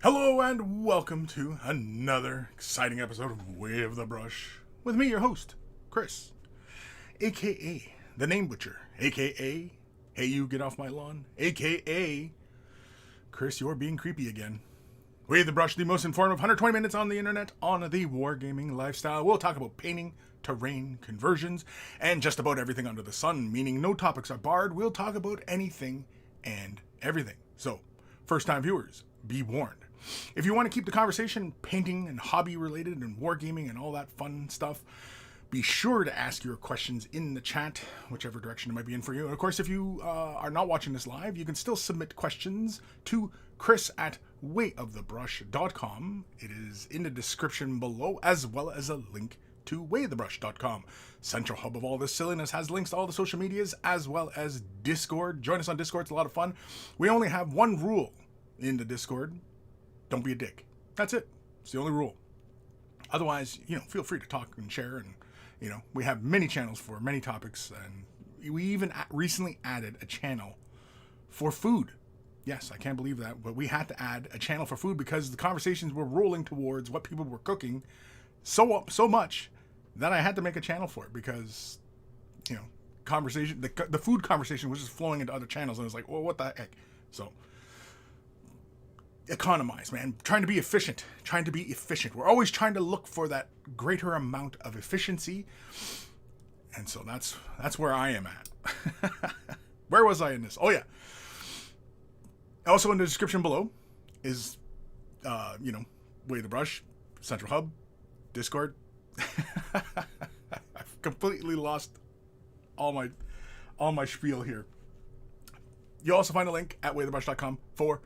Hello and welcome to another exciting episode of Wave the Brush with me, your host, Kris, aka the Name Butcher, aka Hey You Get Off My Lawn, aka Kris, you're being creepy again. Wave the Brush, the most informative 120 minutes on the internet on the wargaming lifestyle. We'll talk about painting, terrain, conversions, and just about everything under the sun, meaning no topics are barred. We'll talk about anything and everything. So, first time viewers, be warned. If you want to keep the conversation painting and hobby related and wargaming and all that fun stuff, be sure to ask your questions in the chat, whichever direction it might be in for you. And of course, if you are not watching this live, you can still submit questions to Kris at wayofthebrush.com. It is in the description below, as well as a link to wayofthebrush.com. Central hub of all this silliness has links to all the social medias, as well as Discord. Join us on Discord, it's a lot of fun. We only have one rule in the Discord. Don't be a dick. That's it. It's the only rule. Otherwise, feel free to talk and share. And, we have many channels for many topics. And we even recently added a channel for food. Yes, I can't believe that. But we had to add a channel for food because the conversations were rolling towards what people were cooking so much that I had to make a channel for it because, conversation, the food conversation was just flowing into other channels. And I was like, well, what the heck? So economize, man. Trying to be efficient. We're always trying to look for that greater amount of efficiency. And so that's where I am at. Where was I in this? Oh, yeah. Also in the description below is, Way the Brush, Central Hub, Discord. I've completely lost all my spiel here. You'll also find a link at waythebrush.com for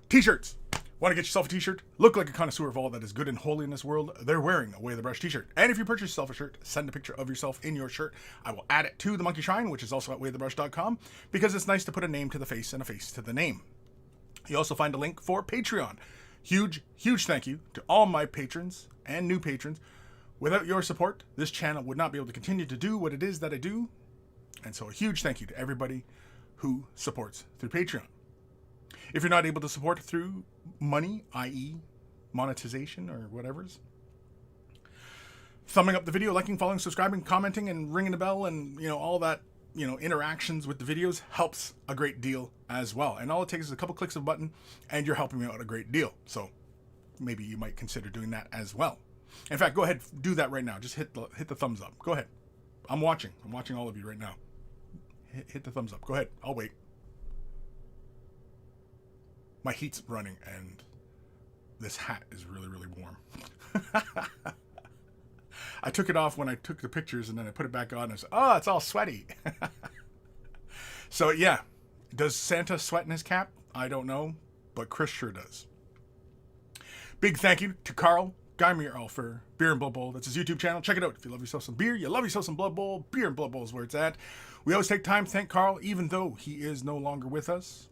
t-shirts. Want to get yourself a t-shirt? Look like a connoisseur of all that is good and holy in this world? They're wearing a Way the Brush t-shirt. And if you purchase yourself a shirt, send a picture of yourself in your shirt. I will add it to the Monkey Shrine, which is also at waythebrush.com, because it's nice to put a name to the face and a face to the name. You also find a link for Patreon. Huge thank you to all my patrons and new patrons. Without your support, this channel would not be able to continue to do what it is that I do. And so a huge thank you to everybody who supports through Patreon. If you're not able to support through money, i.e. monetization or whatever's, thumbing up the video, liking, following, subscribing, commenting, and ringing the bell and, all that, interactions with the videos helps a great deal as well. And all it takes is a couple clicks of a button and you're helping me out a great deal. So maybe you might consider doing that as well. In fact, go ahead, do that right now. Just hit the thumbs up. Go ahead. I'm watching all of you right now. Hit the thumbs up. Go ahead. I'll wait. My heat's running, and this hat is really, really warm. I took it off when I took the pictures, and then I put it back on, and I said, oh, it's all sweaty. So, yeah. Does Santa sweat in his cap? I don't know, but Kris sure does. Big thank you to Carl Geimer for Beer and Blood Bowl. That's his YouTube channel. Check it out. If you love yourself some beer, you love yourself some Blood Bowl, Beer and Blood Bowl is where it's at. We always take time to thank Carl, even though he is no longer with us,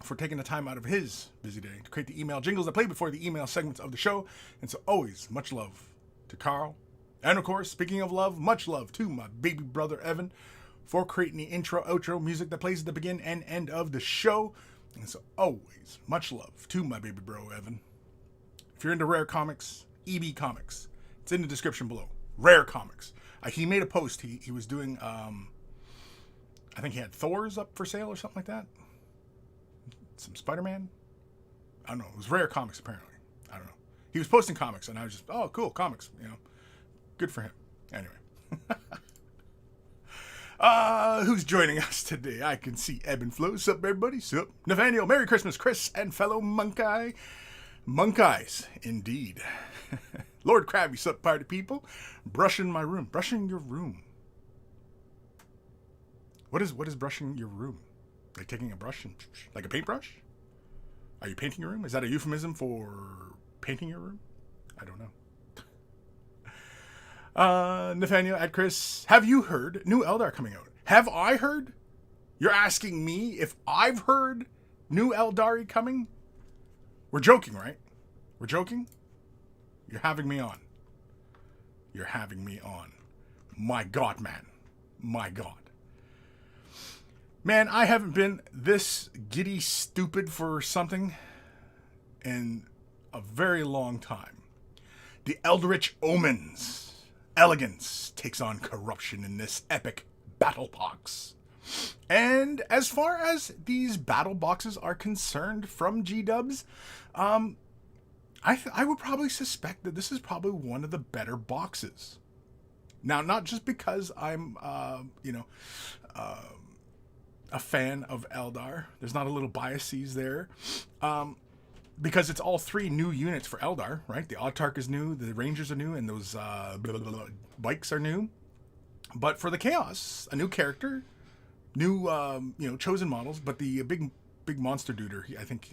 for taking the time out of his busy day to create the email jingles that play before the email segments of the show. And so always much love to Carl. And of course, speaking of love, much love to my baby brother Evan for creating the intro, outro music that plays at the begin and end of the show. And so always much love to my baby bro Evan. If you're into rare comics, EB Comics, it's in the description below. Rare comics. He made a post. He was doing, I think he had Thor's up for sale or something like that. Some Spider-Man. I don't know. It was Rare Comics, apparently. I don't know. He was posting comics, and I was just, oh, cool, comics. Good for him. Anyway. Who's joining us today? I can see Ebb and Flow. Sup, everybody? Sup? Nathaniel, Merry Christmas, Kris, and fellow Monkeye. Monkeyes, indeed. Lord Krabby, sup, party people? Brushing my room. Brushing your room. What is brushing your room? Like taking a brush and like a paintbrush? Are you painting your room? Is that a euphemism for painting your room? I don't know. Nathaniel at Kris, have you heard new Eldar coming out? Have I heard? You're asking me if I've heard new Eldari coming? We're joking, right? We're joking? You're having me on. My God, man. My God. Man, I haven't been this giddy stupid for something in a very long time. The Eldritch Omens. Elegance takes on corruption in this epic battle box. And as far as these battle boxes are concerned from G-Dubs, I would probably suspect that this is probably one of the better boxes. Now, not just because I'm, a fan of Eldar. There's not a little biases there. Because it's all 3 new units for Eldar, right? The Autarch is new, the Rangers are new, and those bikes are new. But for the Chaos, a new character, new, chosen models, but the big monster duder,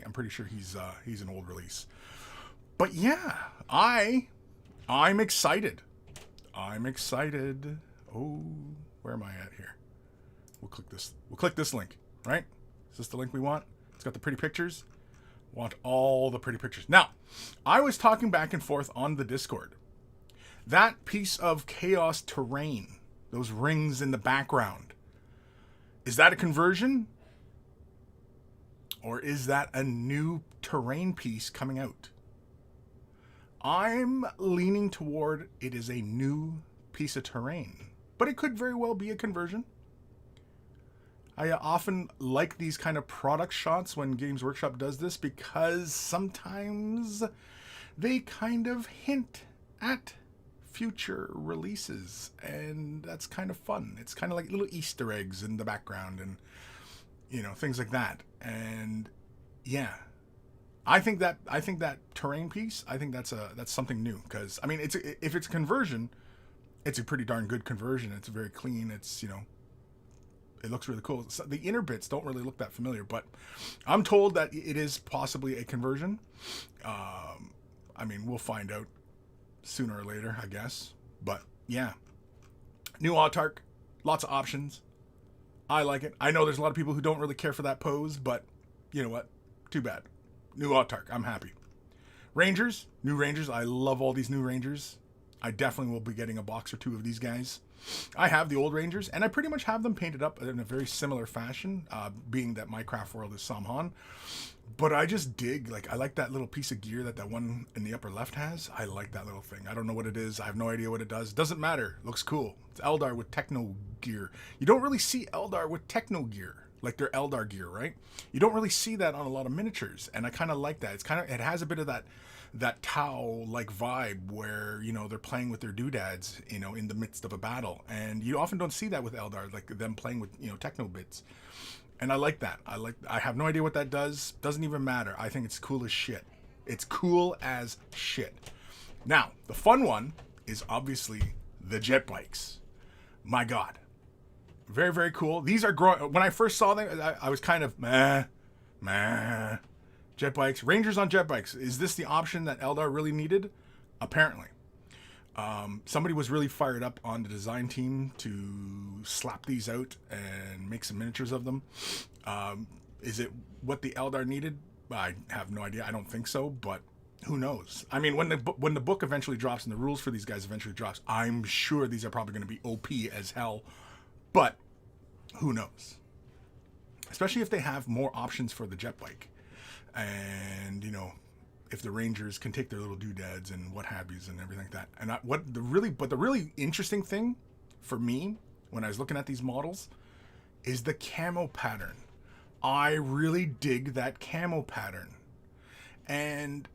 I'm pretty sure he's an old release. But yeah, I'm excited. I'm excited. Oh, where am I at here? We'll click this link, right? Is this the link we want? It's got the pretty pictures. Want all the pretty pictures. Now, I was talking back and forth on the Discord. That piece of chaos terrain, those rings in the background, is that a conversion? Or is that a new terrain piece coming out? I'm leaning toward it is a new piece of terrain, but it could very well be a conversion. I often like these kind of product shots when Games Workshop does this because sometimes they kind of hint at future releases, and that's kind of fun. It's kind of like little Easter eggs in the background and, things like that. And yeah, I think that terrain piece, I think that's something new because, if it's a conversion, it's a pretty darn good conversion. It's very clean. It's, it looks really cool. So the inner bits don't really look that familiar, but I'm told that it is possibly a conversion. We'll find out sooner or later, I guess. But yeah, new Autarch, lots of options. I like it. I know there's a lot of people who don't really care for that pose, but you know what? Too bad. New Autarch, I'm happy. Rangers, new Rangers. I love all these new Rangers. I definitely will be getting a box or 2 of these guys. I have the old Rangers, and I pretty much have them painted up in a very similar fashion, being that my craft world is Samhan. But I just dig, I like that little piece of gear that one in the upper left has. I like that little thing. I don't know what it is. I have no idea what it does. Doesn't matter. Looks cool. It's Eldar with techno gear. You don't really see Eldar with techno gear, like their Eldar gear, right? You don't really see that on a lot of miniatures, and I kind of like that. It has a bit of that Tau-like vibe where, they're playing with their doodads, in the midst of a battle. And you often don't see that with Eldar, like them playing with, techno bits. And I like that. I have no idea what that does. Doesn't even matter. I think it's cool as shit. It's cool as shit. Now, the fun one is obviously the jet bikes. My God. Very, very cool. These are growing. When I first saw them, I was kind of meh. Jet bikes, Rangers on jet bikes. Is this the option that Eldar really needed? Apparently. Somebody was really fired up on the design team to slap these out and make some miniatures of them. Is it what the Eldar needed? I have no idea. I don't think so, but who knows? When the book eventually drops and the rules for these guys eventually drops, I'm sure these are probably going to be OP as hell, but who knows? Especially if they have more options for the jet bike. And, if the Rangers can take their little doodads and what have yous and everything like that. And the really interesting thing for me when I was looking at these models is the camo pattern. I really dig that camo pattern. And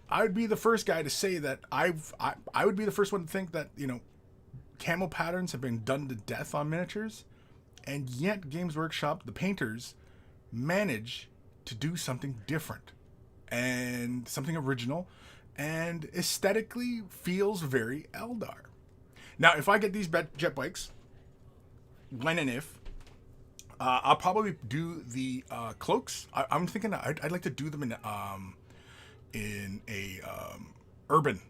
I would be the first guy to say that I would be the first one to think that, camo patterns have been done to death on miniatures. And yet Games Workshop, the painters, manage to do something different and something original and aesthetically feels very Eldar. Now, if I get these jet bikes, when and if, I'll probably do the cloaks. I'm thinking I'd like to do them in a urban,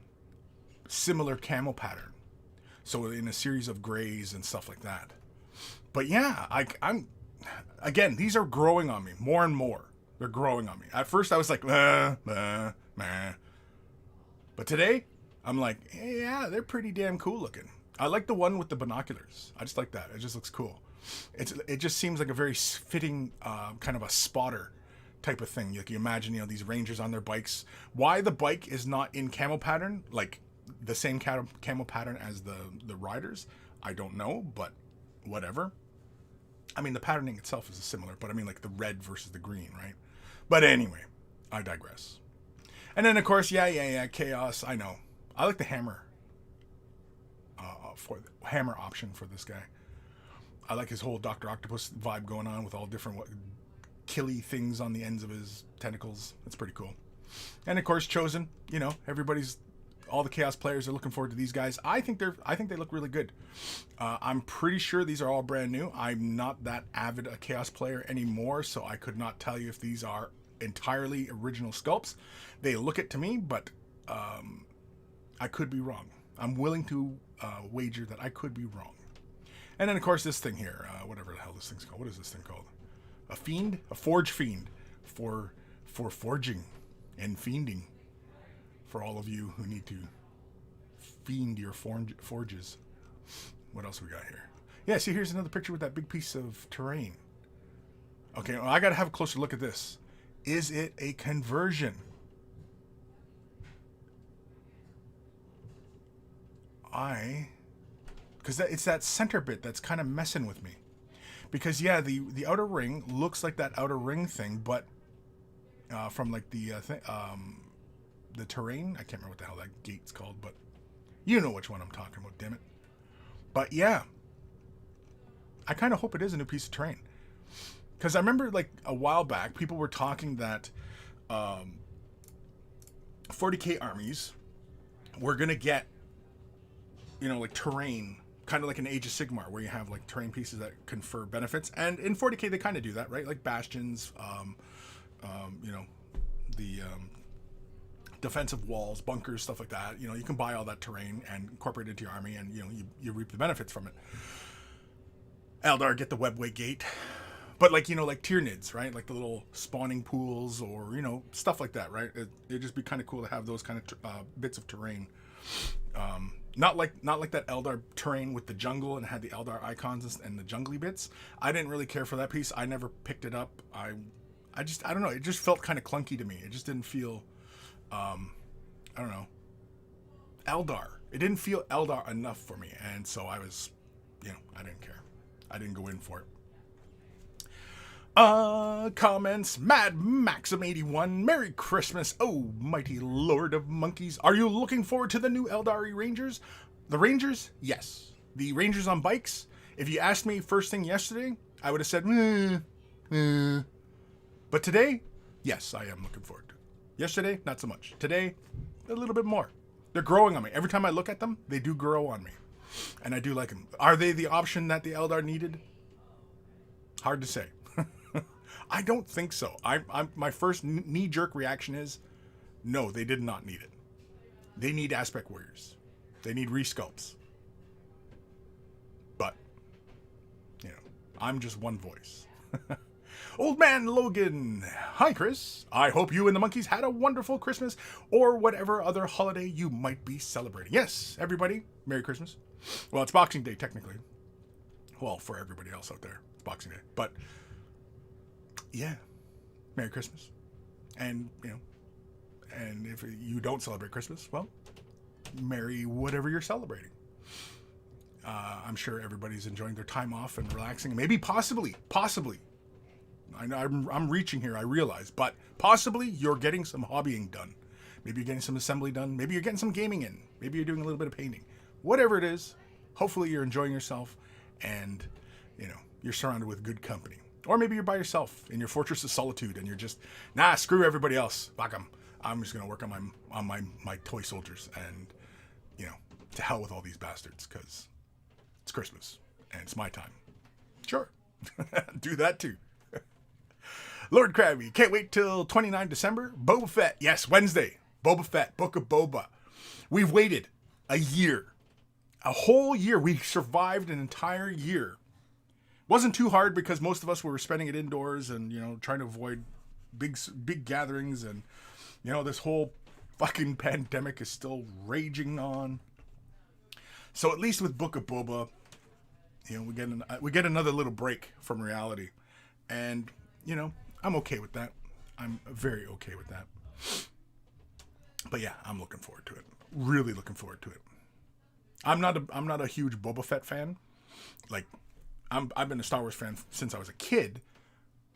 similar camo pattern. So in a series of grays and stuff like that. But yeah, I'm again, these are growing on me more and more. They're growing on me. At first, I was like, meh. But today, I'm like, yeah, they're pretty damn cool looking. I like the one with the binoculars. I just like that. It just looks cool. It just seems like a very fitting kind of a spotter type of thing. Like you imagine, these rangers on their bikes. Why the bike is not in camo pattern, like the same camo pattern as the riders, I don't know, but whatever. I mean, the patterning itself is similar, but I mean, like the red versus the green, right? But anyway, I digress. And then, of course, Chaos. I know. I like the hammer. For the hammer option for this guy. I like his whole Dr. Octopus vibe going on with all different killy things on the ends of his tentacles. That's pretty cool. And of course, Chosen. All the Chaos players are looking forward to these guys. I think they look really good. I'm pretty sure these are all brand new. I'm not that avid a Chaos player anymore, so I could not tell you if these are entirely original sculpts. They look it to me, but I could be wrong. I'm willing to wager that I could be wrong. And then, of course, this thing here, whatever the hell this thing's called. What is this thing called? A fiend? A forge fiend for forging and fiending. For all of you who need to fiend your forges. What else we got here? Yeah, see, here's another picture with that big piece of terrain. Okay, well, I got to have a closer look at this. Is it a conversion? Because it's that center bit that's kind of messing with me. Because, yeah, the outer ring looks like that outer ring thing, but from like the terrain, I can't remember what the hell that gate's called, but you know which one I'm talking about, damn it. But yeah, I kind of hope it is a new piece of terrain. Because I remember like a while back, people were talking that 40k armies were going to get, like terrain, kind of like an Age of Sigmar, where you have like terrain pieces that confer benefits. And in 40k, they kind of do that, right? Like bastions, the defensive walls, bunkers, stuff like that. You can buy all that terrain and incorporate it into your army, and you reap the benefits from it. Eldar get the webway gate, but like Tyranids, right? Like the little spawning pools, or stuff like that, right? It'd just be kind of cool to have those kind of bits of terrain. Not like that Eldar terrain with the jungle and had the Eldar icons and the jungly bits. I didn't really care for that piece. I never picked it up. I don't know. It just felt kind of clunky to me. It just didn't feel. I don't know, Eldar. It didn't feel Eldar enough for me, and so I was, I didn't care. I didn't go in for it. Comments. Mad Maxim 81. Merry Christmas, oh mighty Lord of Monkeys. Are you looking forward to the new Eldari Rangers? The Rangers? Yes. The Rangers on bikes? If you asked me first thing yesterday, I would have said, But today, yes, I am looking forward to it. Yesterday, not so much. Today, a little bit more. They're growing on me. Every time I look at them, they do grow on me. And I do like them. Are they the option that the Eldar needed? Hard to say. I don't think so. My first knee-jerk reaction is, no, they did not need it. They need aspect warriors. They need resculpts. But, I'm just one voice. Old Man Logan. Hi, Kris. I hope you and the monkeys had a wonderful Christmas or whatever other holiday you might be celebrating. Yes, everybody, Merry Christmas. Well, it's Boxing Day, technically. Well, for everybody else out there, it's Boxing Day. But, yeah, Merry Christmas. And, and if you don't celebrate Christmas, well, merry whatever you're celebrating. I'm sure everybody's enjoying their time off and relaxing. Maybe possibly. I know I'm reaching here, I realize, but possibly you're getting some hobbying done. Maybe you're getting some assembly done. Maybe you're getting some gaming in. Maybe you're doing a little bit of painting. Whatever it is, hopefully you're enjoying yourself and, you're surrounded with good company. Or maybe you're by yourself in your fortress of solitude and you're just, screw everybody else. Fuck them. I'm just going to work on my toy soldiers and, to hell with all these bastards because it's Christmas and it's my time. Sure. Do that too. Lord Krabby, can't wait till 29 December. Boba Fett, yes, Wednesday. Boba Fett, Book of Boba. We've waited a year. A whole year. We survived an entire year. Wasn't too hard because most of us were spending it indoors and, trying to avoid big gatherings. And, this whole fucking pandemic is still raging on. So at least with Book of Boba, we get another little break from reality. And, I'm okay with that. I'm very okay with that. But yeah, I'm looking forward to it. Really looking forward to it. I'm not a huge Boba Fett fan. Like, I've been a Star Wars fan since I was a kid.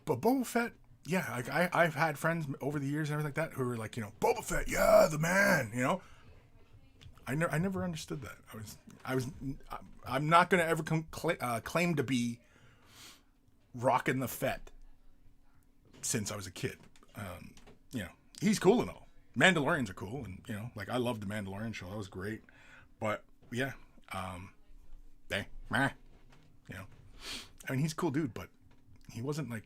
But Boba Fett, yeah, like I've had friends over the years and everything like that who were like, Boba Fett, yeah, the man, I never understood that. I'm not gonna ever claim to be rocking the Fett since I was a kid. He's cool and all. Mandalorians are cool, and like I loved the Mandalorian show. That was great. But yeah, I mean, he's a cool dude, but he wasn't like,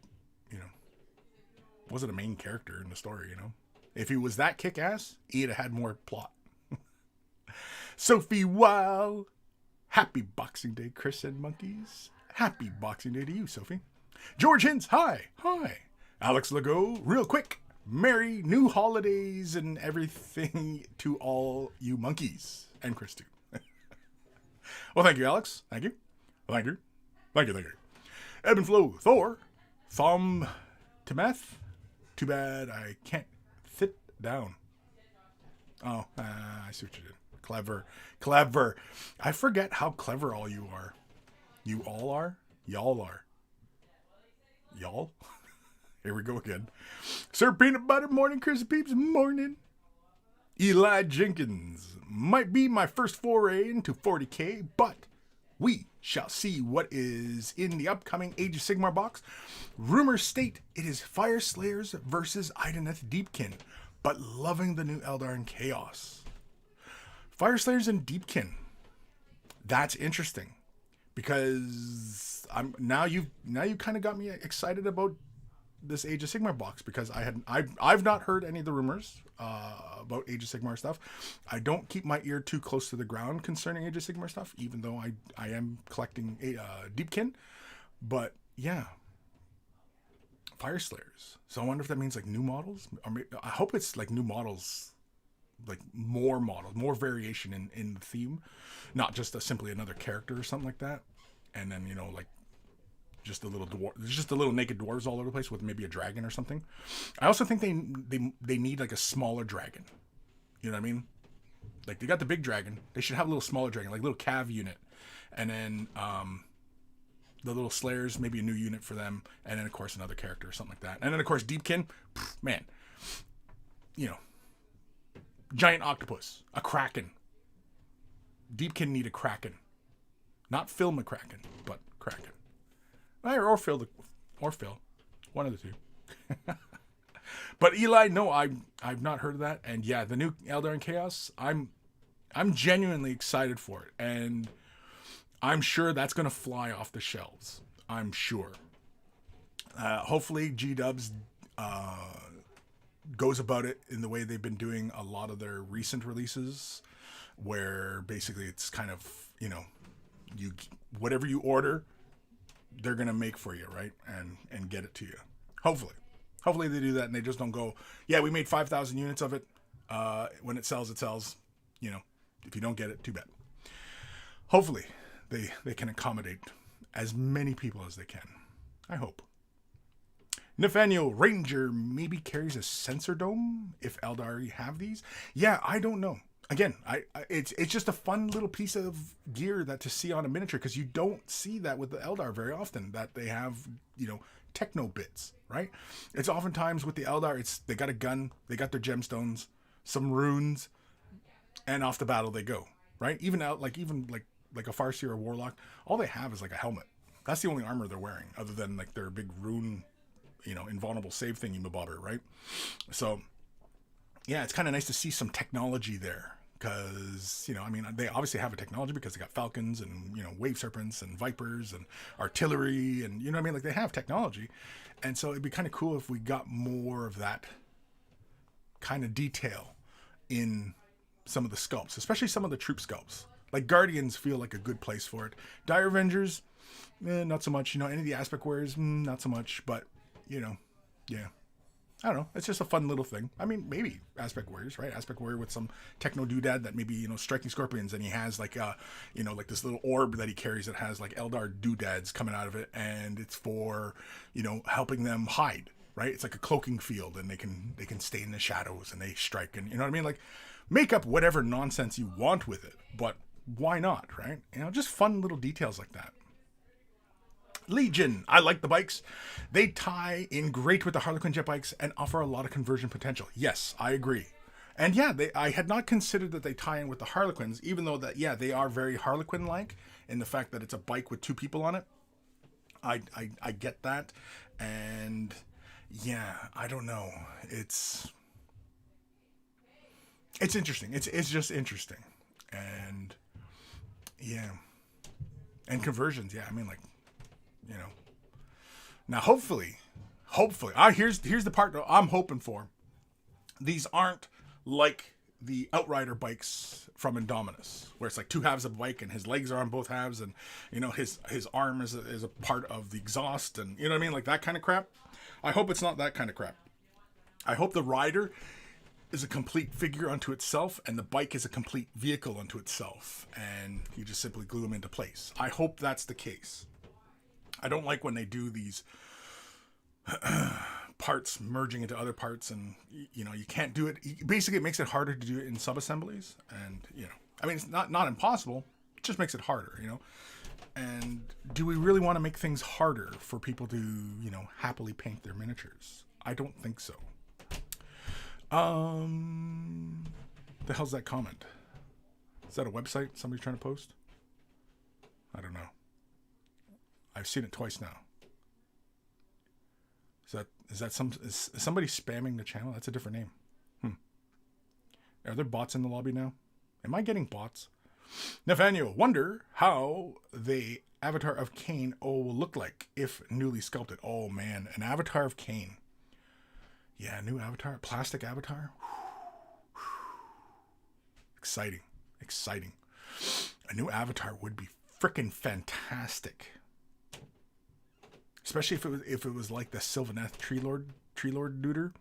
wasn't a main character in the story. If he was that kick-ass, he'd have had more plot. Sophie Weil, happy Boxing Day, Kris and Monkeys. Happy Boxing Day to you, Sophie. George Hintz, hi. Alex Legault, real quick. Merry new holidays and everything to all you monkeys. And Kris too. Well, thank you, Alex. Thank you. Thank you. Evan Belleau, Thor, Thumb, Timeth. Too bad I can't sit down. Oh, I see what you did. Clever. I forget how clever all you are. You all are? Y'all are. Y'all? Here we go again. Sir Peanut Butter, morning, Kris and Peeps, morning. Eli Jenkins, might be my first foray into 40k, but we shall see what is in the upcoming Age of Sigmar box. Rumors state it is Fire Slayers versus Ideneth Deepkin, but loving the new Eldar and Chaos. Fire Slayers and Deepkin. That's interesting, because now you kind of got me excited about this Age of Sigmar box, because I've not heard any of the rumors about Age of Sigmar stuff. I don't keep my ear too close to the ground concerning Age of Sigmar stuff, even though I am collecting Deepkin. But yeah, Fire Slayers. So I wonder if that means like new models. Or maybe, I hope it's like new models, like more models, more variation in the theme, not just simply another character or something like that. And then like just a little naked dwarves all over the place with maybe a dragon or something. I also think they need like a smaller dragon. You know what I mean? Like they got the big dragon, they should have a little smaller dragon, like a little cav unit, and then the little slayers, maybe a new unit for them, and then of course another character or something like that. And then of course Deepkin, man, giant octopus, a kraken. Deepkin need a kraken, not Phil McCracken, but kraken. Or Phil, one of the two. But Eli, no, I've not heard of that. And yeah, the new Eldar and Chaos, I'm genuinely excited for it, and I'm sure that's gonna fly off the shelves. I'm sure. Hopefully, G-Dubs goes about it in the way they've been doing a lot of their recent releases, where basically it's kind of you whatever you order, they're gonna make for you, right, and get it to you. Hopefully they do that, and they just don't go, yeah, we made 5,000 units of it. When it sells, it sells. If you don't get it, too bad. Hopefully they can accommodate as many people as they can. I hope. Nathaniel Ranger maybe carries a sensor dome if Eldar have these. Yeah, I don't know. Again, it's just a fun little piece of gear that to see on a miniature, because you don't see that with the Eldar very often, that they have, techno bits, right? It's oftentimes with the Eldar, they got a gun, they got their gemstones, some runes, and off the battle they go, right? Even a Farseer or Warlock, all they have is like a helmet. That's the only armor they're wearing, other than like their big rune, invulnerable save thingy mabobber, right? So yeah, it's kind of nice to see some technology there, because they obviously have a technology, because they got falcons and wave serpents and vipers and artillery, and like they have technology. And so it'd be kind of cool if we got more of that kind of detail in some of the sculpts, especially some of the troop sculpts. Like Guardians feel like a good place for it. Dire Avengers, not so much. Any of the aspect wearers, not so much. But yeah, I don't know. It's just a fun little thing. I mean, maybe aspect warriors, right? Aspect warrior with some techno doodad that maybe striking scorpions, and he has like like this little orb that he carries that has like Eldar doodads coming out of it, and it's for helping them hide. right? It's like a cloaking field, and they can stay in the shadows and they strike, and you know what I mean? Like, make up whatever nonsense you want with it, but why not, right? You know, just fun little details like that. Legion, I like the bikes. They tie in great with the Harlequin jet bikes and offer a lot of conversion potential. Yes, I agree. And yeah, I had not considered that they tie in with the Harlequins, even though that, yeah, they are very Harlequin-like in the fact that it's a bike with 2 people on it. I get that. And yeah, I don't know. It's interesting. It's just interesting. And yeah. And conversions, yeah. I mean, like, you know. Now, hopefully, here's the part that I'm hoping for. These aren't like the Outrider bikes from Indominus, where it's like 2 halves of a bike and his legs are on both halves, and you know his arm is a part of the exhaust, and you know what I mean, like that kind of crap. I hope it's not that kind of crap. I hope the rider is a complete figure unto itself, and the bike is a complete vehicle unto itself, and you just simply glue them into place. I hope that's the case. I don't like when they do these parts merging into other parts, and you know, you can't do it. Basically, it makes it harder to do it in sub-assemblies, and you know, I mean, it's not impossible. It just makes it harder, you know. And do we really want to make things harder for people to, you know, happily paint their miniatures? I don't think so. The hell's that comment? Is that a website somebody's trying to post? I don't know. I've seen it twice now. Is somebody spamming the channel? That's a different name. Are there bots in the lobby now? Am I getting bots? Nathaniel, wonder how the avatar of Cain will look like if newly sculpted. Oh man, an avatar of Cain. Yeah, new avatar, plastic avatar. Exciting. A new avatar would be freaking fantastic. Especially if it was like the Sylvaneth Tree Lord Duder,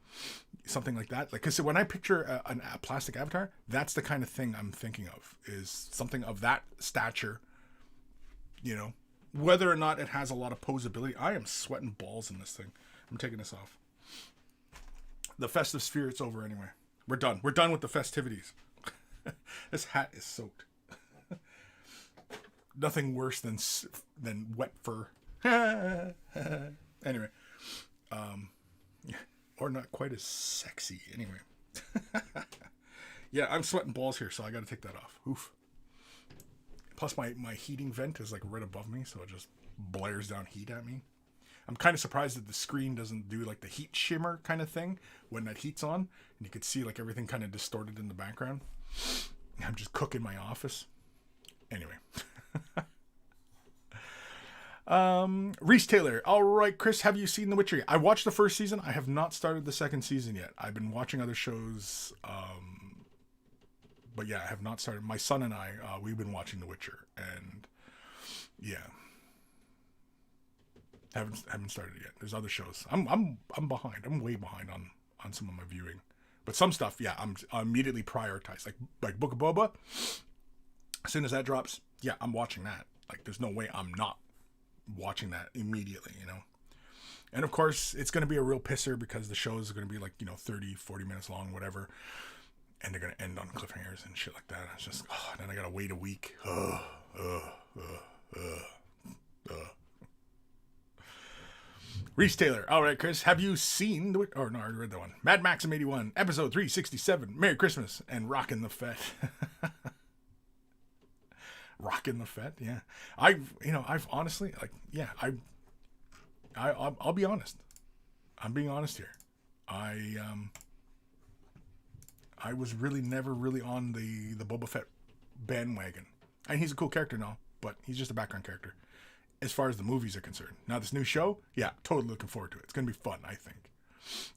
something like that. Like, because when I picture a plastic avatar, that's the kind of thing I'm thinking of, is something of that stature. You know, whether or not it has a lot of posability. I am sweating balls in this thing. I'm taking this off. The festive spirit's over anyway. We're done. We're done with the festivities. This hat is soaked. Nothing worse than wet fur. Anyway, or not quite as sexy. Anyway, yeah, I'm sweating balls here, so I got to take that off. Oof. Plus, my heating vent is like right above me, so it just blares down heat at me. I'm kind of surprised that the screen doesn't do like the heat shimmer kind of thing when that heat's on, and you could see like everything kind of distorted in the background. I'm just cooking my office. Anyway. Reese Taylor. All right, Kris, have you seen The Witcher? I watched the first season. I have not started the second season yet. I've been watching other shows. But yeah, I have not started. My son and I, we've been watching The Witcher, and yeah, haven't started yet. There's other shows. I'm behind. I'm way behind on some of my viewing. But some stuff, yeah, I'm immediately prioritized. Like Book of Boba. As soon as that drops, yeah, I'm watching that. Like, there's no way I'm not watching that immediately, you know. And of course, it's going to be a real pisser because the show is going to be like, you know, 30, 40 minutes long, whatever. And they're going to end on cliffhangers and shit like that. It's just, then I got to wait a week. Reese Taylor. All right, Kris, have you seen the... Oh, no, I already read that one. Mad Maxim 81, episode 367. Merry Christmas and rockin' the Fett. Rockin' the Fett, yeah. I've honestly, like, yeah, I'll be honest. I'm being honest here. I was really never really on the Boba Fett bandwagon. And he's a cool character now, but he's just a background character as far as the movies are concerned. Now, this new show, yeah, totally looking forward to it. It's going to be fun, I think.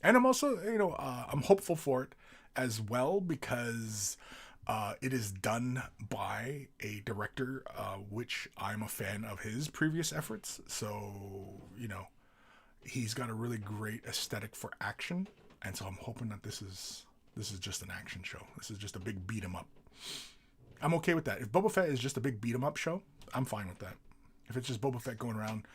And I'm also, I'm hopeful for it as well because it is done by a director, which I'm a fan of his previous efforts. So, he's got a really great aesthetic for action. And so I'm hoping that this is just an action show. This is just a big beat 'em up. I'm okay with that. If Boba Fett is just a big beat 'em up show, I'm fine with that. If it's just Boba Fett going around,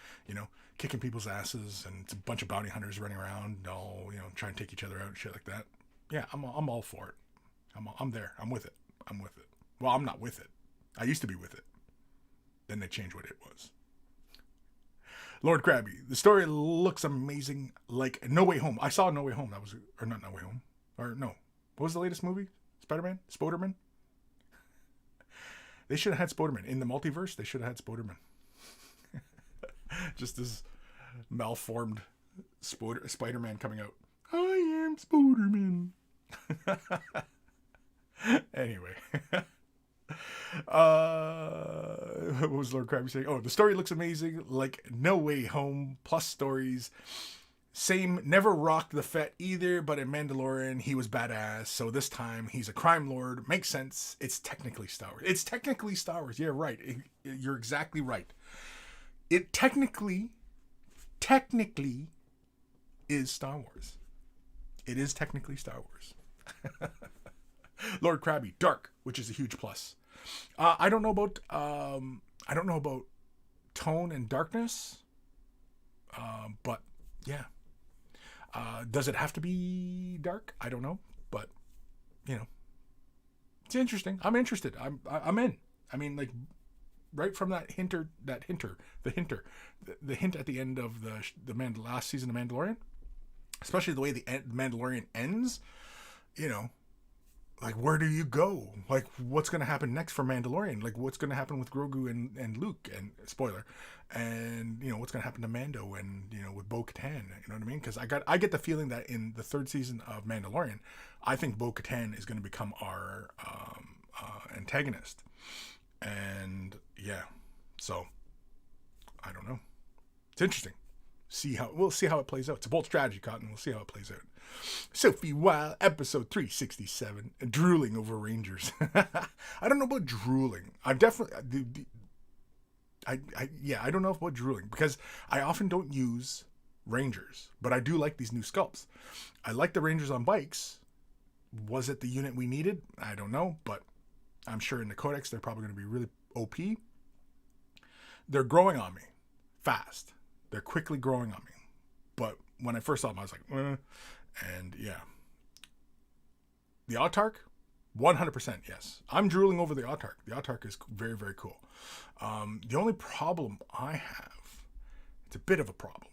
kicking people's asses, and it's a bunch of bounty hunters running around, all trying to take each other out and shit like that. Yeah, I'm all for it. I'm there. I'm with it. Well, I'm not with it. I used to be with it. Then they changed what it was. Lord Krabby, the story looks amazing, like No Way Home. I saw No Way Home. Or not No Way Home. Or no. What was the latest movie? Spider-Man? Spoderman? They should have had Spoderman. In the multiverse, they should have had Spoderman. Just this malformed Spider-Man coming out. I am Spoderman. Anyway. What was Lord Krabby saying? Oh, the story looks amazing, like No Way Home, plus stories. Same, never rocked the Fett either, but in Mandalorian, he was badass, so this time, he's a crime lord. Makes sense. It's technically Star Wars. Yeah, right. You're exactly right. It technically is Star Wars. It is technically Star Wars. Lord Krabby, dark, which is a huge plus. I don't know about tone and darkness, but yeah. Does it have to be dark? I don't know, but it's interesting. I'm interested. I'm in. I mean, like, right from the hint at the end of the last season of Mandalorian, especially the way the Mandalorian ends, like, where do you go? Like, what's going to happen next for Mandalorian? Like, what's going to happen with Grogu and Luke? And spoiler. And, what's going to happen to Mando and, with Bo-Katan? You know what I mean? Because I get the feeling that in the third season of Mandalorian, I think Bo-Katan is going to become our antagonist. And, yeah. So, I don't know. It's interesting. We'll see how it plays out. It's a bold strategy, Cotton. We'll see how it plays out. Sophie Wilde, episode 367, drooling over Rangers. I don't know about drooling. I'm definitely, I don't know about drooling, because I often don't use Rangers, but I do like these new sculpts. I like the Rangers on bikes. Was it the unit we needed? I don't know, but I'm sure in the Codex they're probably going to be really OP. They're growing on me fast. They're quickly growing on me. But when I first saw them, I was like, and yeah. The Autarch, 100% yes. I'm drooling over the Autarch. The Autarch is very, very cool. The only problem I have, it's a bit of a problem.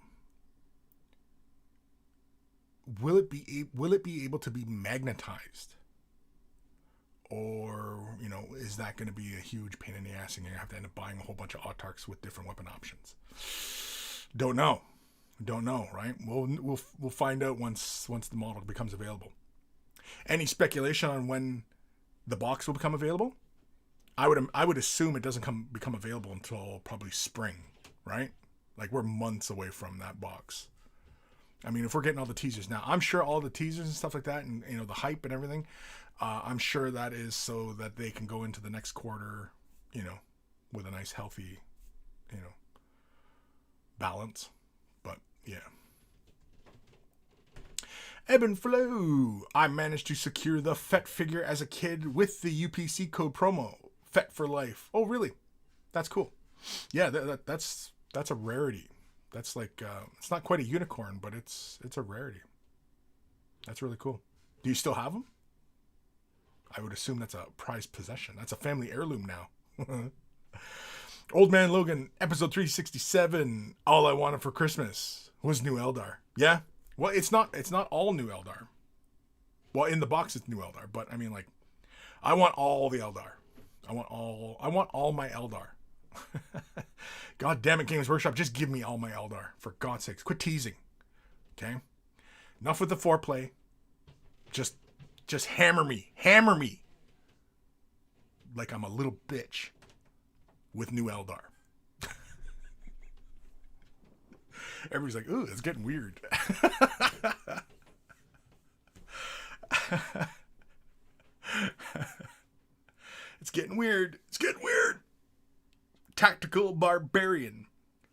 Will it be able to be magnetized? Or, is that going to be a huge pain in the ass and you're going to have to end up buying a whole bunch of Autarchs with different weapon options? Don't know, right? We'll find out once the model becomes available. Any speculation on when the box will become available? I would assume it doesn't become available until probably spring, right? Like, we're months away from that box. I mean, if we're getting all the teasers now, I'm sure all the teasers and stuff like that, and the hype and everything, I'm sure that is so that they can go into the next quarter, with a nice healthy, balance. But yeah. Evan Belleau, I managed to secure the Fett figure as a kid with the UPC code promo. Fett for life. Oh, really? That's cool. Yeah, that's a rarity. That's like, it's not quite a unicorn, but it's a rarity. That's really cool. Do you still have them? I would assume that's a prized possession. That's a family heirloom now. Old Man Logan, episode 367. All I wanted for Christmas was new Eldar. Yeah. Well, it's not all new Eldar. Well, in the box it's new Eldar, but I mean, like, I want all the Eldar. I want all my Eldar. God damn it, Games Workshop, just give me all my Eldar, for God's sakes. Quit teasing. Okay? Enough with the foreplay. Just hammer me. Hammer me. Like I'm a little bitch with new Eldar. Everybody's like, ooh, it's getting weird. It's getting weird. It's getting weird. Tactical Barbarian.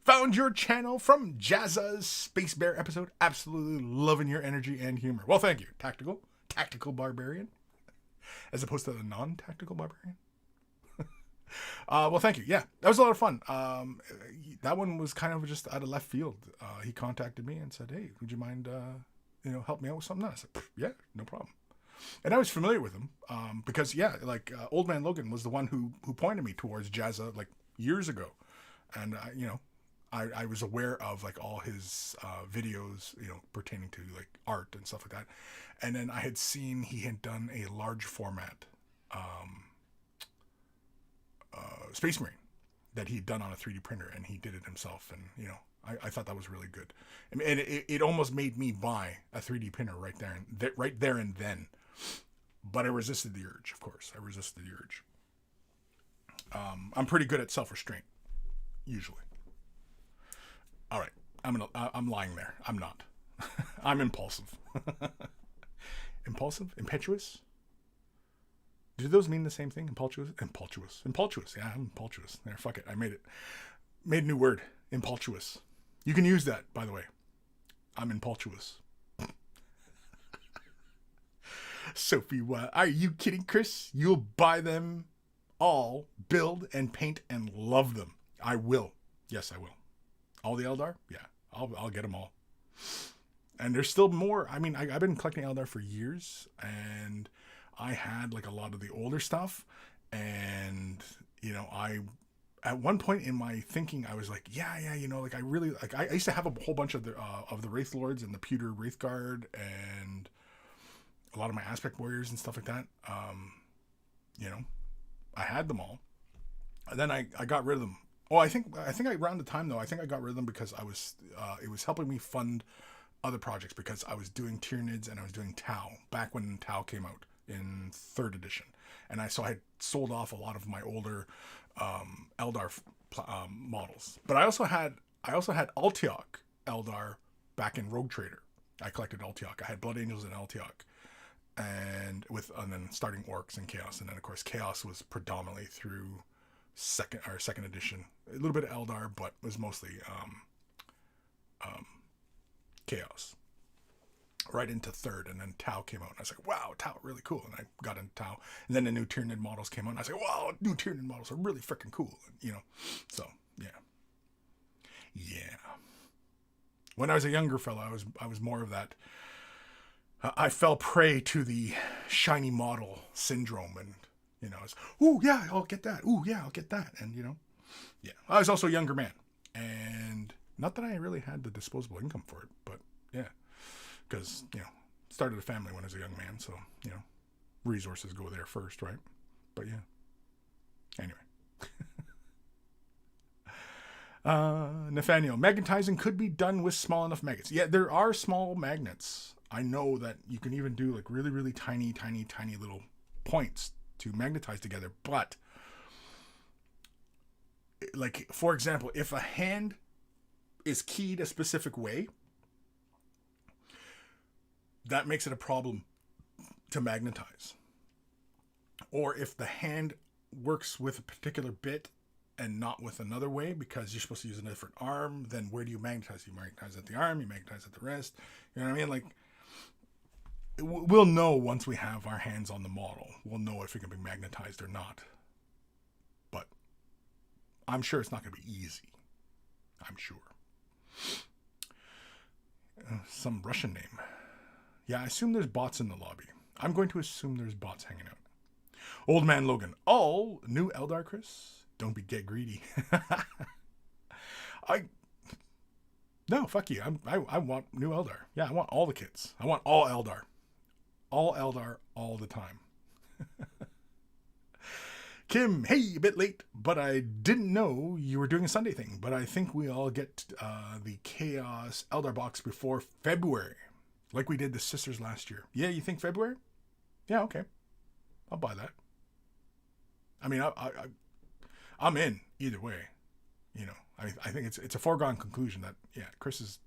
Found your channel from Jazza's Space Bear episode. Absolutely loving your energy and humor. Well, thank you. Tactical Barbarian. As opposed to the non-tactical Barbarian. Well, thank you. Yeah, that was a lot of fun. That one was kind of just out of left field. He contacted me and said, "Hey, would you mind, help me out with something?" I said, "Yeah, no problem." And I was familiar with him because, yeah, like Old Man Logan was the one who pointed me towards Jazza like years ago, and I was aware of like all his videos, pertaining to like art and stuff like that. And then I had seen he had done a large format Space Marine that he'd done on a 3D printer, and he did it himself. And I thought that was really good. I mean, and it almost made me buy a 3D printer right there and then. But I resisted the urge. Of course, I resisted the urge. I'm pretty good at self-restraint, usually. All right, I'm lying there. I'm not. I'm impulsive. Impulsive? Impetuous? Do those mean the same thing? Impultuous? Impultuous. Yeah, I'm impultuous. There, fuck it. I made it. Made a new word. Impultuous. You can use that, by the way. I'm impultuous. Sophie, what? Are you kidding, Kris? You'll buy them all, build and paint and love them. I will. Yes, I will. All the Eldar? Yeah, I'll get them all. And there's still more. I mean, I've been collecting Eldar for years, and I had like a lot of the older stuff, and I at one point in my thinking I was like, yeah, like I really like I used to have a whole bunch of the Wraith Lords and the Pewter Wraith Guard and a lot of my Aspect Warriors and stuff like that. I had them all, and then I got rid of them. Oh, I think around the time though, I think I got rid of them because I was it was helping me fund other projects, because I was doing Tyranids and I was doing Tau back when Tau came out in 3rd edition, and I had sold off a lot of my older Eldar models. But I also had Altiok Eldar back in Rogue Trader. I collected Altiok. I had Blood Angels and Altiok, and then starting Orcs and Chaos, and then of course Chaos was predominantly through second edition. A little bit of Eldar, but it was mostly Chaos. Right into 3rd, and then Tau came out, and I was like, wow, Tau, really cool. And I got into Tau, and then the new Tyranid models came out, and I was like, wow, new Tyranid models are really freaking cool. And, so yeah. When I was a younger fella, I was more of that. I fell prey to the shiny model syndrome, and it's, ooh yeah, I'll get that. Ooh yeah, I'll get that. And yeah, I was also a younger man, and not that I really had the disposable income for it, but yeah, because started a family when I was a young man, so resources go there first, right? But yeah, anyway. Nathaniel, magnetizing could be done with small enough magnets. Yeah, there are small magnets. I know that you can even do like really, really tiny little points to magnetize together. But like, for example, if a hand is keyed a specific way, that makes it a problem to magnetize. Or if the hand works with a particular bit and not with another way, because you're supposed to use a different arm, then where do you magnetize? You magnetize at the arm, you magnetize at the wrist. You know what I mean? Like, we'll know once we have our hands on the model. We'll know if it can be magnetized or not. But I'm sure it's not going to be easy. I'm sure. Some Russian name. Yeah, I assume there's bots in the lobby. I'm going to assume there's bots hanging out. Old Man Logan. All new Eldar, Kris? Don't get greedy. No, fuck you. I want new Eldar. Yeah, I want all the kits. I want all Eldar. All Eldar all the time. Kim, hey, a bit late, but I didn't know you were doing a Sunday thing. But I think we all get the Chaos Eldar box before February, like we did the Sisters last year. Yeah, you think February? Yeah, okay. I'll buy that. I mean, I'm in either way. I think it's a foregone conclusion that, yeah, Kris is,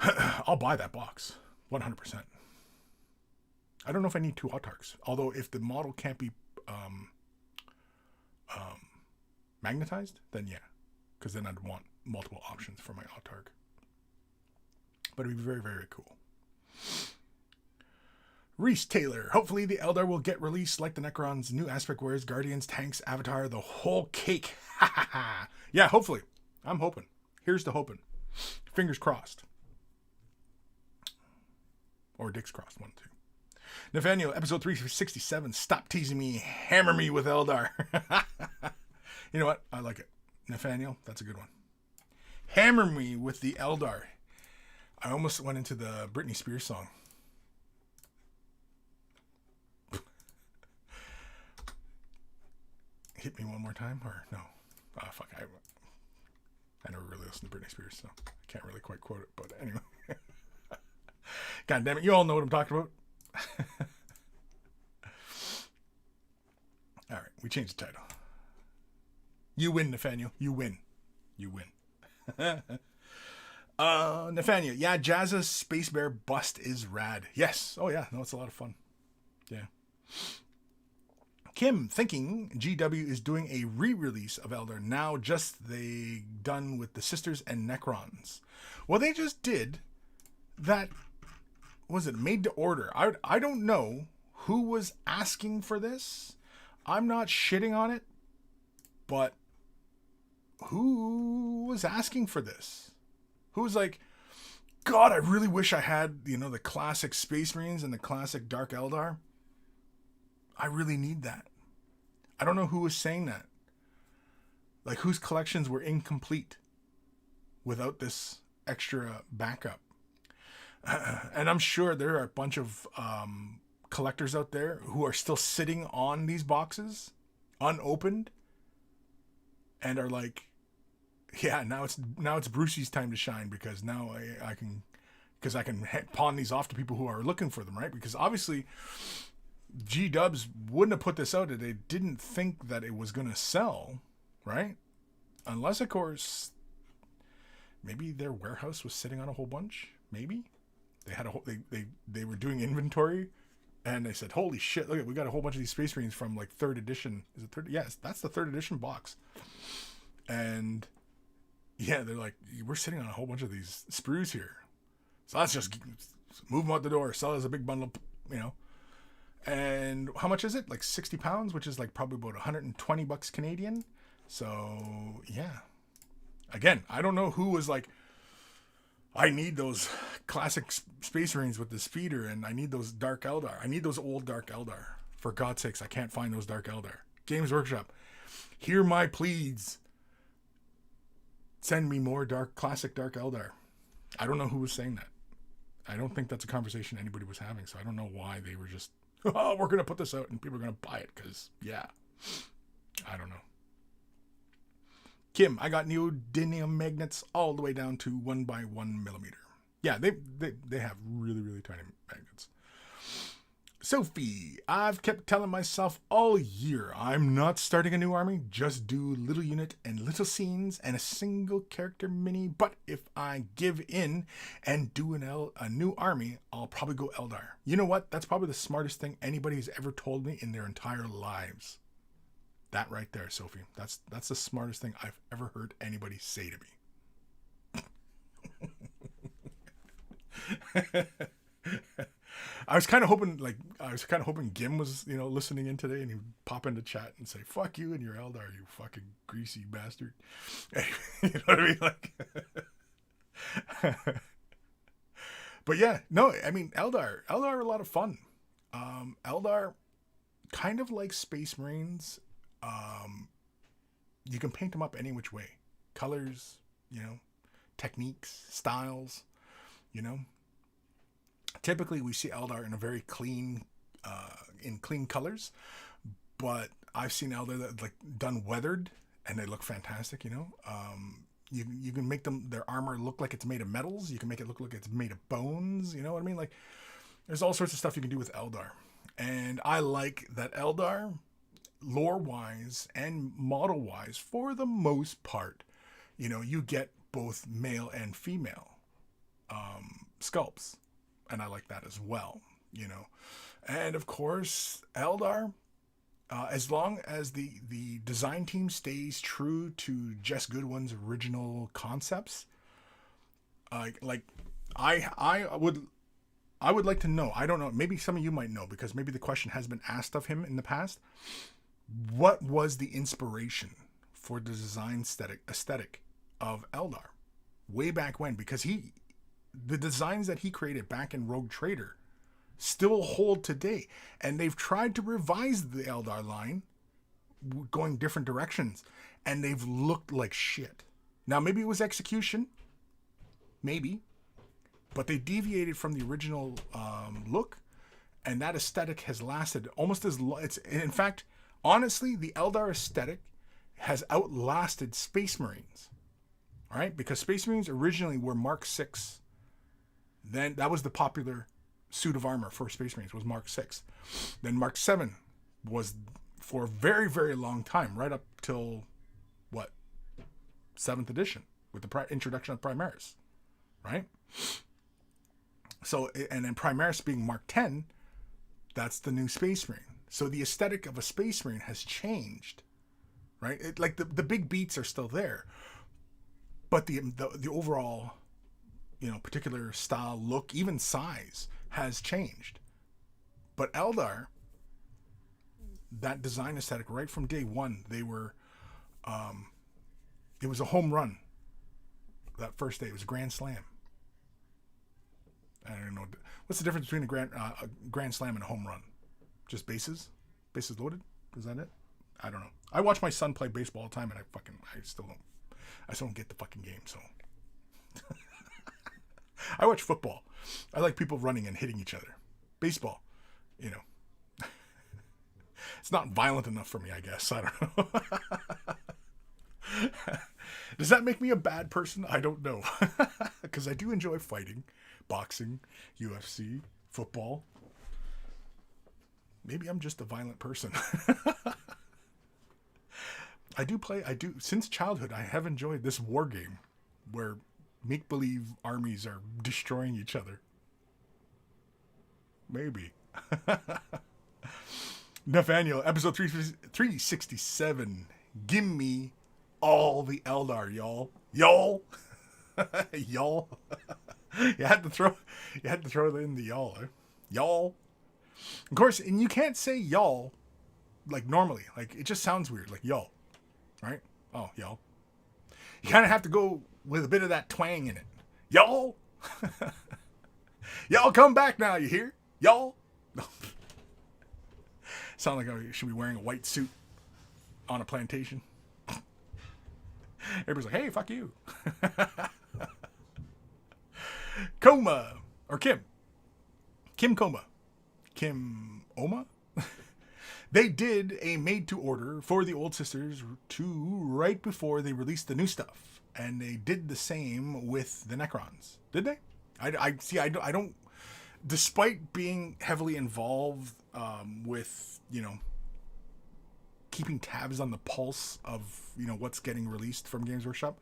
I'll buy that box 100%. I don't know if I need 2 autarchs. Although if the model can't be magnetized, then yeah, because then I'd want multiple options for my autarch. But it'd be very, very cool. Reese Taylor. Hopefully the Eldar will get released like the Necrons, new aspect wears, Guardians, tanks, Avatar, the whole cake. Ha ha ha. Yeah, hopefully. I'm hoping. Here's to hoping. Fingers crossed. Or dicks crossed, one, two. Nathaniel, episode 367. Stop teasing me. Hammer me with Eldar. You know what? I like it. Nathaniel, that's a good one. Hammer me with the Eldar. I almost went into the Britney Spears song. Hit me one more time, or no? Oh, fuck. I never really listened to Britney Spears, so I can't really quite quote it, but anyway. God damn it. You all know what I'm talking about. All right. We changed the title. You win, Nathaniel. You win. You win. Nathaniel. Yeah, Jazza's Space Bear bust is rad. Yes. Oh, yeah. No, it's a lot of fun. Yeah. Kim, thinking GW is doing a re-release of Eldar now, just they done with the Sisters and Necrons. Well, they just did that. Was it made to order? I don't know who was asking for this. I'm not shitting on it, but who was asking for this? Who was like, God, I really wish I had, the classic Space Marines and the classic Dark Eldar. I really need that. I don't know who was saying that. Like, whose collections were incomplete without this extra backup. And I'm sure there are a bunch of collectors out there who are still sitting on these boxes, unopened, and are like, yeah, now it's Brucey's time to shine, because now I can pawn these off to people who are looking for them, right? Because obviously G-Dubs wouldn't have put this out if they didn't think that it was going to sell, right? Unless, of course, maybe their warehouse was sitting on a whole bunch. Maybe they had they were doing inventory, and they said, "Holy shit! Look, we got a whole bunch of these Space Marines from like 3rd edition. Is it 3rd? Yes, that's the 3rd edition box." And yeah, they're like, "We're sitting on a whole bunch of these sprues here, so let's just move them out the door, sell it as a big bundle, And how much is it? Like 60 pounds, which is like probably about 120 bucks Canadian. So yeah, again, I don't know who was like, I need those classic Space Marines with the speeder, and I need those Dark Eldar. I need those old Dark Eldar. For God's sakes, I can't find those Dark Eldar. Games Workshop, hear my pleas. Send me more classic Dark Eldar. I don't know who was saying that. I don't think that's a conversation anybody was having, so I don't know why they were just, oh, we're going to put this out and people are going to buy it, because, yeah, I don't know. Kim, I got neodymium magnets all the way down to 1 by 1 millimeter. Yeah, they have really, really tiny magnets. Sophie, I've kept telling myself all year I'm not starting a new army, just do little unit and little scenes and a single character mini, but if I give in and do a new army, I'll probably go Eldar. You know what? That's probably the smartest thing anybody's ever told me in their entire lives. That right there, Sophie. That's the smartest thing I've ever heard anybody say to me. I was kind of hoping Gim was, listening in today, and he would pop into chat and say, "Fuck you and your Eldar, you fucking greasy bastard." You know what I mean? Like, but yeah, no, I mean, Eldar are a lot of fun. Eldar, kind of like Space Marines. You can paint them up any which way. Colors, techniques, styles, Typically, we see Eldar in a very clean colors, but I've seen Eldar that like done weathered, and they look fantastic. You can make their armor look like it's made of metals. You can make it look like it's made of bones. You know what I mean? Like, there's all sorts of stuff you can do with Eldar, and I like that Eldar, lore-wise and model-wise, for the most part, you get both male and female sculpts. And I like that as well, And of course, Eldar, as long as the design team stays true to Jess Goodwin's original concepts, I would I would like to know. I don't know. Maybe some of you might know because maybe the question has been asked of him in the past. What was the inspiration for the design aesthetic of Eldar way back when? Because the designs that he created back in Rogue Trader still hold today. And they've tried to revise the Eldar line going different directions. And they've looked like shit. Now, maybe it was execution. Maybe. But they deviated from the original look. And that aesthetic has lasted almost as long. In fact, honestly, the Eldar aesthetic has outlasted Space Marines. All right? Because Space Marines originally were Mark 6. Then that was the popular suit of armor for Space Marines, was Mark 6. Then Mark 7 was for a very, very long time, right up till, 7th edition, with the introduction of Primaris, right? So, and then Primaris being Mark 10, that's the new Space Marine. So the aesthetic of a Space Marine has changed, right? Like the big beats are still there, but the overall, particular style, look, even size has changed. But Eldar, that design aesthetic right from day one, they were, it was a home run. That first day, it was a grand slam. I don't know. What's the difference between a grand slam and a home run? Just bases? Bases loaded? Is that it? I don't know. I watch my son play baseball all the time, and I still don't get the fucking game, so. I watch football. I like people running and hitting each other. Baseball, it's not violent enough for me, I guess. I don't know. Does that make me a bad person? I don't know. Because I do enjoy fighting, boxing, UFC, football. Maybe I'm just a violent person. Since childhood, I have enjoyed this war game where make-believe armies are destroying each other. Maybe. Nathaniel, episode 367. Gimme all the Eldar, y'all. Y'all. Y'all. You had to throw in the y'all. Y'all. Of course, and you can't say y'all like normally. Like, it just sounds weird. Like, y'all. Right? Oh, y'all. You kind of have to go with a bit of that twang in it. Y'all. Y'all come back now, you hear? Y'all. Sound like I should be wearing a white suit on a plantation. Everybody's like, hey, fuck you. Coma. Or Kim. Kim Coma. Kim Oma? They did a made-to-order for the Old Sisters right before they released the new stuff. And they did the same with the Necrons. Did they? I don't... Despite being heavily involved with, keeping tabs on the pulse of, what's getting released from Games Workshop,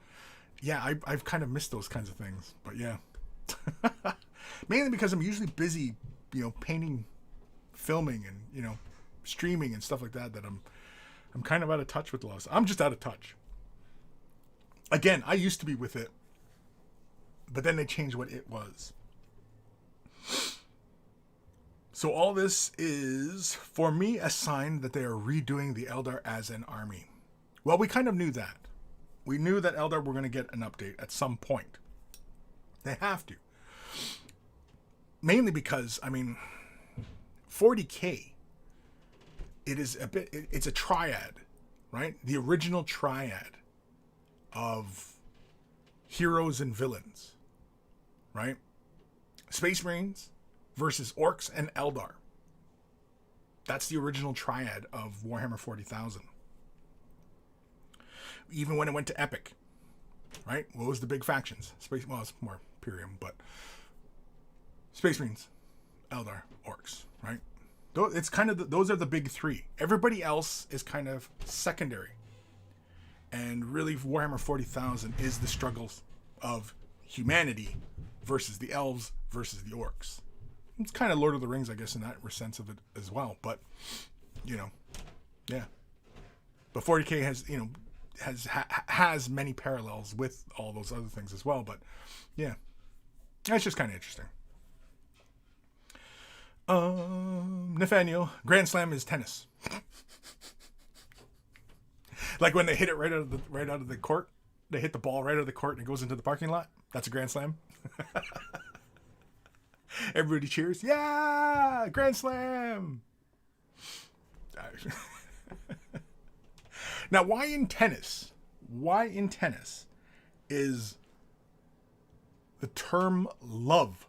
yeah, I've kind of missed those kinds of things. But yeah. Mainly because I'm usually busy, painting, filming, and, streaming and stuff like that I'm kind of out of touch with the loss. I'm just out of touch. Again, I used to be with it, but then they changed what it was. So all this is, for me, a sign that they are redoing the Eldar as an army. Well, we kind of knew that. We knew that Eldar were going to get an update at some point. They have to. Mainly because, 40K, it's a triad, right? The original triad of heroes and villains, right? Space Marines versus Orcs and Eldar. That's the original triad of Warhammer 40,000. Even when it went to Epic, right? What was the big factions? It's more Imperium, but Space Marines, Eldar, Orcs, right? It's kind of those are the big three. Everybody else is kind of secondary. And really, Warhammer 40,000 is the struggles of humanity versus the elves versus the orcs. It's kind of Lord of the Rings, I guess, in that sense of it as well. But, yeah. But 40K has many parallels with all those other things as well. But, yeah. It's just kind of interesting. Nathaniel, Grand Slam is tennis. Like when they hit it right out of the court, they hit the ball right out of the court and it goes into the parking lot. That's a Grand Slam. Everybody cheers. Yeah, Grand Slam. Now, why in tennis? Why in tennis is the term love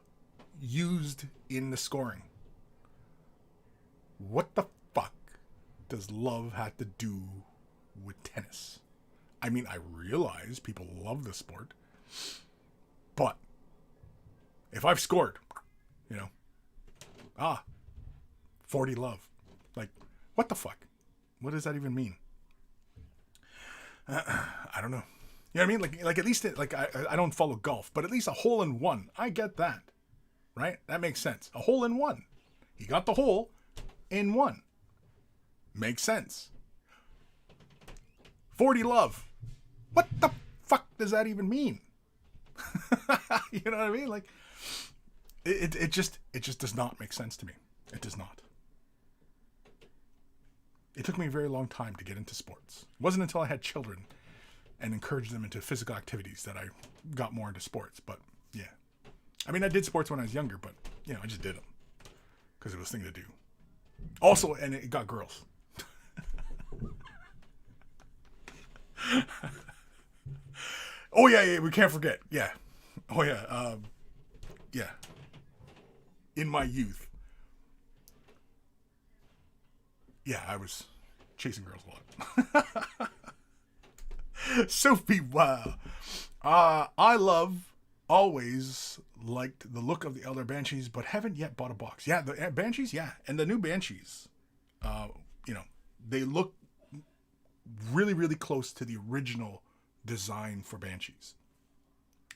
used in the scoring? What the fuck does love have to do with tennis? I mean, I realize people love the sport, but if I've scored, 40 love. Like, what the fuck? What does that even mean? I don't know. You know what I mean? Like at least I don't follow golf, but at least a hole in one. I get that, right? That makes sense. A hole in one. He got the hole in one. Makes sense. 40 love. What the fuck does that even mean? You know what I mean? Like, it just does not make sense to me. It does not. It took me a very long time to get into sports. It wasn't until I had children and encouraged them into physical activities that I got more into sports. But yeah, I mean, I did sports when I was younger, but I just did them because it was a thing to do. Also, and it got girls. Oh yeah, we can't forget. Yeah. Oh yeah. Yeah. In my youth. Yeah, I was chasing girls a lot. Sophie, wow. I always liked the look of the Eldar Banshees, but haven't yet bought a box. Yeah, the Banshees, yeah. And the new Banshees, they look really, really close to the original design for Banshees.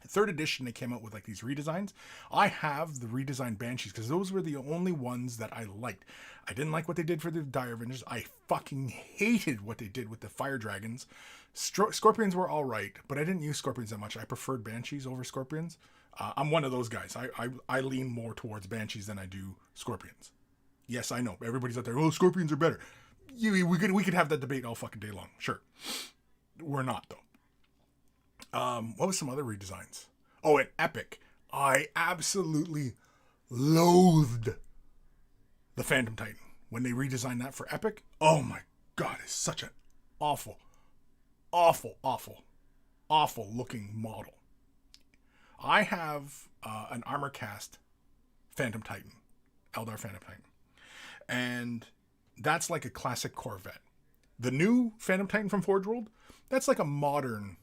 Third edition, they came out with like these redesigns. I have the redesigned Banshees because those were the only ones that I liked. I didn't like what they did for the Dire Avengers. I fucking hated what they did with the Fire Dragons. Scorpions were all right, but I didn't use Scorpions that much. I preferred Banshees over Scorpions. I'm one of those guys. I lean more towards Banshees than I do Scorpions. Yes, I know. Everybody's out there, oh, Scorpions are better. We could have that debate all fucking day long. Sure. We're not, though. What was some other redesigns? Oh, and Epic. I absolutely loathed the Phantom Titan. When they redesigned that for Epic, oh my god, it's such an awful looking model. I have an armor cast Phantom Titan, Eldar Phantom Titan. And that's like a classic Corvette. The new Phantom Titan from Forge World, that's like a modern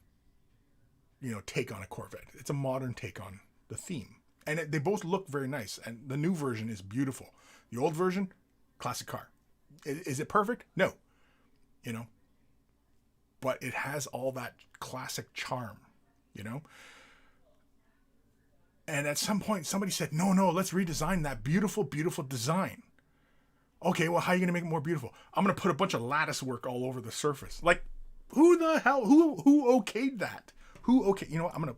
take on a Corvette. It's a modern take on the theme. And they both look very nice. And the new version is beautiful. The old version, classic car. Is it perfect? No. But it has all that classic charm, And at some point, somebody said, no, let's redesign that beautiful, beautiful design. Okay, well, how are you going to make it more beautiful? I'm going to put a bunch of lattice work all over the surface. Like, who the hell, who okayed that? Okay, I'm going to,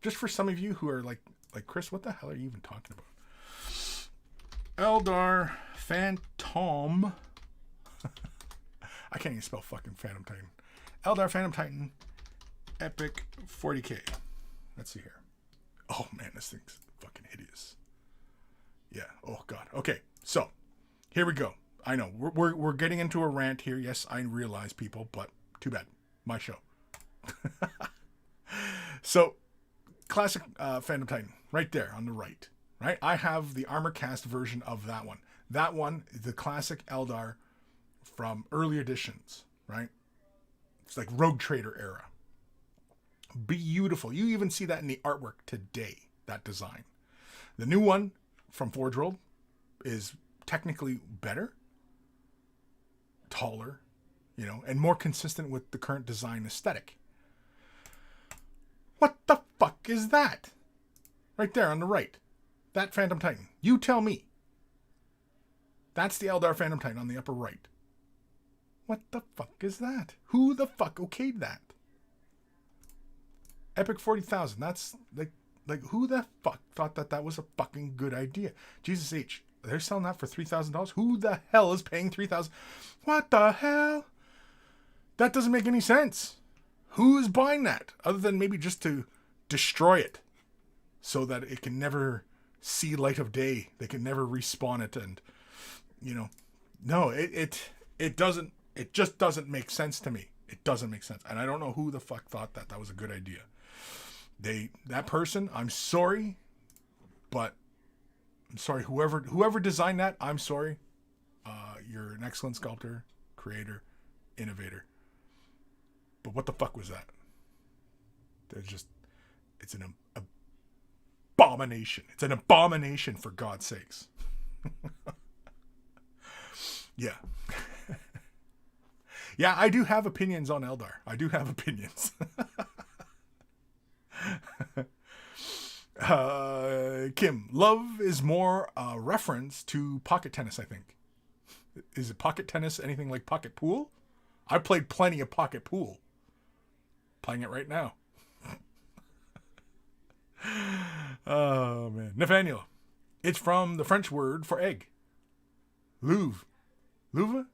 just for some of you who are like Kris, what the hell are you even talking about? Eldar Phantom. I can't even spell fucking Phantom Titan. Eldar Phantom Titan Epic 40K. Let's see here. Oh man, this thing's fucking hideous. Yeah, oh god. Okay, so here we go. I know, we're getting into a rant here. Yes, I realize, people, but too bad. My show. So, classic Phantom Titan, right there on the right. Right? I have the armor cast version of that one. That one is the classic Eldar from early editions, right? It's like Rogue Trader era. Beautiful. You even see that in the artwork today, that design. The new one from Forge World is technically better, taller, and more consistent with the current design aesthetic. What the fuck is that? Right there on the right. That Phantom Titan. You tell me. That's the Eldar Phantom Titan on the upper right. What the fuck is that? Who the fuck okayed that? Epic 40,000. That's like who the fuck thought that was a fucking good idea? Jesus H. They're selling that for $3,000. Who the hell is paying $3,000? What the hell? That doesn't make any sense. Who is buying that? Other than maybe just to destroy it so that it can never see light of day. They can never respawn it. And, no, it doesn't, it just doesn't make sense to me. It doesn't make sense. And I don't know who the fuck thought that was a good idea. That person, I'm sorry, but I'm sorry, whoever designed that, I'm sorry. You're an excellent sculptor, creator, innovator. But what the fuck was that? It's an abomination. It's an abomination, for God's sakes. Yeah. Yeah, I do have opinions on Eldar. I do have opinions. Kim, love is more a reference to pocket tennis, I think. Is it pocket tennis anything like pocket pool? I played plenty of pocket pool. Playing it right now. Oh, man. Nathaniel, it's from the French word for egg. Louve. Louve?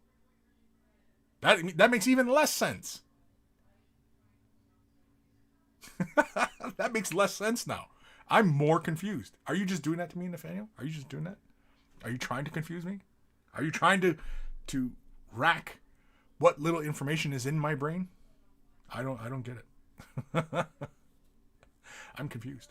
That makes even less sense. That makes less sense now. I'm more confused. Are you just doing that to me, Nathaniel? Are you just doing that? Are you trying to confuse me? Are you trying to rack what little information is in my brain? I don't get it. I'm confused.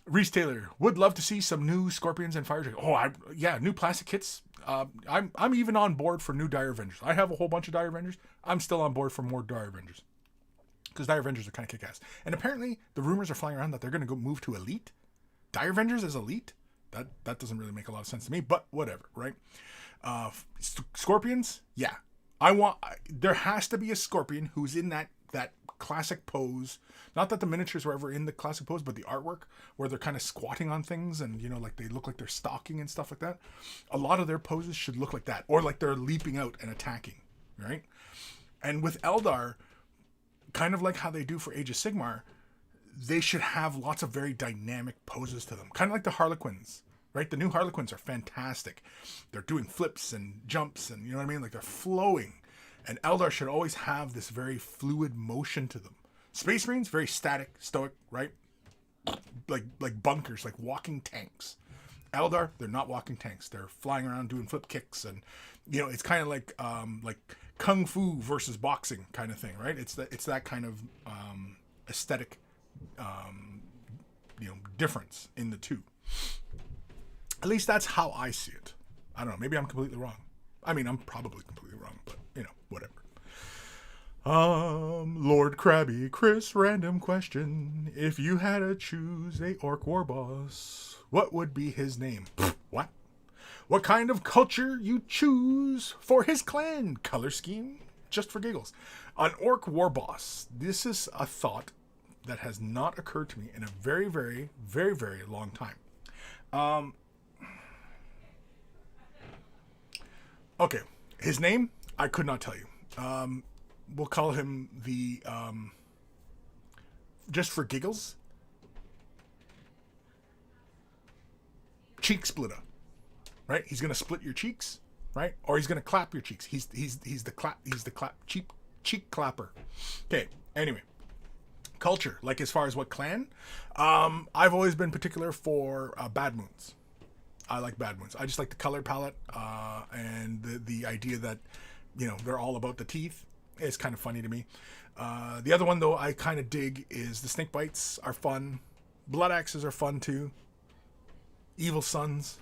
Reese Taylor would love to see some new Scorpions and Fire Dragon. Oh, new plastic kits. I'm even on board for new Dire Avengers. I have a whole bunch of Dire Avengers. I'm still on board for more Dire Avengers. Because Dire Avengers are kind of kick-ass. And apparently, the rumors are flying around that they're going to go move to Elite. Dire Avengers is Elite? That doesn't really make a lot of sense to me, but whatever, right? Scorpions? Yeah. There has to be a Scorpion who's in that classic pose. Not that the miniatures were ever in the classic pose, but the artwork where they're kind of squatting on things and, like they look like they're stalking and stuff like that. A lot of their poses should look like that. Or like they're leaping out and attacking, right? And with Eldar, kind of like how they do for Age of Sigmar, they should have lots of very dynamic poses to them. Kind of like the Harlequins, right? The new Harlequins are fantastic. They're doing flips and jumps and, you know what I mean? Like they're flowing. And Eldar should always have this very fluid motion to them. Space Marines, very static, stoic, right? Like bunkers, like walking tanks. Eldar, they're not walking tanks. They're flying around doing flip kicks. And, it's kind of like kung fu versus boxing kind of thing, right? It's that kind of aesthetic difference in the two. At least that's how I see it. I don't know. Maybe I'm completely wrong. I mean, I'm probably completely wrong, but whatever. Lord Krabby, Kris, random question. If you had to choose a orc war boss, what would be his name? What? What kind of culture you choose for his clan? Color scheme? Just for giggles. An orc war boss. This is a thought that has not occurred to me in a very, very, very, very long time. Okay. His name? I could not tell you. We'll call him the, just for giggles, cheek splitter. Right? He's gonna split your cheeks, right? Or he's gonna clap your cheeks. He's the cheek clapper. Okay. Anyway, culture, like as far as what clan, I've always been particular for Bad Moons. I like Bad Moons. I just like the color palette and the idea that they're all about the teeth. It's kind of funny to me. The other one though I kind of dig is the snake bites are fun. Blood axes are fun too. Evil Sons.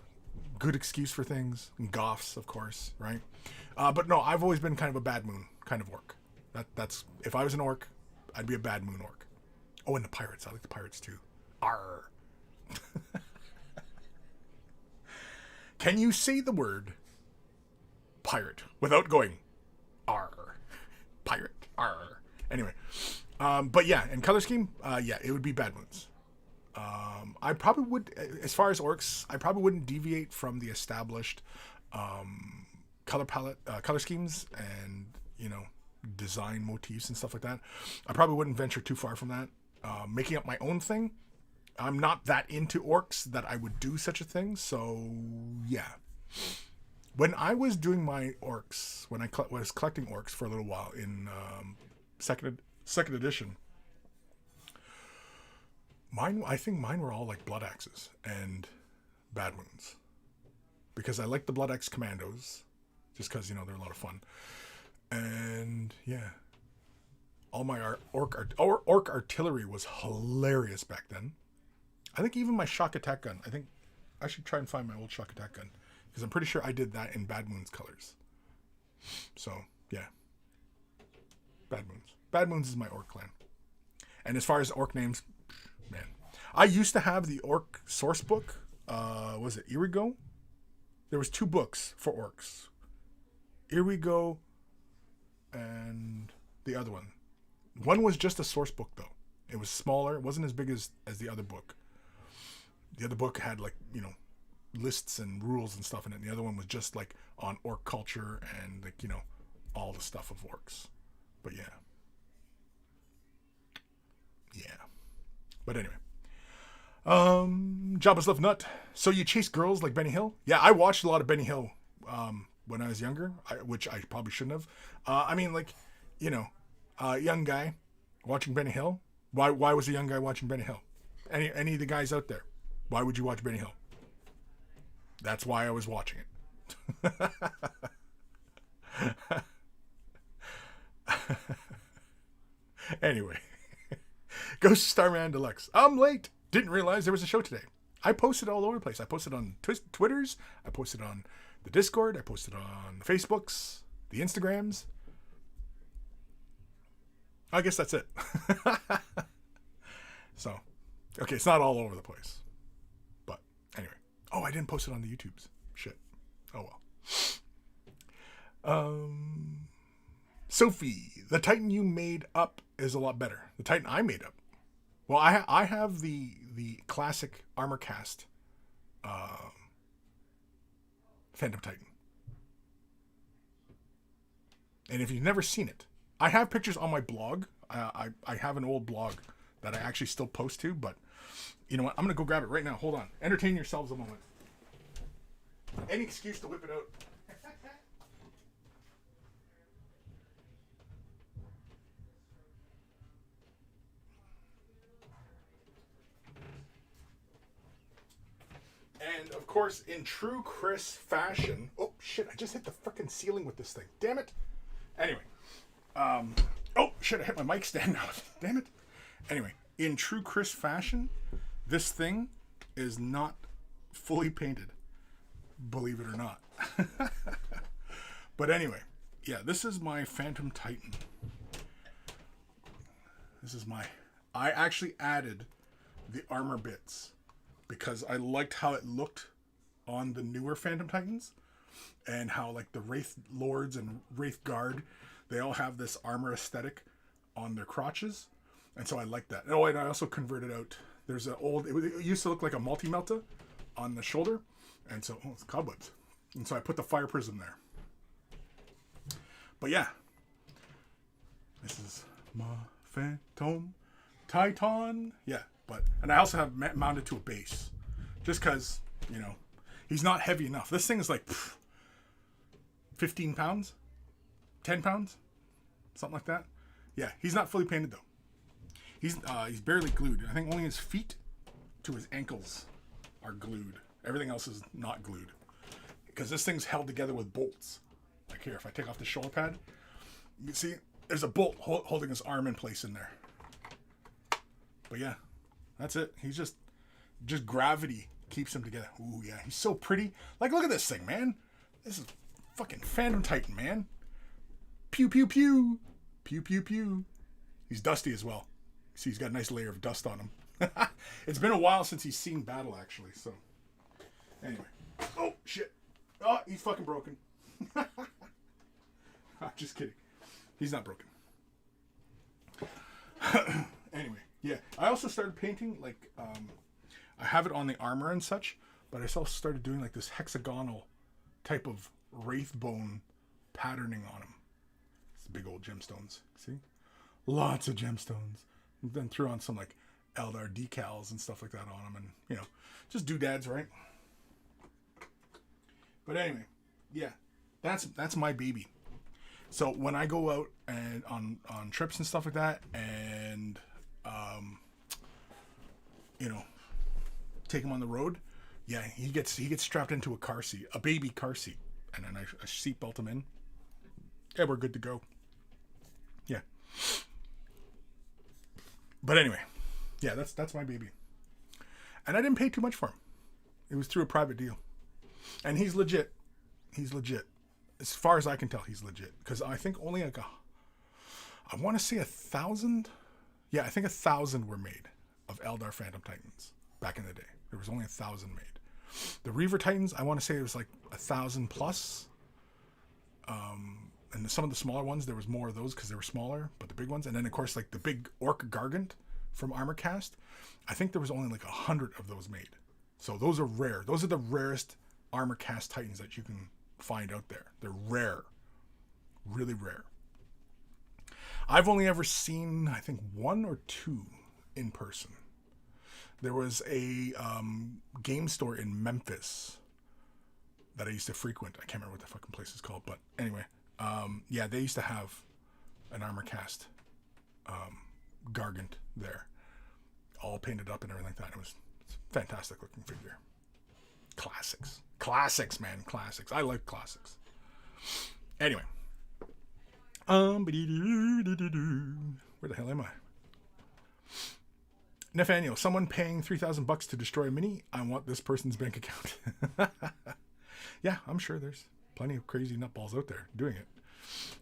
Good excuse for things. And Goths, of course, right? But no, I've always been kind of a Bad Moon kind of orc. That's if I was an orc, I'd be a Bad Moon orc. Oh, and the pirates. I like the pirates too. Arr. Can you say the word pirate without going arr? Pirate. Arr. Anyway. But yeah, and color scheme, it would be Bad Moons. I probably would, as far as orcs, I probably wouldn't deviate from the established color palette, color schemes and, design motifs and stuff like that. I probably wouldn't venture too far from that. Making up my own thing, I'm not that into orcs that I would do such a thing. So yeah. When I was doing my orcs, when I was collecting orcs for a little while in second edition, I think mine were all like blood axes and bad wounds, because I like the blood axe commandos, just because they're a lot of fun, and yeah, all my orc artillery was hilarious back then. I think even my shock attack gun. I think I should try and find my old shock attack gun, because I'm pretty sure I did that in Bad Moon's colors. So, yeah. Bad Moons. Bad Moons is my orc clan. And as far as orc names, man. I used to have the orc source book. Was it Irigo? There was 2 books for orcs. Irigo and the other one. One was just a source book, though. It was smaller. It wasn't as big as the other book. The other book had, lists and rules and stuff in it. And the other one was just, on orc culture and, all the stuff of orcs. But, yeah. Yeah. But anyway. Jabba's Love Nut. So you chase girls like Benny Hill? Yeah, I watched a lot of Benny Hill when I was younger, which I probably shouldn't have. Young guy watching Benny Hill. Why was a young guy watching Benny Hill? Any of the guys out there? Why would you watch Benny Hill? That's why I was watching it. Anyway. Ghost Starman Deluxe. I'm late. Didn't realize there was a show today. I posted all over the place. I posted on Twitters. I posted on the Discord. I posted on the Facebooks, the Instagrams. I guess that's it. So, okay, it's not all over the place. But anyway. Oh, I didn't post it on the YouTubes. Shit. Oh well. Sophie, the Titan you made up is a lot better. The Titan I made up. Well, I have the classic armor cast Phantom Titan. And if you've never seen it, I have pictures on my blog. I have an old blog that I actually still post to, but you know what? I'm going to go grab it right now. Hold on. Entertain yourselves a moment. Any excuse to whip it out. And, of course, in true Kris fashion... Oh, shit, I just hit the frickin' ceiling with this thing. Damn it. Anyway. Oh, shit, I hit my mic stand now. Damn it. Anyway, in true Kris fashion, this thing is not fully painted. Believe it or not. But anyway, yeah, this is my Phantom Titan. This is my... I actually added the armor bits because I liked how it looked on the newer Phantom Titans, and how the Wraith Lords and Wraith Guard, they all have this armor aesthetic on their crotches, and so I like that. Oh, and I also converted out, there's an old, it used to look like a multi-melta on the shoulder, and so, it's cobwebs, and so I put the fire prism there. But yeah, this is my Phantom Titan. Yeah, and I also have mounted to a base, just because, he's not heavy enough. This thing is 15 pounds, 10 pounds, something like that. Yeah, he's not fully painted though. He's barely glued. I think only his feet to his ankles are glued. Everything else is not glued, because this thing's held together with bolts. Like here, if I take off the shoulder pad, you can see there's a bolt holding his arm in place in there. But yeah, that's it. He's just gravity keeps him together. Ooh, yeah, he's so pretty. Look at this thing, man. This is fucking Phantom Titan, man. Pew, pew, pew. Pew, pew, pew. He's dusty as well. See, he's got a nice layer of dust on him. It's been a while since he's seen battle, actually, so. Anyway. Oh, shit. Oh, he's fucking broken. I'm just kidding. He's not broken. Anyway, yeah. I also started painting, I have it on the armor and such, but I also started doing, this hexagonal type of wraith bone patterning on him. It's big old gemstones. See? Lots of gemstones. And then threw on some, Eldar decals and stuff like that on them, and just doodads, right? But anyway, yeah, that's my baby. So when I go out and on trips and stuff like that, and take him on the road, yeah, he gets strapped into a car seat, a baby car seat, and then I seatbelt him in. Yeah, we're good to go. Yeah. But anyway, yeah, that's my baby, and I didn't pay too much for him. It was through a private deal, and he's legit. He's legit. As far as I can tell, he's legit. Because I think only I want to say 1,000. Yeah, I think 1,000 were made of Eldar Phantom Titans back in the day. There was only 1,000 made. The Reaver Titans, I want to say it was like 1,000 plus. And some of the smaller ones, there was more of those because they were smaller. But the big ones, and then of course like the big Orc Gargant from Armor Cast, I think there was only like 100 of those made. So those are rare. Those are the rarest Armor Cast Titans that you can find out there. They're rare, really rare. I've only ever seen, I think, 1 or 2 in person. There was a game store in Memphis that I used to frequent. I can't remember what the fucking place is called, but anyway, yeah, they used to have an Armor Cast Gargant there, all painted up and everything like that. It's a fantastic looking figure. Classics, man, classics. I like classics. Anyway, where the hell am I? Nathaniel, someone paying $3,000 to destroy a mini. I want this person's bank account. Yeah, I'm sure there's plenty of crazy nutballs out there doing it.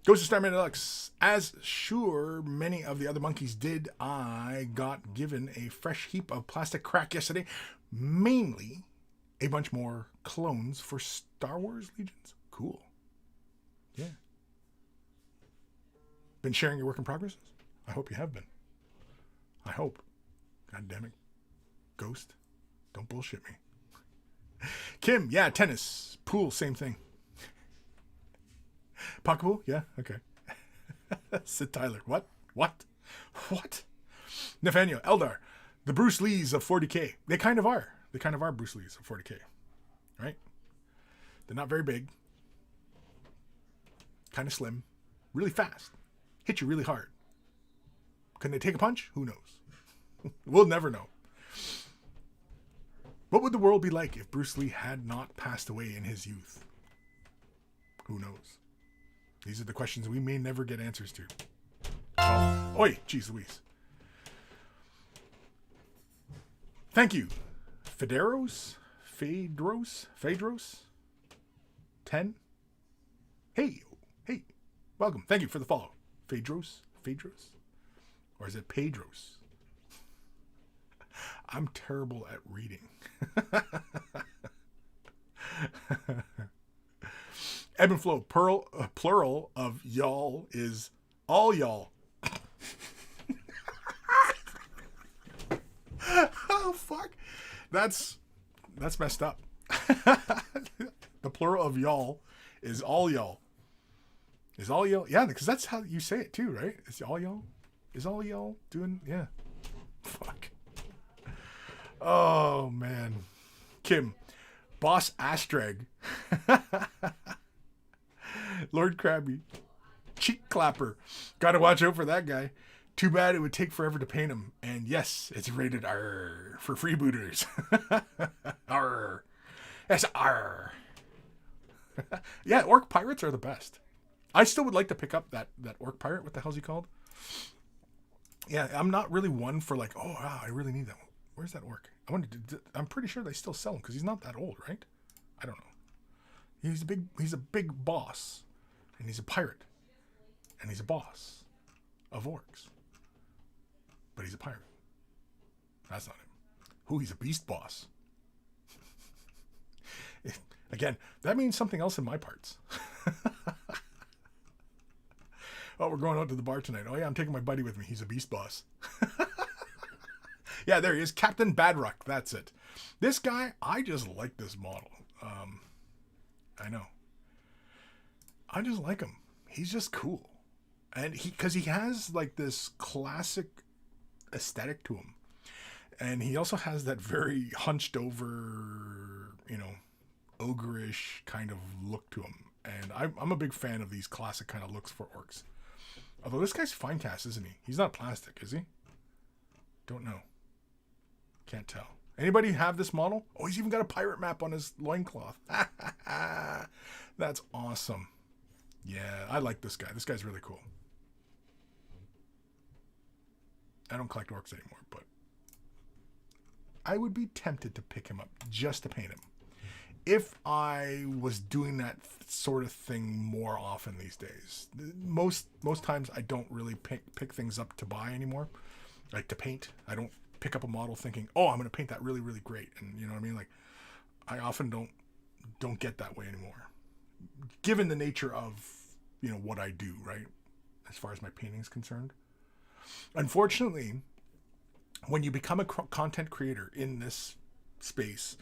Goes to Starman Deluxe. As sure many of the other monkeys did, I got given a fresh heap of plastic crack yesterday. Mainly a bunch more clones for Star Wars Legions. Cool. Yeah. Been sharing your work in progress? I hope you have been. I hope. God damn it. Ghost. Don't bullshit me. Kim, yeah, tennis. Pool, same thing. Pocketpool? Yeah, okay. Sid Tyler. What? Nathaniel, Eldar. The Bruce Lees of 40K. They kind of are. They kind of are Bruce Lees of 40K. Right? They're not very big. Kind of slim. Really fast. Hit you really hard. Can they take a punch? Who knows? We'll never know. What would the world be like if Bruce Lee had not passed away in his youth? Who knows? These are the questions we may never get answers to. Oh, oi, geez Louise. Thank you. Phaedros? 10? Hey, welcome. Thank you for the follow. Phaedros? Or is it Pedros? I'm terrible at reading. Ebb and flow. Plural of y'all is all y'all. Oh, fuck. That's messed up. The plural of y'all is all y'all. Is all y'all? Yeah, because that's how you say it too, right? Is all y'all? Is all y'all doing? Yeah. Fuck. Oh, man. Kim. Boss Astrag. Lord Krabby. Cheek clapper. Gotta watch out for that guy. Too bad it would take forever to paint him. And yes, it's rated R for freebooters. R. That's R. Yeah, orc pirates are the best. I still would like to pick up that orc pirate. What the hell's he called? Yeah, I'm not really one for like, oh, wow, I really need that one. Where's that orc? I'm pretty sure they still sell him because he's not that old, right? I don't know. He's a big boss, and he's a pirate, and he's a boss of orcs, but he's a pirate. That's not him. He's a beast boss. Again, that means something else in my parts. Oh, we're going out to the bar tonight. Oh yeah, I'm taking my buddy with me. He's a beast boss. Yeah, there he is. Captain Badrock. That's it. This guy, I just like this model. I know. I just like him. He's just cool. And because he has like this classic aesthetic to him. And he also has that very hunched over, ogreish kind of look to him. And I'm a big fan of these classic kind of looks for orcs. Although this guy's fine cast, isn't he? He's not plastic, is he? Don't know. Can't tell. Anybody have this model? Oh, he's even got a pirate map on his loincloth. That's awesome. Yeah, I like this guy. This guy's really cool. I don't collect orcs anymore, but I would be tempted to pick him up just to paint him. If I was doing that sort of thing more often these days. Most times I don't really pick things up to buy anymore. Like to paint. I don't pick up a model thinking, oh, I'm going to paint that really, really great. And you know what I mean? Like, I often don't get that way anymore. Given the nature of, what I do, right? As far as my painting is concerned. Unfortunately, when you become a content creator in this space,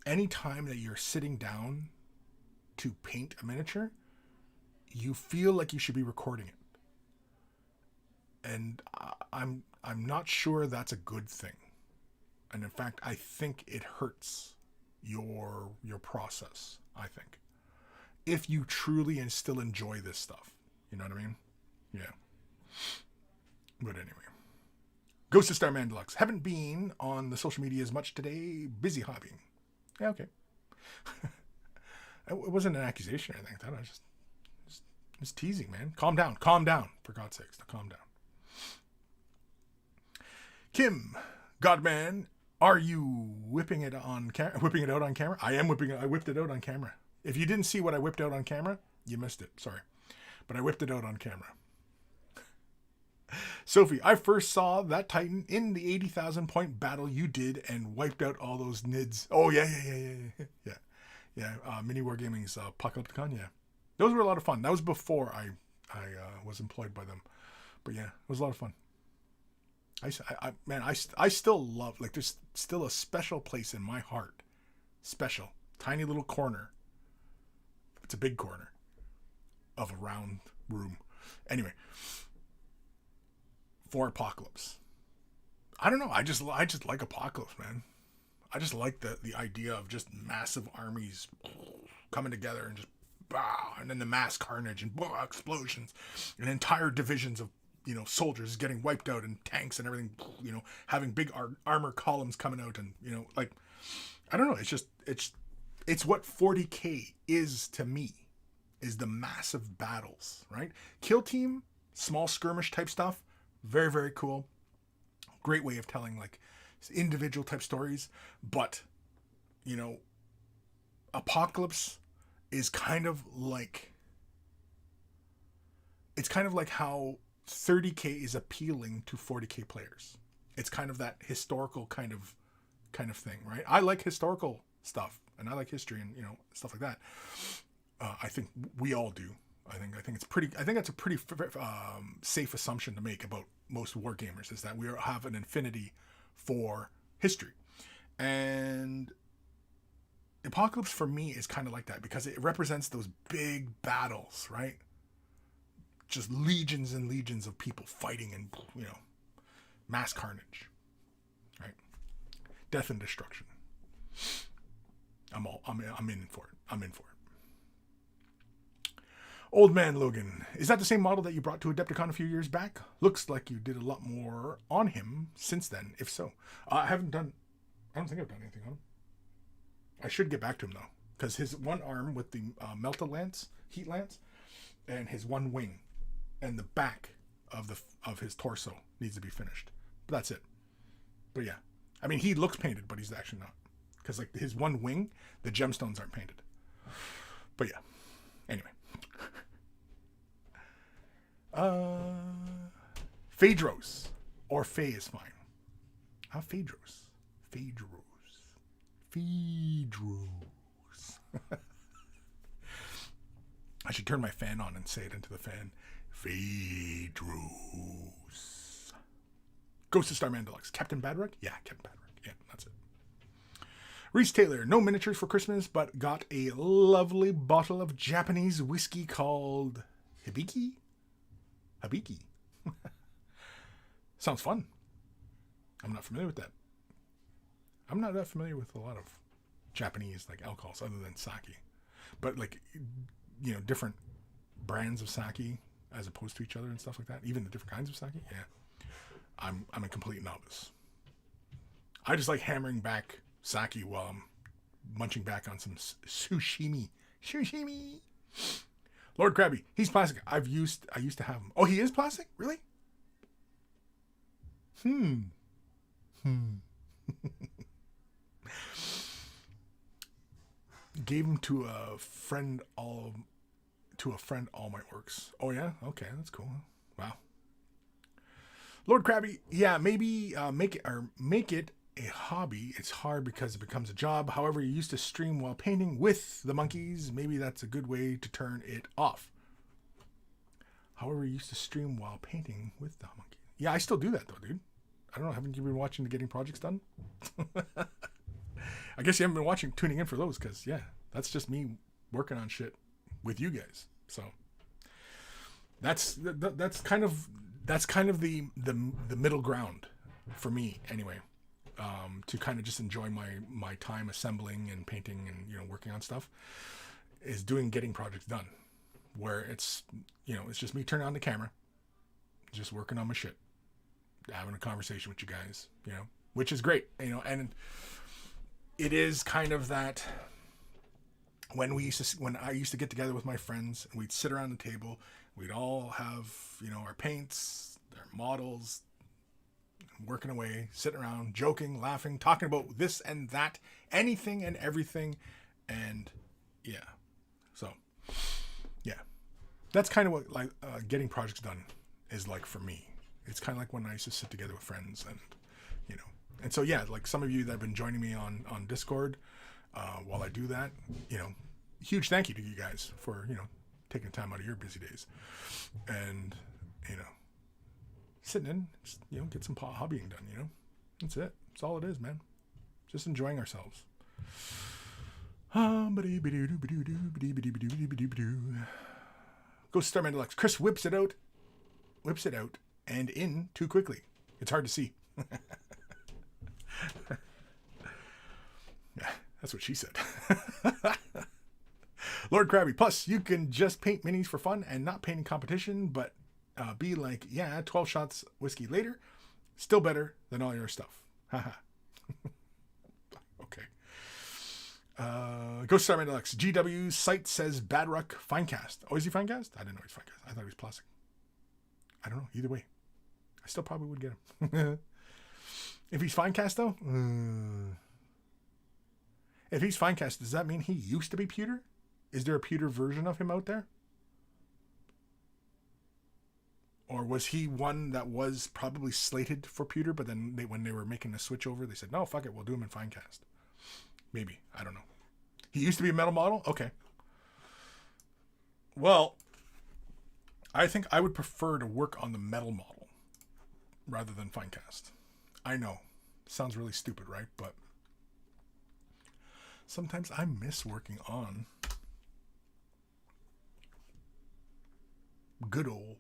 any time that you're sitting down to paint a miniature, you feel like you should be recording it. And I'm not sure that's a good thing. And in fact, I think it hurts your process, I think. If you truly and still enjoy this stuff. You know what I mean? Yeah. But anyway. Ghost of Starman Deluxe. Haven't been on the social media as much today. Busy hobbying. Yeah, okay. It wasn't an accusation or anything. I was just teasing, man. Calm down. Calm down. For God's sakes, calm down. Kim, Godman, are you whipping it out on camera? I am whipping it. I whipped it out on camera. If you didn't see what I whipped out on camera, you missed it. Sorry. But I whipped it out on camera. Sophie, I first saw that Titan in the 80,000 point battle you did and wiped out all those nids. Oh, yeah. Mini Wargaming's Apocalypticon, yeah. Those were a lot of fun. That was before I was employed by them. But yeah, it was a lot of fun. I still love, like, there's still a special place in my heart. Special. Tiny little corner. It's a big corner of a round room. Anyway. For Apocalypse. I don't know. I just like Apocalypse, man. I just like the idea of just massive armies coming together and just and then the mass carnage and explosions and entire divisions of soldiers getting wiped out and tanks and everything, having big armor columns coming out and like I don't know. It's what 40K is to me, is the massive battles, right? Kill team, small skirmish type stuff. Very, very cool. Great way of telling like individual type stories. But, Apocalypse is kind of like, it's kind of like how 30K is appealing to 40K players. It's kind of that historical kind of thing, right? I like historical stuff and I like history and, stuff like that. I think we all do. I think that's a pretty safe assumption to make about most wargamers, is that we have an affinity for history. And Apocalypse for me is kind of like that because it represents those big battles, right? Just legions and legions of people fighting and, mass carnage, right? Death and destruction. I'm in for it. I'm in for it. Old Man Logan, is that the same model that you brought to Adepticon a few years back? Looks like you did a lot more on him since then, if so. I don't think I've done anything on him. I should get back to him, though, because his one arm with the melta lance, heat lance, and his one wing, and the back of his torso needs to be finished. But that's it. But yeah. I mean, he looks painted, but he's actually not. Because, like, his one wing, the gemstones aren't painted. But yeah. Anyway. Phaedros. Or Faye is fine. Phaedros. I should turn my fan on and say it into the fan. Phaedros. Ghost of Starman Deluxe. Captain Badrug? Yeah, Captain Badrug. Yeah, that's it. Reese Taylor. No miniatures for Christmas, but got a lovely bottle of Japanese whiskey called Hibiki. Sounds fun. I'm not familiar with that. I'm not that familiar with a lot of Japanese like alcohols other than sake, but like, you know, different brands of sake as opposed to each other and stuff like that. Even the different kinds of sake. Yeah, I'm a complete novice. I just like hammering back sake while I'm munching back on some sushimi. Sushimi. Lord Krabby, he's plastic. I used to have him. Oh, he is plastic? Really? Gave him to a friend. All Might Works. Oh yeah, okay, that's cool. Wow. Lord Krabby, yeah, maybe make it a hobby. It's hard because it becomes a job. However, you used to stream while painting with the monkeys. Maybe that's a good way to turn it off. However, you used to stream while painting with the monkeys. Yeah, I still do that though, dude. I don't know. Haven't you been watching the Getting Projects Done? I guess you haven't been tuning in for those, because yeah, that's just me working on shit with you guys. So that's kind of the middle ground for me anyway. To kind of just enjoy my time assembling and painting and, you know, working on stuff, is doing Getting Projects Done, where it's, you know, it's just me turning on the camera, just working on my shit, having a conversation with you guys, you know, which is great, you know. And it is kind of that when I used to get together with my friends and we'd sit around the table, we'd all have, you know, our paints, our models, working away, sitting around, joking, laughing, talking about this and that, anything and everything. And yeah, so yeah, that's kind of what like Getting Projects Done is like for me. It's kind of like when I used to sit together with friends, and, you know, and so yeah, like some of you that have been joining me on Discord while I do that, you know, huge thank you to you guys for, you know, taking time out of your busy days and, you know, sitting in, just, you know, get some hobbying done, you know. That's it. That's all it is, man. Just enjoying ourselves. Go Starman Deluxe. Kris whips it out, and in too quickly. It's hard to see. Yeah, that's what she said. Lord Krabby. Plus, you can just paint minis for fun and not paint in competition, but be like, yeah, 12 shots whiskey later, still better than all your stuff. Haha. Okay. Ghost Starman Deluxe. GW's site says Badruck Finecast. Oh, is he Finecast? I didn't know he's Finecast. I thought he was plastic. I don't know. Either way, I still probably would get him. If he's Finecast, though? If he's Finecast, does that mean he used to be pewter? Is there a pewter version of him out there? Or was he one that was probably slated for pewter, but then when they were making the switch over, they said, no, fuck it, we'll do him in Finecast. Maybe. I don't know. He used to be a metal model? Okay. Well, I think I would prefer to work on the metal model rather than Finecast. I know. Sounds really stupid, right? But sometimes I miss working on good old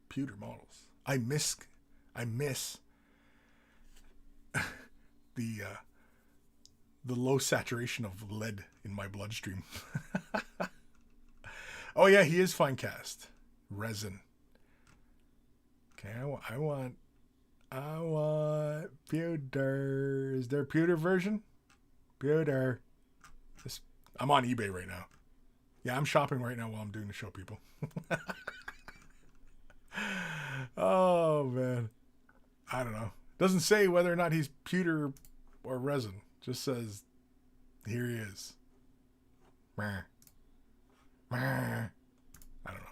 pewter models. I miss the low saturation of lead in my bloodstream. Oh yeah, he is Finecast. Resin. Okay, I want pewter. Is there a pewter version? Pewter. I'm on eBay right now. Yeah, I'm shopping right now while I'm doing the show, people. Oh, man. I don't know. Doesn't say whether or not he's pewter or resin. Just says, here he is. I don't know.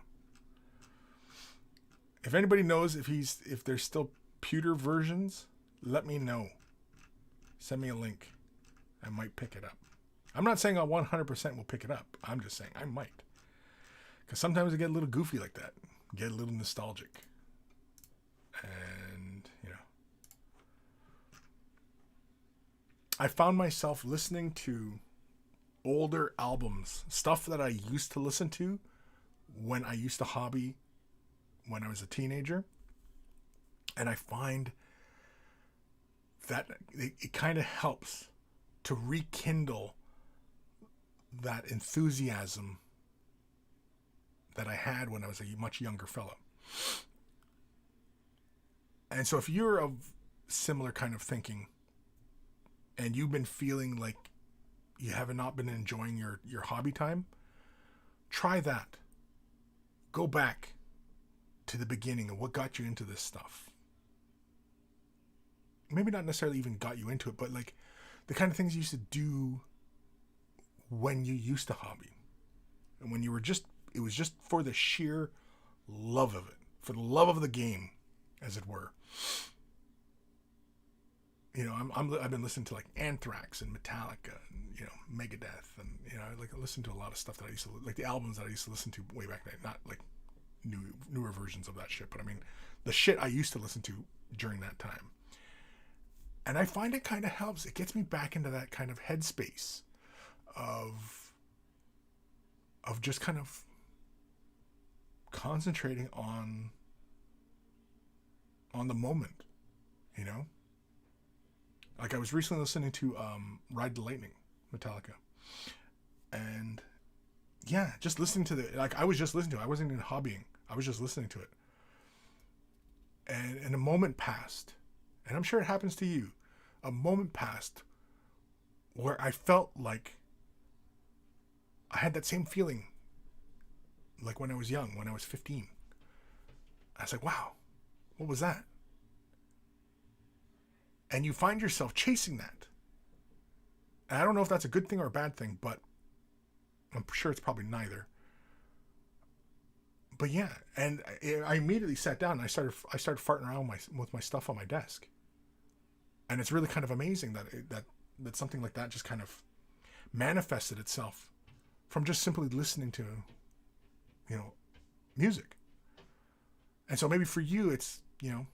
If anybody knows if there's still pewter versions, let me know. Send me a link. I might pick it up. I'm not saying I 100% will pick it up. I'm just saying I might. Because sometimes I get a little goofy like that. Get a little nostalgic. And, you know. I found myself listening to older albums. Stuff that I used to listen to when I used to hobby when I was a teenager. And I find that it kind of helps to rekindle that enthusiasm that I had when I was a much younger fellow. And so if you're of similar kind of thinking and you've been feeling like you have not been enjoying your hobby time, try that. Go back to the beginning of what got you into this stuff. Maybe not necessarily even got you into it, but like the kind of things you used to do when you used to hobby. And when you were it was just for the sheer love of it, for the love of the game, as it were. You know, I've been listening to like Anthrax and Metallica and, you know, Megadeth, and, you know, I listen to a lot of stuff that I used to, like the albums that I used to listen to way back then, not like newer versions of that shit, but I mean the shit I used to listen to during that time. And I find it kind of helps. It gets me back into that kind of headspace of just kind of concentrating on the moment, you know? Like I was recently listening to Ride the Lightning, Metallica. And yeah, just listening to I was just listening to it. I wasn't even hobbying. I was just listening to it. And a moment passed. And I'm sure it happens to you. A moment passed where I felt like I had that same feeling like when I was young, when I was 15. I was like, wow, what was that? And you find yourself chasing that. And I don't know if that's a good thing or a bad thing, but I'm sure it's probably neither. But yeah, and I immediately sat down and I started farting around with my stuff on my desk. And it's really kind of amazing that something like that just kind of manifested itself from just simply listening to, you know, music. And so maybe for you, it's, you know,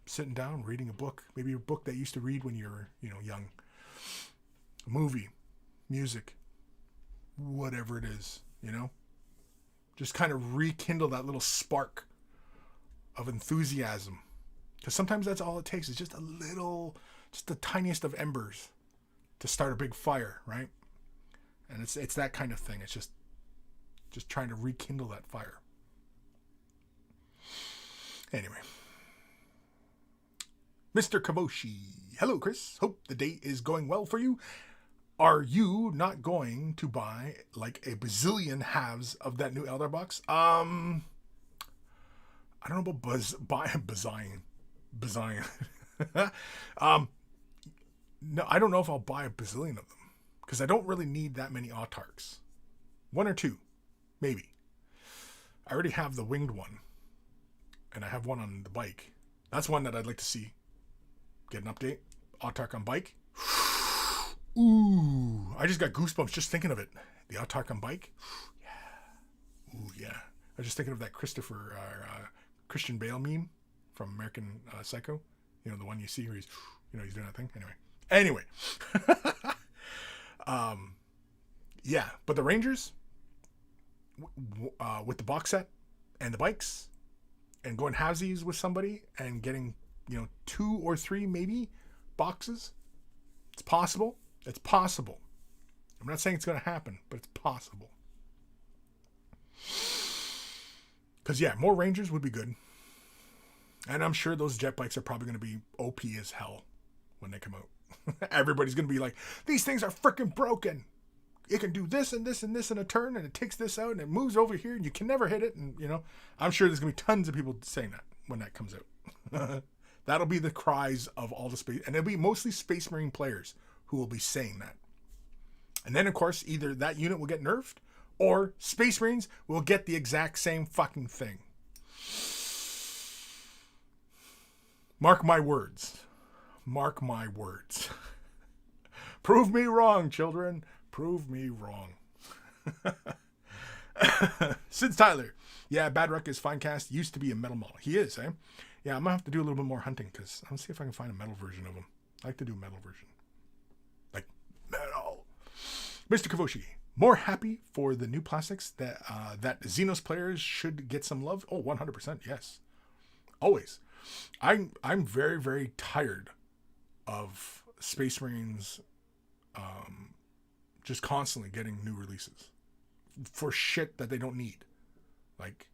sitting down, reading a book, maybe a book that you used to read when you were, you know, young, a movie, music, whatever it is, you know, just kind of rekindle that little spark of enthusiasm. Because sometimes that's all it takes, is just the tiniest of embers to start a big fire, right? And it's that kind of thing. It's just trying to rekindle that fire. Anyway. Mr. Kaboshi. Hello, Kris. Hope the day is going well for you. Are you not going to buy like a bazillion halves of that new Eldar box? I don't know about bazillion. No, I don't know if I'll buy a bazillion of them, because I don't really need that many autarchs. One or two, maybe. I already have the winged one, and I have one on the bike. That's one that I'd like to see get an update. Autarch on bike. Ooh, I just got goosebumps just thinking of it. The Autarch on bike. Yeah. Ooh, yeah. I was just thinking of that Christian Bale meme from American Psycho. You know, the one you see where he's doing that thing. Anyway. Yeah, but the Rangers, with the box set and the bikes, and going halvesies with somebody and getting, you know, 2 or 3 maybe boxes, it's possible. It's possible. I'm not saying it's going to happen, but it's possible. Because, yeah, more Rangers would be good. And I'm sure those jet bikes are probably going to be OP as hell when they come out. Everybody's going to be like, these things are freaking broken. It can do this and this and this in a turn, and it takes this out, and it moves over here, and you can never hit it. And, you know, I'm sure there's going to be tons of people saying that when that comes out. That'll be the cries of all the space. And it'll be mostly Space Marine players who will be saying that. And then, of course, either that unit will get nerfed, or Space Marines will get the exact same fucking thing. Mark my words. Mark my words. Prove me wrong, children. Prove me wrong. Sid Tyler. Yeah, Bad Ruckus Finecast used to be a metal model. He is, eh? Yeah, I'm going to have to do a little bit more hunting, because I'm going to see if I can find a metal version of him. I like to do a metal version. Like, metal. Mr. Kavoshi. More happy for the new plastics that Xenos players should get some love. Oh, 100%, yes. Always. I'm very, very tired of Space Marines just constantly getting new releases for shit that they don't need. Like,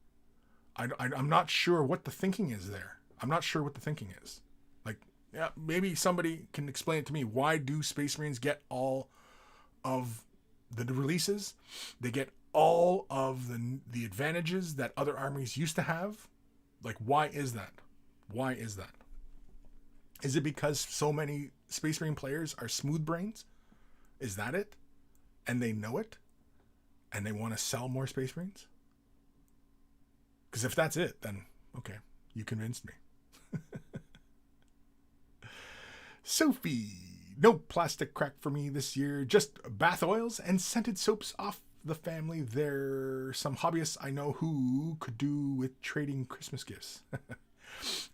I'm not sure what the thinking is there. I'm not sure what the thinking is. Like, yeah, maybe somebody can explain it to me. Why do Space Marines get all of the releases? They get all of the advantages that other armies used to have. Like, why is that? Why is that? Is it because so many Space Marine players are smooth brains? Is that it? And they know it? And they want to sell more Space Marines? Because if that's it, then okay, you convinced me. Sophie, no plastic crack for me this year. Just bath oils and scented soaps off the family. There some hobbyists I know who could do with trading Christmas gifts.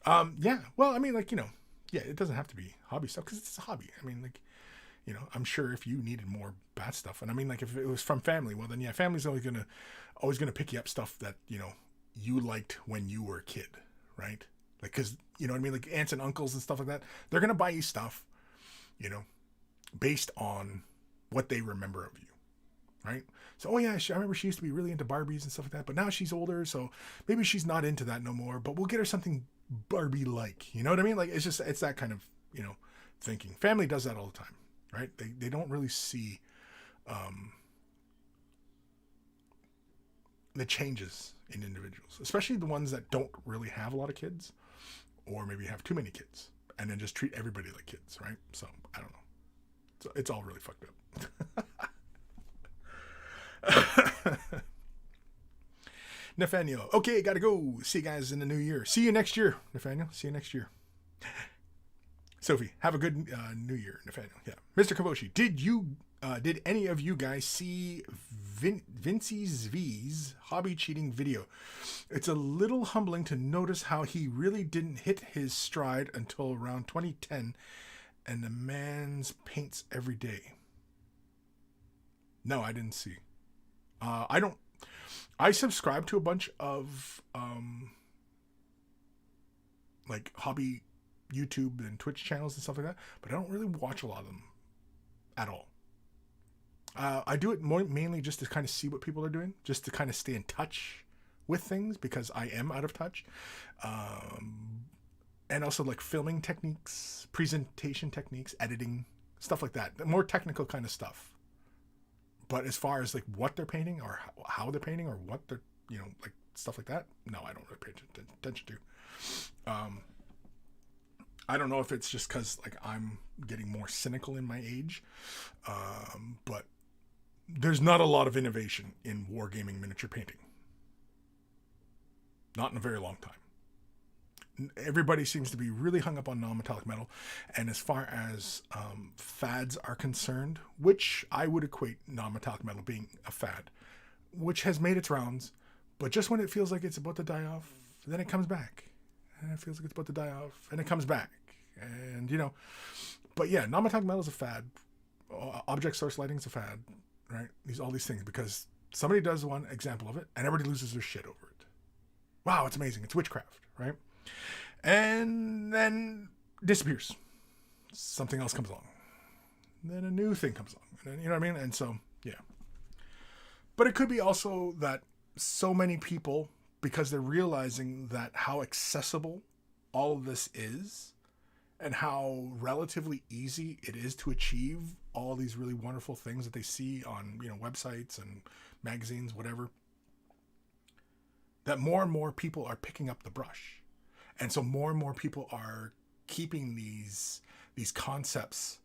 Yeah, well, I mean, like, you know, yeah, it doesn't have to be hobby stuff because it's a hobby. I mean, like, you know, I'm sure if you needed more bath stuff, and I mean, like, if it was from family, well, then yeah, family's always gonna pick you up stuff that, you know, you liked when you were a kid, right? Like, because, you know what I mean, like aunts and uncles and stuff like that, they're gonna buy you stuff, you know, based on what they remember of you, right? So, oh yeah, I remember she used to be really into Barbies and stuff like that, but now she's older, so maybe she's not into that no more, but we'll get her something Barbie-like, you know what I mean? Like, it's that kind of, you know, thinking. Family does that all the time, right? They don't really see the changes in individuals, especially the ones that don't really have a lot of kids, or maybe have too many kids, and then just treat everybody like kids, right? So, I don't know. So, it's all really fucked up. Nathaniel, okay, gotta go. See you guys in the new year. See you next year, Nathaniel. See you next year. Sophie, have a good new year, Nathaniel. Yeah, Mr. Kavoshi, did any of you guys see Vincey's V's hobby cheating video? It's a little humbling to notice how he really didn't hit his stride until around 2010, and the man's paints every day. No, I didn't see. I subscribe to a bunch of like hobby YouTube and Twitch channels and stuff like that, but I don't really watch a lot of them at all. I do it mainly just to kind of see what people are doing, just to kind of stay in touch with things, because I am out of touch. And also like filming techniques, presentation techniques, editing, stuff like that. The more technical kind of stuff. But as far as like what they're painting or how they're painting or what they're, you know, like stuff like that, no, I don't really pay attention to. I don't know if it's just because like I'm getting more cynical in my age, but there's not a lot of innovation in wargaming miniature painting. Not in a very long time. Everybody seems to be really hung up on non-metallic metal, and as far as fads are concerned, which I would equate non-metallic metal being a fad, which has made its rounds, but just when it feels like it's about to die off, then it comes back, and it feels like it's about to die off, and it comes back, and you know, but yeah, non-metallic metal is a fad. Object source lighting is a fad, right? All these things, because somebody does one example of it, and everybody loses their shit over it. Wow, it's amazing. It's witchcraft, right? And then disappears. Something else comes along. Then a new thing comes along. And then, you know what I mean? And so, yeah. But it could be also that so many people, because they're realizing that how accessible all of this is, and how relatively easy it is to achieve all these really wonderful things that they see on, you know, websites and magazines, whatever, that more and more people are picking up the brush. And so more and more people are keeping these concepts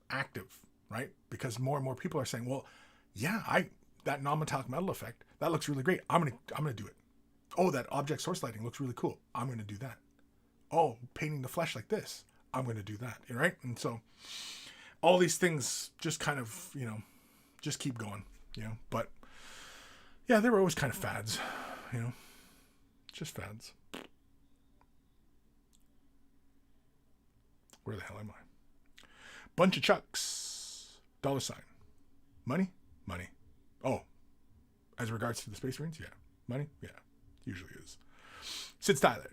active, right? Because more and more people are saying, well, yeah, that non-metallic metal effect, that looks really great. I'm gonna do it. Oh, that object source lighting looks really cool. I'm gonna do that. Oh, painting the flesh like this, I'm gonna do that, right? And so all these things just kind of, you know, just keep going, you know. But yeah, they were always kind of fads, you know, just fads. Where the hell am I? Bunch of Chucks. $. Money? Money. Oh, as regards to the Space Marines? Yeah. Money? Yeah. Usually is. Sid Styler.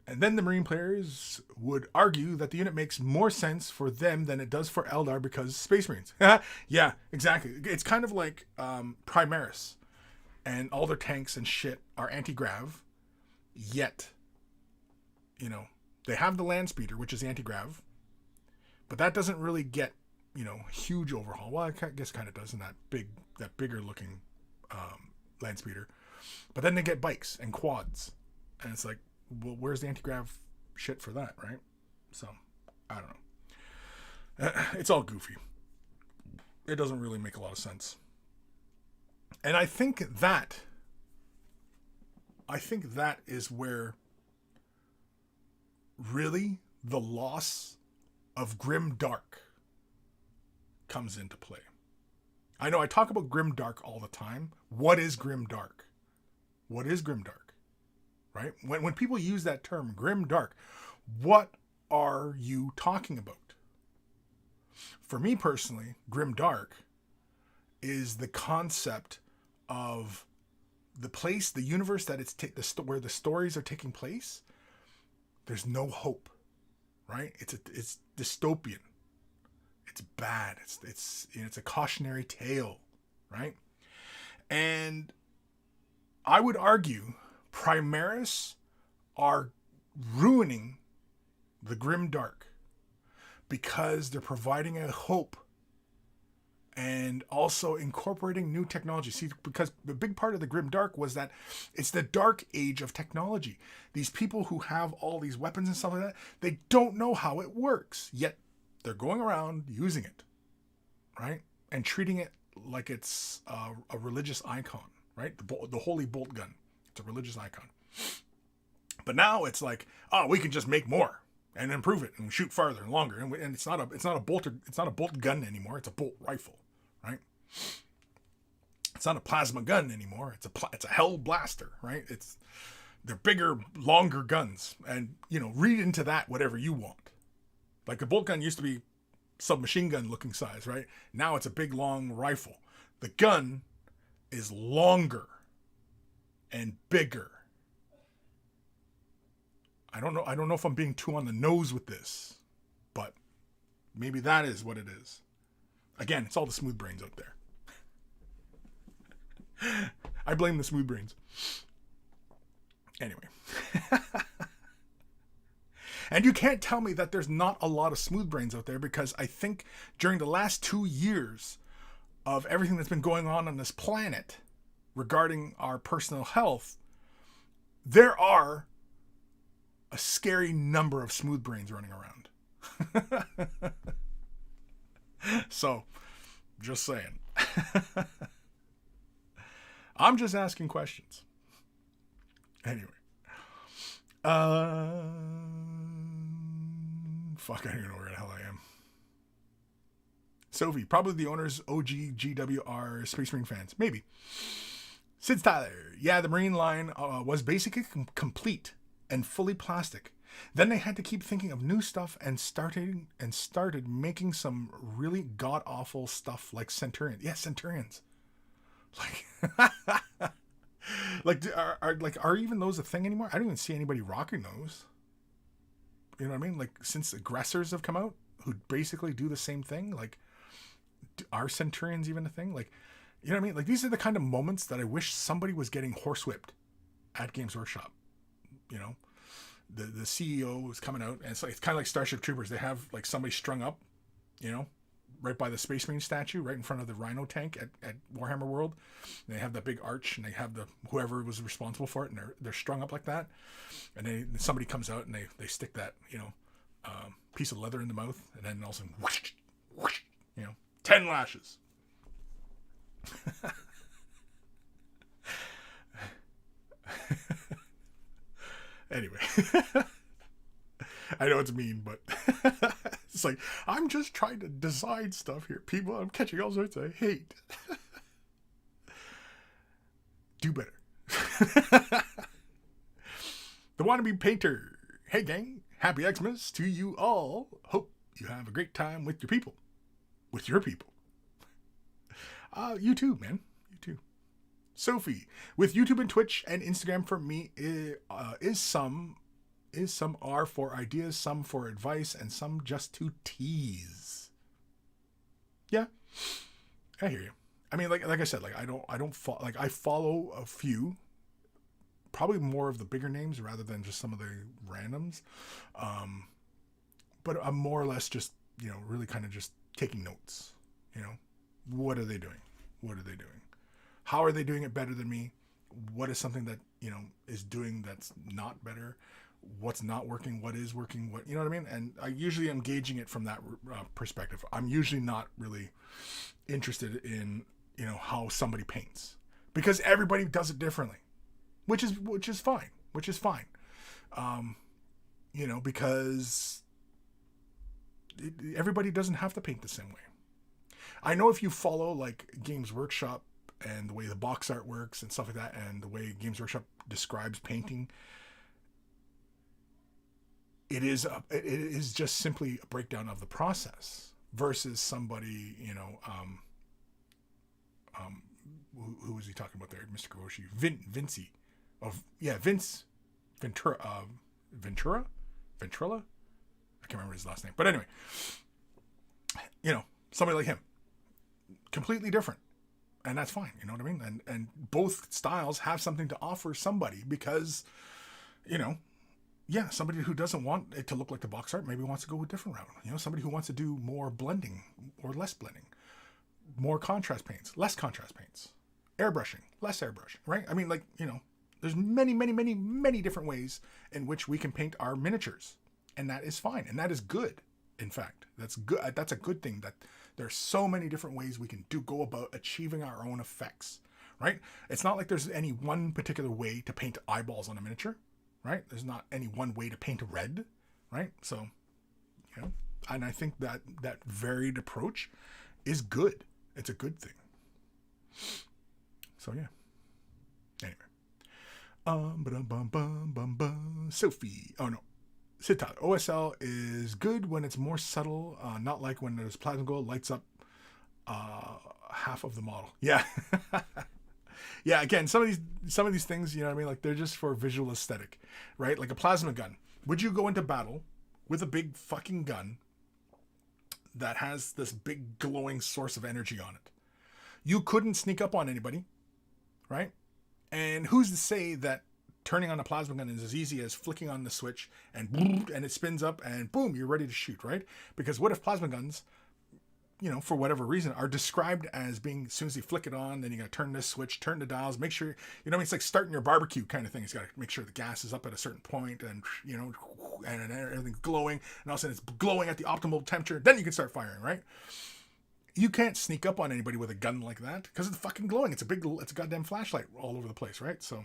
And then the Marine players would argue that the unit makes more sense for them than it does for Eldar because Space Marines. Yeah, exactly. It's kind of like Primaris, and all their tanks and shit are anti-grav, yet, you know, they have the land speeder, which is anti-grav, but that doesn't really get, you know, huge overhaul. Well, I guess kind of does in that bigger looking land speeder. But then they get bikes and quads, and it's like, well, where's the anti-grav shit for that, right? So, I don't know. It's all goofy. It doesn't really make a lot of sense. And I think that is where really the loss of grimdark comes into play. I know I talk about grimdark all the time. What is grimdark? What is grimdark? Right? When people use that term, grimdark, what are you talking about? For me personally, grimdark is the concept of the place, the universe that where the stories are taking place. There's no hope, right? It's dystopian. It's bad. It's a cautionary tale, right? And I would argue Primaris are ruining the grimdark because they're providing a hope and also incorporating new technology. See, because the big part of the grimdark was that it's the dark age of technology. These people who have all these weapons and stuff like that, they don't know how it works, yet they're going around using it, right? And treating it like it's a religious icon, right? The holy bolt gun. It's a religious icon. But now it's like, oh, we can just make more and improve it and shoot farther and longer. And it's not a bolt gun anymore. It's a bolt rifle, right? It's not a plasma gun anymore. It's a hell blaster, right? They're bigger, longer guns, and read into that whatever you want. Like the bolt gun used to be submachine gun looking size, right? Now it's a big long rifle. The gun is longer and bigger. I don't know if I'm being too on the nose with this, but maybe that is what it is. Again, it's all the smooth brains out there. I blame the smooth brains. Anyway. And you can't tell me that there's not a lot of smooth brains out there, because I think during the last 2 years of everything that's been going on this planet regarding our personal health, there are a scary number of smooth brains running around. So, just saying. I'm just asking questions. Anyway. Fuck, I don't even know where the hell I am. Sophie, probably the owners OG GWR Space Marine fans. Maybe. Sid Tyler, yeah, the Marine line was basically complete and fully plastic. Then they had to keep thinking of new stuff and started making some really god-awful stuff like Centurions. Yeah, Centurions. Are even those a thing anymore? I don't even see anybody rocking those. You know what I mean? Like, since aggressors have come out who basically do the same thing, like, are Centurions even a thing? Like, you know what I mean? Like, these are the kind of moments that I wish somebody was getting horsewhipped at Games Workshop. You know, the CEO is coming out, and it's kind of like Starship Troopers. They have like somebody strung up, right by the Space Marine statue, right in front of the Rhino tank at Warhammer World. And they have that big arch, and they have whoever was responsible for it, and they're strung up like that. And then somebody comes out, and they stick that piece of leather in the mouth, and then all of a sudden, whoosh, whoosh, 10 lashes. Anyway. I know it's mean, but it's like, I'm just trying to design stuff here. People, I'm catching all sorts of hate. Do better. The wannabe painter. Hey gang, happy Xmas to you all. Hope you have a great time with your people. With your people. You too, man. You too. Sophie, with YouTube and Twitch and Instagram for me is some is some are for ideas, some for advice, and some just to tease. Yeah, I hear you. I mean, like I said, like I follow a few, probably more of the bigger names rather than just some of the randoms. But I'm more or less just, really kind of just taking notes. What are they doing? What are they doing? How are they doing it better than me? What is something that, is doing that's not better? What's not working? What is working? What, you know what I mean? And I usually am gauging it from that perspective. I'm usually not really interested in, how somebody paints, because everybody does it differently, which is fine, because everybody doesn't have to paint the same way. I know if you follow like Games Workshop and the way the box art works and stuff like that, and the way Games Workshop describes painting, it is just simply a breakdown of the process versus somebody, who was he talking about there? Mr. Karoshi, Vince Ventura. I can't remember his last name, but anyway, somebody like him, completely different. And that's fine, you know what I mean? And both styles have something to offer somebody, because, somebody who doesn't want it to look like the box art maybe wants to go a different route. Somebody who wants to do more blending or less blending, more contrast paints, less contrast paints, airbrushing, less airbrushing, right? I mean, there's many, many, many, many different ways in which we can paint our miniatures, and that is fine, and that is good. In fact, that's good. That's a good thing, that there's so many different ways we can go about achieving our own effects, right? It's not like there's any one particular way to paint eyeballs on a miniature, right? There's not any one way to paint red, right? So, and I think that varied approach is good. It's a good thing. So yeah. Anyway. Sophie. Oh no. Sitat. OSL is good when it's more subtle, not like when there's plasma gold lights up half of the model. Yeah. Yeah, again, some of these things, like they're just for visual aesthetic, right? Like a plasma gun. Would you go into battle with a big fucking gun that has this big glowing source of energy on it? You couldn't sneak up on anybody, right? And who's to say that turning on a plasma gun is as easy as flicking on the switch and boom, and it spins up and boom, you're ready to shoot, right? Because what if plasma guns, for whatever reason, are described as being, as soon as you flick it on, then you got to turn this switch, turn the dials, make sure, it's like starting your barbecue kind of thing. It's got to make sure the gas is up at a certain point and, and everything's glowing, and all of a sudden it's glowing at the optimal temperature. Then you can start firing, right? You can't sneak up on anybody with a gun like that because it's fucking glowing. It's a goddamn flashlight all over the place, right? So,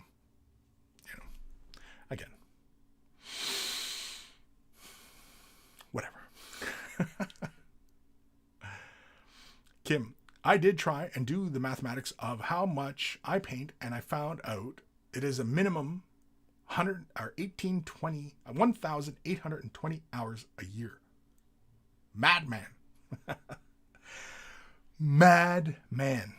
again, whatever. Kim, I did try and do the mathematics of how much I paint, and I found out it is a minimum 1,820 hours a year. Madman. Madman.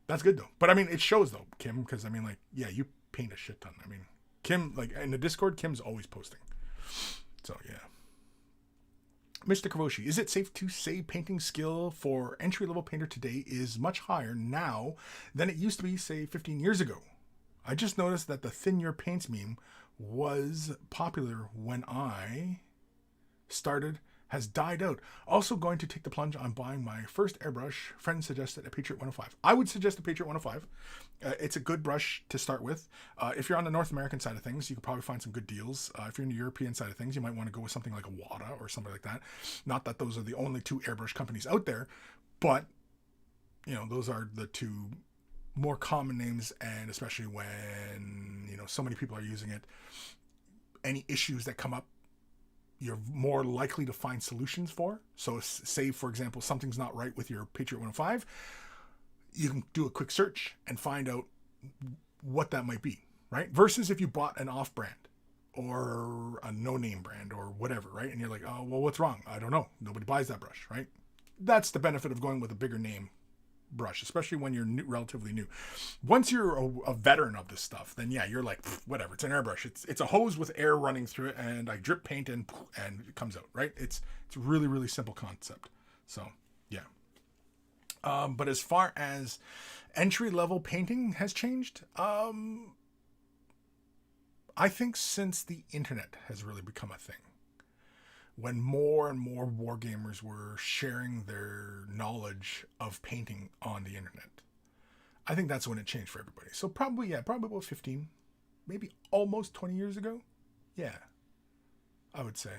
That's good though. But I mean, it shows though, Kim, because I mean, you paint a shit ton. I mean, Kim, in the Discord, Kim's always posting. So yeah. Mr. Kavoshi, is it safe to say painting skill for entry-level painter today is much higher now than it used to be, say, 15 years ago? I just noticed that the thin your paints meme was popular when I started, has died out. Also going to take the plunge on buying my first airbrush. Friend suggested a Patriot 105. I would suggest a Patriot 105. It's a good brush to start with. If you're on the North American side of things, you could probably find some good deals. If you're in the European side of things, you might want to go with something like a Wada or something like that. Not that those are the only two airbrush companies out there, but those are the two more common names, and especially when so many people are using it, any issues that come up, you're more likely to find solutions for. So say, for example, something's not right with your Patriot 105, you can do a quick search and find out what that might be, right? Versus if you bought an off-brand or a no-name brand or whatever, right? And you're like, oh, well, what's wrong? I don't know. Nobody buys that brush, right? That's the benefit of going with a bigger name brush, especially when you're relatively new. Once you're a veteran of this stuff, then yeah, you're like, whatever. It's an airbrush. It's a hose with air running through it, and I drip paint in, and it comes out. Right? It's really really simple concept. So yeah. But as far as entry level painting has changed, I think since the internet has really become a thing, when more and more wargamers were sharing their knowledge of painting on the internet, I think that's when it changed for everybody. So probably about 15, maybe almost 20 years ago. Yeah, I would say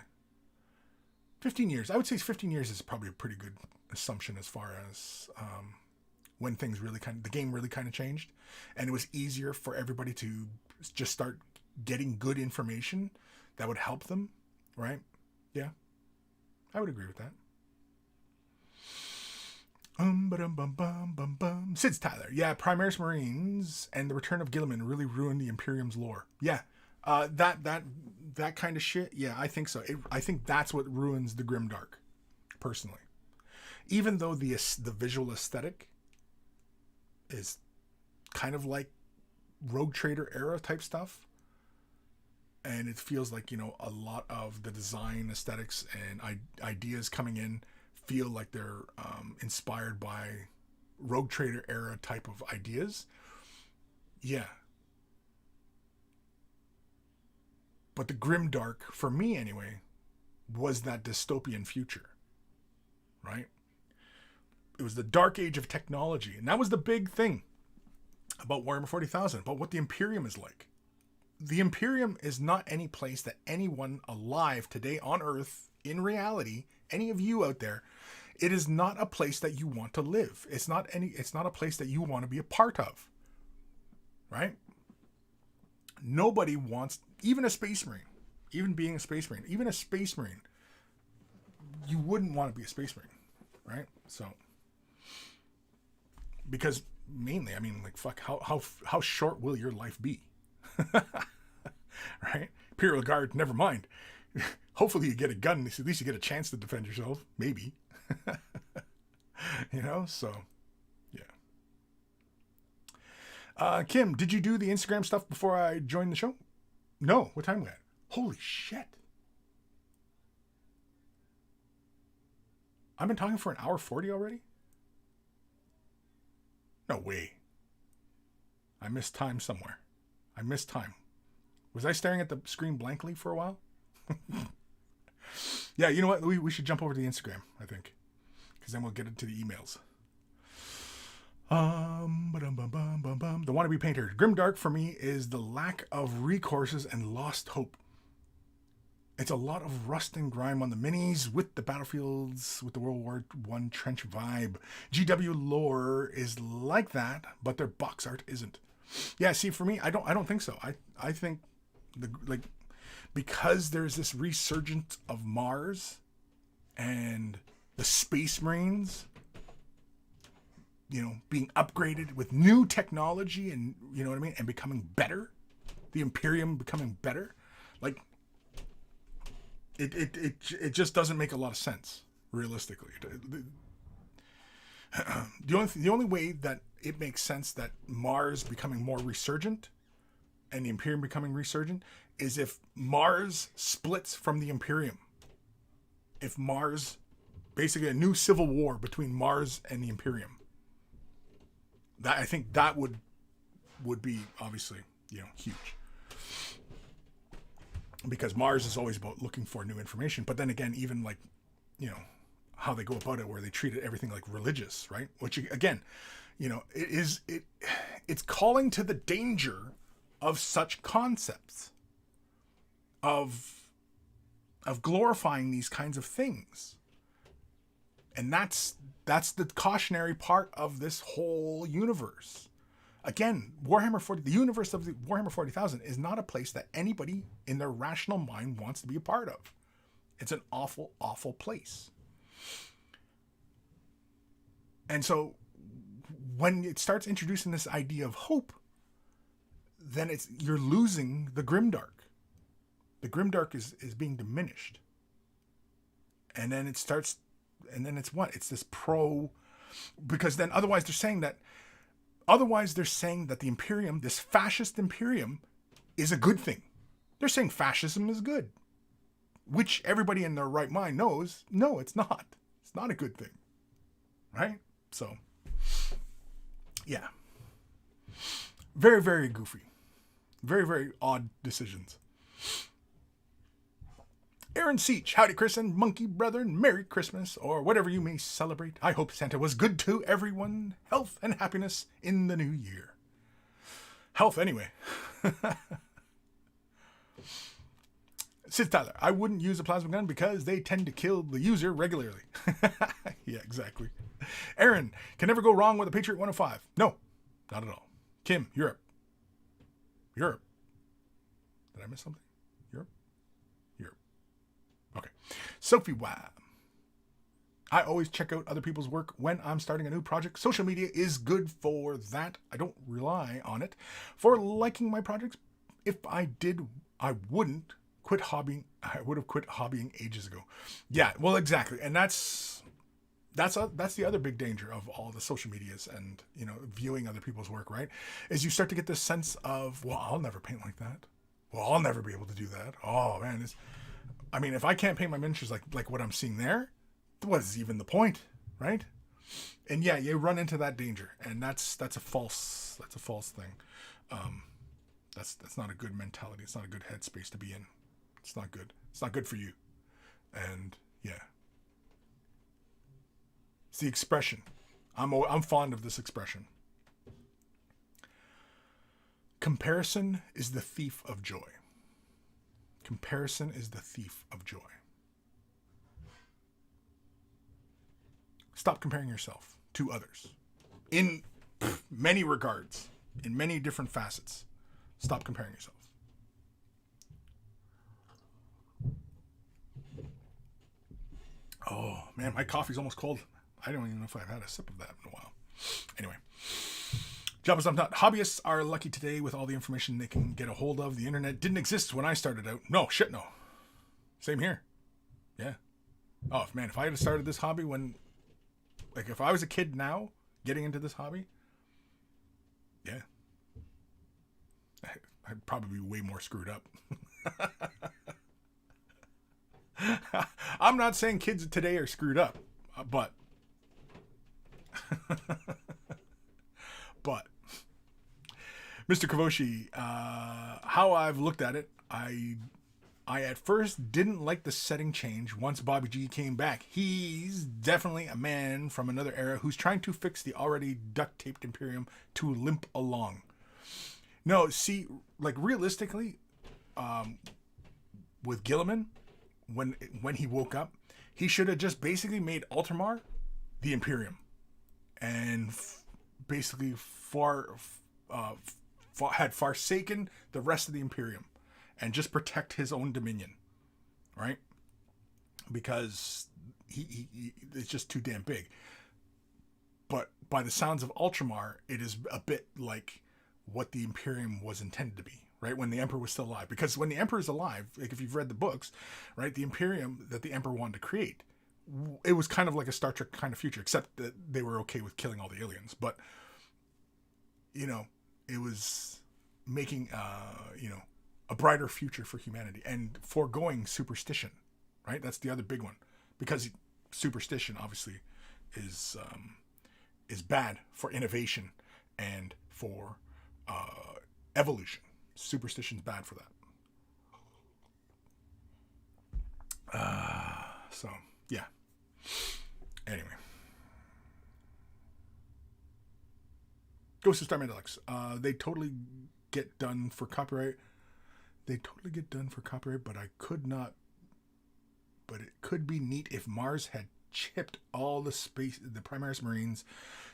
15 years. I would say 15 years is probably a pretty good assumption as far as when things really the game really kind of changed, and it was easier for everybody to just start getting good information that would help them, right? Yeah, I would agree with that. Sid's Tyler. Yeah, Primaris Marines and the Return of Gilliman really ruined the Imperium's lore. Yeah, that kind of shit. Yeah, I think so. I think that's what ruins the Grimdark, personally. Even though the visual aesthetic is kind of like Rogue Trader era type stuff, and it feels like, a lot of the design aesthetics and ideas coming in feel like they're inspired by Rogue Trader era type of ideas. Yeah. But the Grimdark, for me anyway, was that dystopian future, right? It was the dark age of technology, and that was the big thing about Warhammer 40,000, about what the Imperium is like. The Imperium is not any place that anyone alive today on Earth, in reality, any of you out there, it is not a place that you want to live. It's not a place that you want to be a part of. Right? Nobody wants, even a Space Marine, even being a Space Marine, even a Space Marine, you wouldn't want to be a Space Marine. Right? So, because mainly, I mean, like, fuck, how short will your life be? Right? Imperial Guard, never mind. Hopefully you get a gun, at least you get a chance to defend yourself. Maybe. So, yeah. Kim, did you do the Instagram stuff before I joined the show? No. What time was that? Holy shit. I've been talking for an hour 40 already? No way. I missed time somewhere. I missed time. Was I staring at the screen blankly for a while? Yeah, you know what? We should jump over to the Instagram, I think. Because then we'll get into the emails. The wannabe painter. Grimdark for me is the lack of recourses and lost hope. It's a lot of rust and grime on the minis with the battlefields, with the World War I trench vibe. GW lore is like that, but their box art isn't. Yeah, see, for me, I don't think so. I think because there's this resurgence of Mars and the Space Marines, being upgraded with new technology and, you know what I mean, and becoming better, the Imperium becoming better, like, it just doesn't make a lot of sense, realistically. The only way that it makes sense that Mars becoming more resurgent and the Imperium becoming resurgent is if Mars splits from the Imperium. If Mars, basically a new civil war between Mars and the Imperium. I think that would be obviously, huge. Because Mars is always about looking for new information. But then again, even like, how they go about it, where they treat everything like religious, right? Which again, it's calling to the danger of such concepts of glorifying these kinds of things. And that's the cautionary part of this whole universe. Again, the universe of the Warhammer 40,000 is not a place that anybody in their rational mind wants to be a part of. It's an awful, awful place. And so when it starts introducing this idea of hope, then you're losing the Grimdark. The Grimdark is being diminished. And then it's what? It's this Because then otherwise they're saying that the Imperium, this fascist Imperium, is a good thing. They're saying fascism is good, which everybody in their right mind knows, no, it's not. It's not a good thing, right? So, yeah. Very, very goofy. Very, very odd decisions. Aaron Seach, howdy Kris and Monkey Brethren, Merry Christmas, or whatever you may celebrate. I hope Santa was good to everyone. Health and happiness in the new year. Health anyway. Sid Tyler, I wouldn't use a plasma gun because they tend to kill the user regularly. Yeah, exactly. Aaron, can never go wrong with a Patriot 105. No, not at all. Kim, Europe. Did I miss something? Europe. Okay. Sophie Wab. I always check out other people's work when I'm starting a new project. Social media is good for that. I don't rely on it for liking my projects. If I did, I wouldn't quit hobbying. I would have quit hobbying ages ago. Yeah, well, exactly. And that's the other big danger of all the social medias and, viewing other people's work, right? Is you start to get this sense of, well, I'll never paint like that. Well, I'll never be able to do that. Oh man, if I can't paint my miniatures like what I'm seeing there, what is even the point, right? And yeah, you run into that danger, and that's a false thing. That's not a good mentality. It's not a good headspace to be in. It's not good. It's not good for you. And yeah, it's the expression. I'm fond of this expression. Comparison is the thief of joy. Comparison is the thief of joy. Stop comparing yourself to others in many regards, in many different facets. Stop comparing yourself. Oh, man, my coffee's almost cold. I don't even know if I've had a sip of that in a while. Anyway. Jabba's Not. Hobbyists are lucky today with all the information they can get a hold of. The internet didn't exist when I started out. No. Same here. Yeah. Oh, man, if I had started this hobby if I was a kid now getting into this hobby, yeah, I'd probably be way more screwed up. I'm not saying kids today are screwed up, but Mr. Kavoshi, how I've looked at it, I at first didn't like the setting change once Bobby G came back. He's definitely a man from another era who's trying to fix the already duct-taped Imperium to limp along. No, see, realistically, with Gilliman, when he woke up, he should have just basically made Ultramar the Imperium, and basically had forsaken the rest of the Imperium and just protect his own dominion, right? Because he it's just too damn big. But by the sounds of Ultramar, it is a bit like what the Imperium was intended to be, right? When the Emperor was still alive. Because when the Emperor is alive, if you've read the books, right, the Imperium that the Emperor wanted to create, it was kind of like a Star Trek kind of future, except that they were okay with killing all the aliens. But, it was making, a brighter future for humanity and foregoing superstition, right? That's the other big one, because superstition obviously is bad for innovation and for evolution. Superstition's bad for that. So yeah. Anyway, Ghost of Star Mandalux. They totally get done for copyright. But it could be neat if Mars had chipped all the Primaris Marines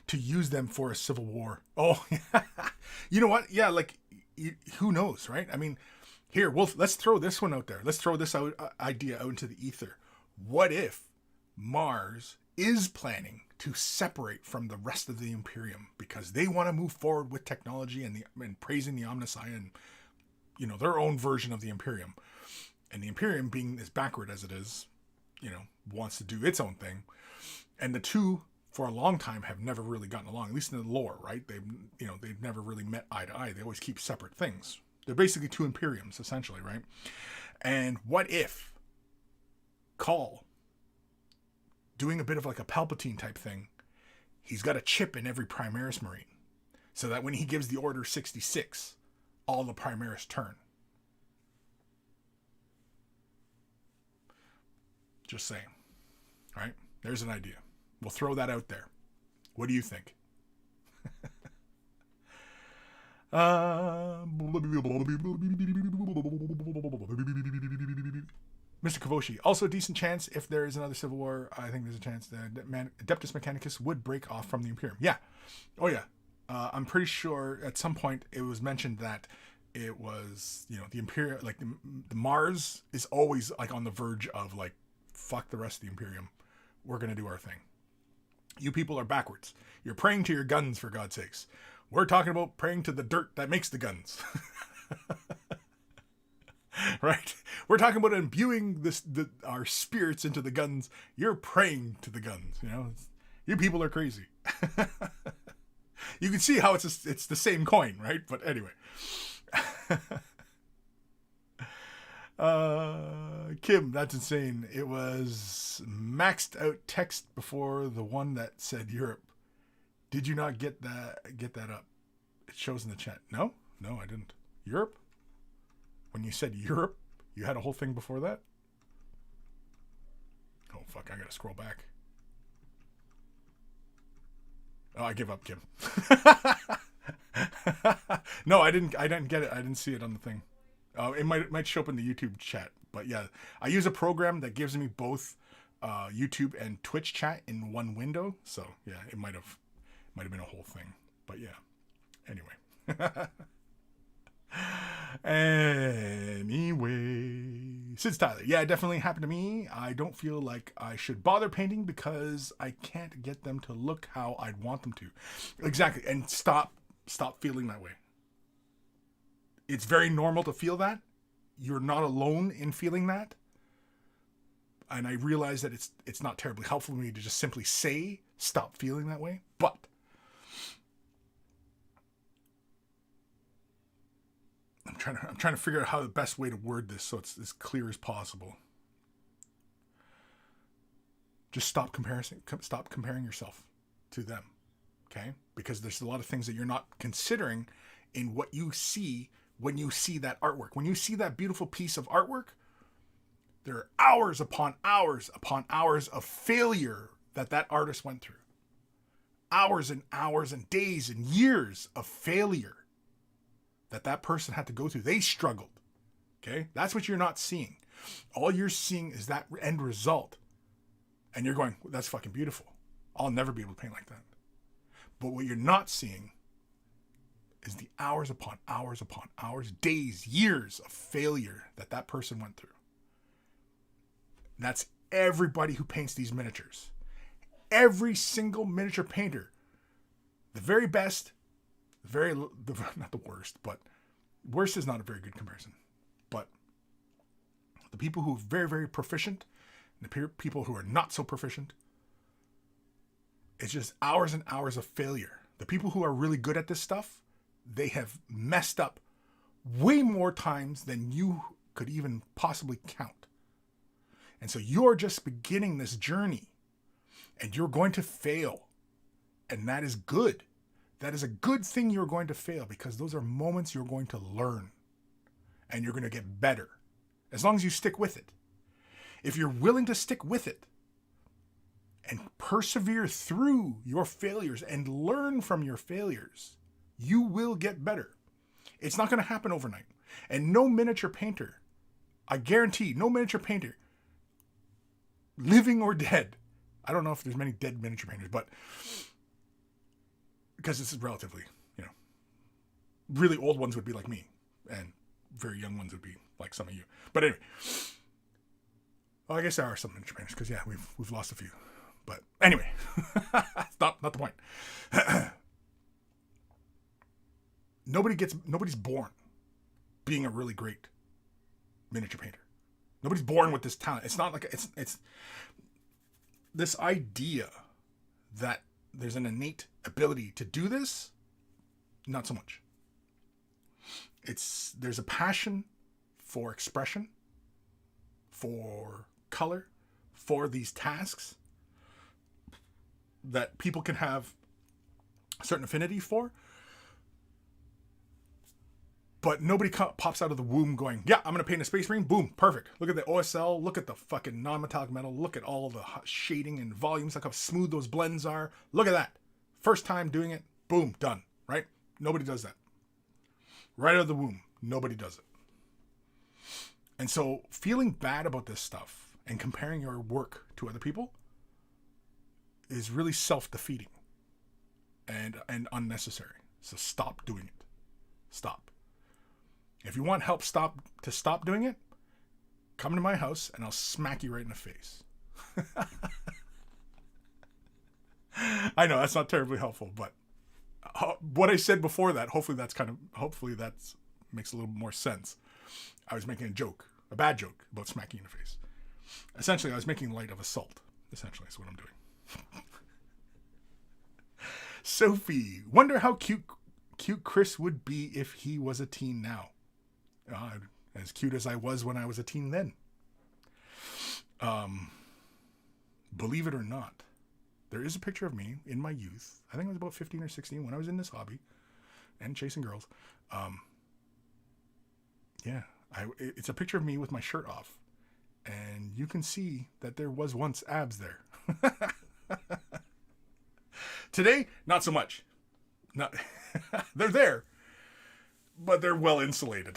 to use them for a civil war. Oh, you know what? Yeah, who knows, right? Here, let's throw this one out there. Let's throw this idea out into the ether. What if Mars is planning to separate from the rest of the Imperium because they want to move forward with technology and praising the Omnissiah and their own version of the Imperium, and the Imperium, being as backward as it is, wants to do its own thing, and the two for a long time have never really gotten along, at least in the lore, right? They've never really met eye to eye. They always keep separate things. They're basically two Imperiums, essentially, right? And what if Call, doing a bit of like a Palpatine type thing, he's got a chip in every Primaris Marine, so that when he gives the order 66, all the Primaris turn. Just saying, right? There's an idea. We'll throw that out there. What do you think? Mr. Kavoshi, also a decent chance if there is another civil war. I think there's a chance that Adeptus Mechanicus would break off from the Imperium. Yeah. Oh, yeah. I'm pretty sure at some point it was mentioned that it was, the Imperium, like the Mars is always like on the verge of like, fuck the rest of the Imperium. We're going to do our thing. You people are backwards. You're praying to your guns, for God's sakes. We're talking about praying to the dirt that makes the guns. Right? We're talking about imbuing our spirits into the guns. You're praying to the guns. You people are crazy. You can see how it's the same coin, right? But anyway. Kim, that's insane. It was maxed out text before the one that said Europe. Did you not get that up? It shows in the chat. No, I didn't. Europe? When you said Europe, you had a whole thing before that? Oh, fuck, I gotta scroll back. Oh, I give up, Kim. No, I didn't get it. I didn't see it on the thing. It might show up in the YouTube chat. But yeah, I use a program that gives me both YouTube and Twitch chat in one window. So yeah, it might have been a whole thing. But yeah, anyway. Sid's Tyler. Yeah, it definitely happened to me. I don't feel like I should bother painting because I can't get them to look how I'd want them to. Exactly. And stop feeling that way. It's very normal to feel that. You're not alone in feeling that. And I realize that it's not terribly helpful for me to just simply say stop feeling that way. But I'm trying to figure out how the best way to word this so it's as clear as possible. Just stop comparing yourself to them. Okay? Because there's a lot of things that you're not considering in what you see when you see that artwork. When you see that beautiful piece of artwork, there are hours upon hours upon hours of failure that artist went through. Hours and hours and days and years of failure that person had to go through. They struggled. Okay? That's what you're not seeing. All you're seeing is that end result. And you're going, that's fucking beautiful. I'll never be able to paint like that. But what you're not seeing is the hours upon hours upon hours, days, years of failure that person went through. And that's everybody who paints these miniatures. Every single miniature painter, the very best, not the worst, but worst is not a very good comparison. But the people who are very, very proficient, and the people who are not so proficient, it's just hours and hours of failure. The people who are really good at this stuff, they have messed up way more times than you could even possibly count. And so you're just beginning this journey, and you're going to fail. And that is good. That is a good thing you're going to fail, because those are moments you're going to learn. And you're going to get better. As long as you stick with it. If you're willing to stick with it, and persevere through your failures and learn from your failures, you will get better. It's not going to happen overnight. And no miniature painter, I guarantee, no miniature painter, living or dead, I don't know if there's many dead miniature painters, but because this is relatively, really old ones would be like me, and very young ones would be like some of you. But anyway, well, I guess there are some miniature painters, because we've lost a few. But anyway, it's not the point. Nobody's born being a really great miniature painter. Nobody's born with this talent. It's not like it's this idea that there's an innate ability to do this, not so much. There's a passion for expression, for color, for these tasks that people can have a certain affinity for. But nobody pops out of the womb going, yeah, I'm going to paint a Space Marine. Boom, perfect. Look at the OSL. Look at the fucking non-metallic metal. Look at all the shading and volumes. Look how smooth those blends are. Look at that. First time doing it. Boom, done. Right? Nobody does that. Right out of the womb. Nobody does it. And so feeling bad about this stuff and comparing your work to other people is really self-defeating and unnecessary. So stop doing it. Stop. If you want help to stop doing it, come to my house and I'll smack you right in the face. I know that's not terribly helpful, but what I said before that, hopefully that makes a little more sense. I was making a joke, a bad joke about smacking in the face. Essentially, I was making light of assault. Essentially, is what I'm doing. Sophie, wonder how cute Kris would be if he was a teen now. As cute as I was when I was a teen then. Believe it or not, there is a picture of me in my youth. I think I was about 15 or 16 when I was in this hobby and chasing girls. It's a picture of me with my shirt off. And you can see that there was once abs there. Today, not so much. They're there. But they're well insulated.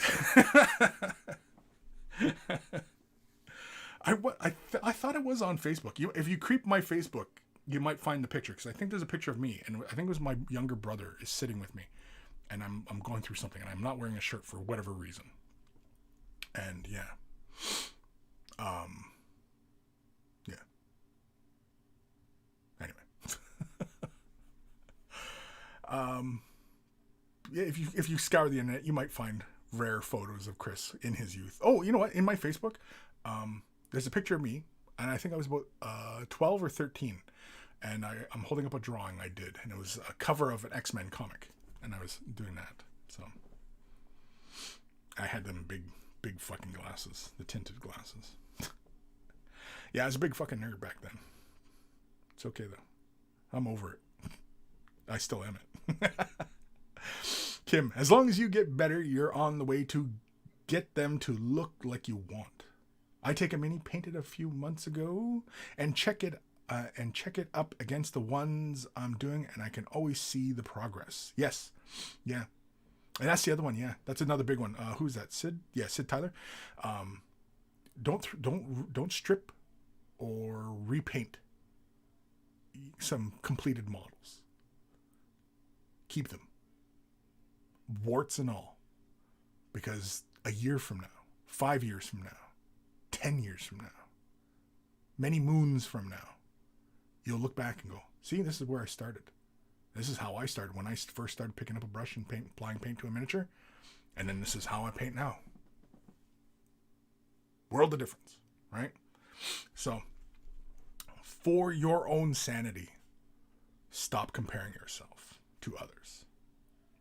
I thought it was on Facebook. If you creep my Facebook, you might find the picture, because I think there's a picture of me, and I think it was my younger brother is sitting with me, and I'm going through something, and I'm not wearing a shirt for whatever reason. And yeah. Anyway. If you scour the internet, you might find rare photos of Kris in his youth. Oh, you know what? In my Facebook, there's a picture of me, and I think I was about 12 or 13, and I'm holding up a drawing I did, and it was a cover of an X-Men comic, and I was doing that. So I had them big fucking glasses, the tinted glasses. Yeah, I was a big fucking nerd back then. It's okay though. I'm over it. I still am it. Kim, as long as you get better, you're on the way to get them to look like you want. I take a mini painted a few months ago and check it up against the ones I'm doing, and I can always see the progress. Yes, yeah, and that's the other one. Yeah, that's another big one. Who's that? Sid? Yeah, Sid Tyler. Don't strip or repaint some completed models. Keep them. Warts and all, because a year from now, 5 years from now, 10 years from now, many moons from now, you'll look back and go, see, this is where I started. This is how I started when I first started picking up a brush and applying paint to a miniature, and then this is how I paint now. World of difference, right? So, for your own sanity, stop comparing yourself to others.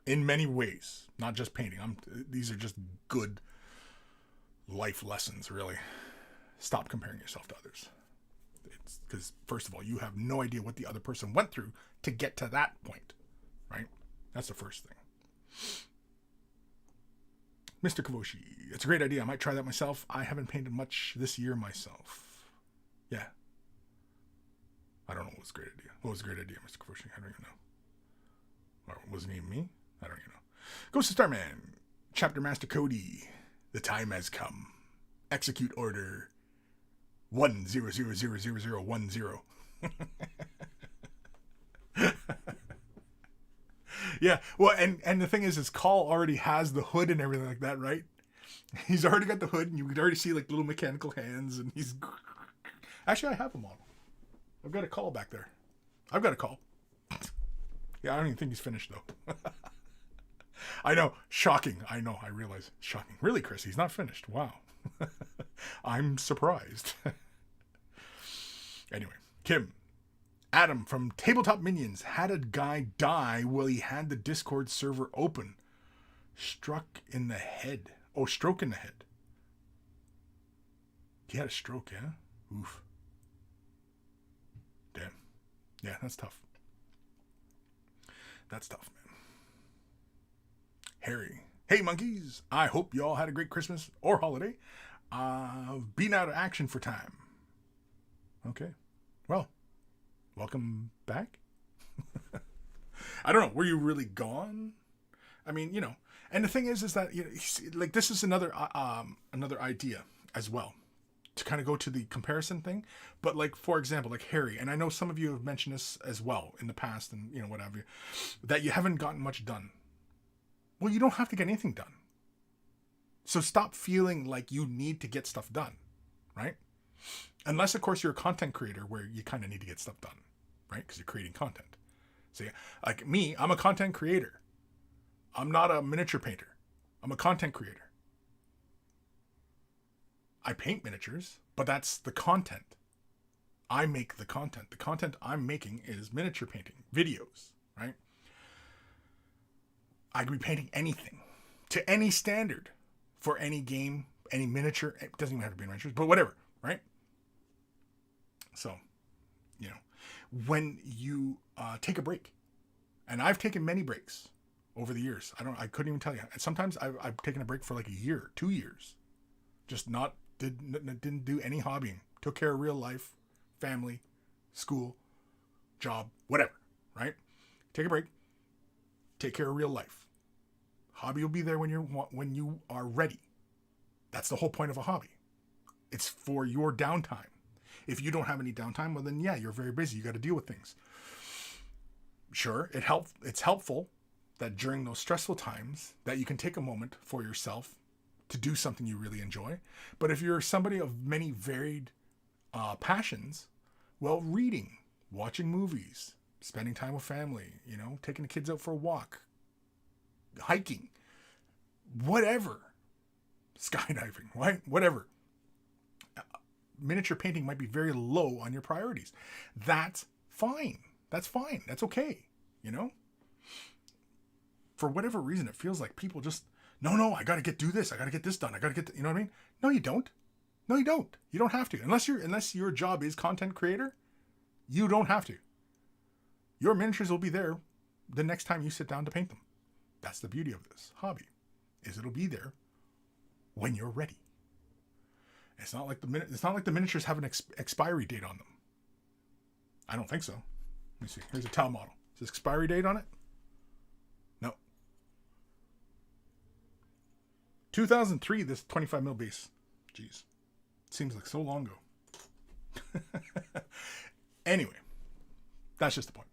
In many ways, not just painting. These are just good life lessons, really. Stop comparing yourself to others. It's because, first of all, you have no idea what the other person went through to get to that point, right? That's the first thing. Mr. Kavoshi, it's a great idea. I might try that myself. I haven't painted much this year myself. Yeah. I don't know what was a great idea. What was a great idea, Mr. Kavoshi? I don't even know. Or wasn't even me? I don't even know. Ghost of Starman, Chapter Master Cody. The time has come. Execute order 1000010. Yeah, well, and the thing is, his call already has the hood and everything like that, right? He's already got the hood, and you can already see like little mechanical hands, and he's... Actually, I have him on. I've got a call back there. I've got a call. Yeah, I don't even think he's finished, though. I know. Shocking. I know. I realize. Shocking. Really, Kris? He's not finished. Wow. I'm surprised. Anyway. Kim. Adam from Tabletop Minions had a guy die while he had the Discord server open. Struck in the head. Oh, stroke in the head. He had a stroke, yeah? Oof. Damn. Yeah, that's tough. That's tough, man. Harry. Hey, monkeys. I hope you all had a great Christmas or holiday. Been out of action for time. Okay. Well, welcome back. I don't know. Were you really gone? I mean, you know. And the thing is that, you know, like, this is another idea as well, to kind of go to the comparison thing. But, like, for example, like Harry, and I know some of you have mentioned this as well in the past, and, you know, whatever, that you haven't gotten much done. Well, you don't have to get anything done. So stop feeling like you need to get stuff done, right? Unless, of course, you're a content creator where you kind of need to get stuff done, right? Because you're creating content. So, yeah, like me, I'm a content creator. I'm not a miniature painter. I'm a content creator. I paint miniatures, but that's the content. I make the content. The content I'm making is miniature painting, videos, right? I could be painting anything to any standard for any game, any miniature. It doesn't even have to be miniatures, but whatever, right? So, you know, when you take a break, and I've taken many breaks over the years. I couldn't even tell you. And sometimes I've taken a break for like a year, 2 years. Just didn't do any hobbying. Took care of real life, family, school, job, whatever, right? Take a break. Take care of real life. Hobby will be there when you are ready. That's the whole point of a hobby. It's for your downtime. If you don't have any downtime, well then yeah, you're very busy. You got to deal with things. Sure, it's helpful that during those stressful times that you can take a moment for yourself to do something you really enjoy. But if you're somebody of many varied passions, well, reading, watching movies, spending time with family, you know, taking the kids out for a walk, hiking, whatever, skydiving, right? Whatever. Miniature painting might be very low on your priorities. That's fine. That's fine. That's okay. You know? For whatever reason, it feels like people just, no, I got to do this. I got to get this done. I got to get, you know what I mean? No, you don't. No, you don't. You don't have to. Unless your job is content creator, you don't have to. Your miniatures will be there the next time you sit down to paint them. That's the beauty of this hobby, is it'll be there when you're ready. It's not like the miniatures have an expiry date on them. I don't think so. Let me see. Here's a towel model. Is there expiry date on it? No. 2003, this 25 mil base. Jeez. Seems like so long ago. Anyway, that's just the point.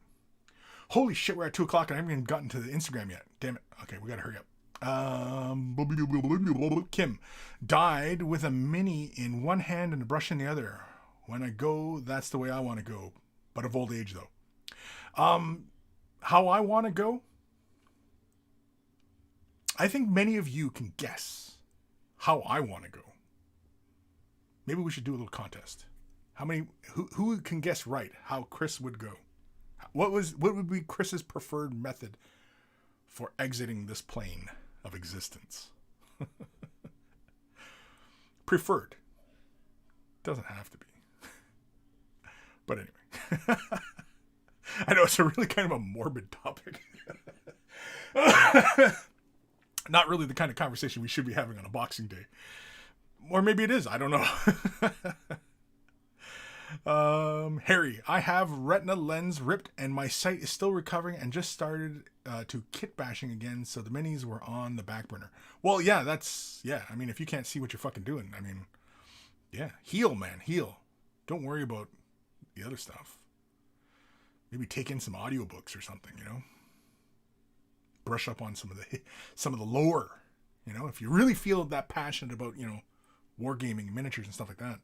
Holy shit, we're at 2 o'clock and I haven't even gotten to the Instagram yet. Damn it. Okay, we gotta hurry up. Kim died with a mini in one hand and a brush in the other. When I go, that's the way I want to go. But of old age, though. How I want to go? I think many of you can guess how I want to go. Maybe we should do a little contest. Who can guess right how Kris would go? What would be Kris's preferred method for exiting this plane of existence? Preferred. Doesn't have to be. But anyway. I know it's a really kind of a morbid topic. Not really the kind of conversation we should be having on a Boxing Day. Or maybe it is. I don't know. Harry, I have retina lens ripped and my sight is still recovering and just started to kit bashing again, so the minis were on the back burner. Well, yeah, I mean, if you can't see what you're fucking doing, I mean, yeah, heal, man, heal. Don't worry about the other stuff. Maybe take in some audiobooks or something, you know? Brush up on some of the lore, you know? If you really feel that passionate about, you know, wargaming, miniatures and stuff like that,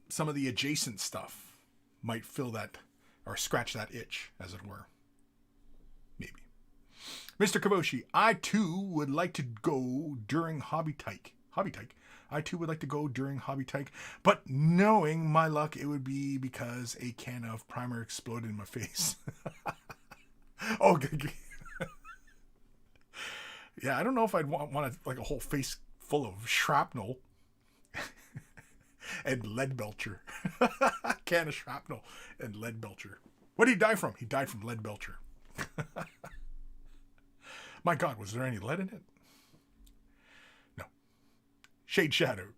some of the adjacent stuff might fill that or scratch that itch, as it were. Maybe. Mr. Kavoshi, I too would like to go during Hobby Tyke. I too would like to go during hobby tyke, but knowing my luck, it would be because a can of primer exploded in my face. Oh, good. Yeah, I don't know if I'd want like a whole face full of shrapnel and lead belcher. Can of shrapnel and lead belcher. What did he die from? He died from lead belcher. My God, was there any lead in it? No. Shade Shadow.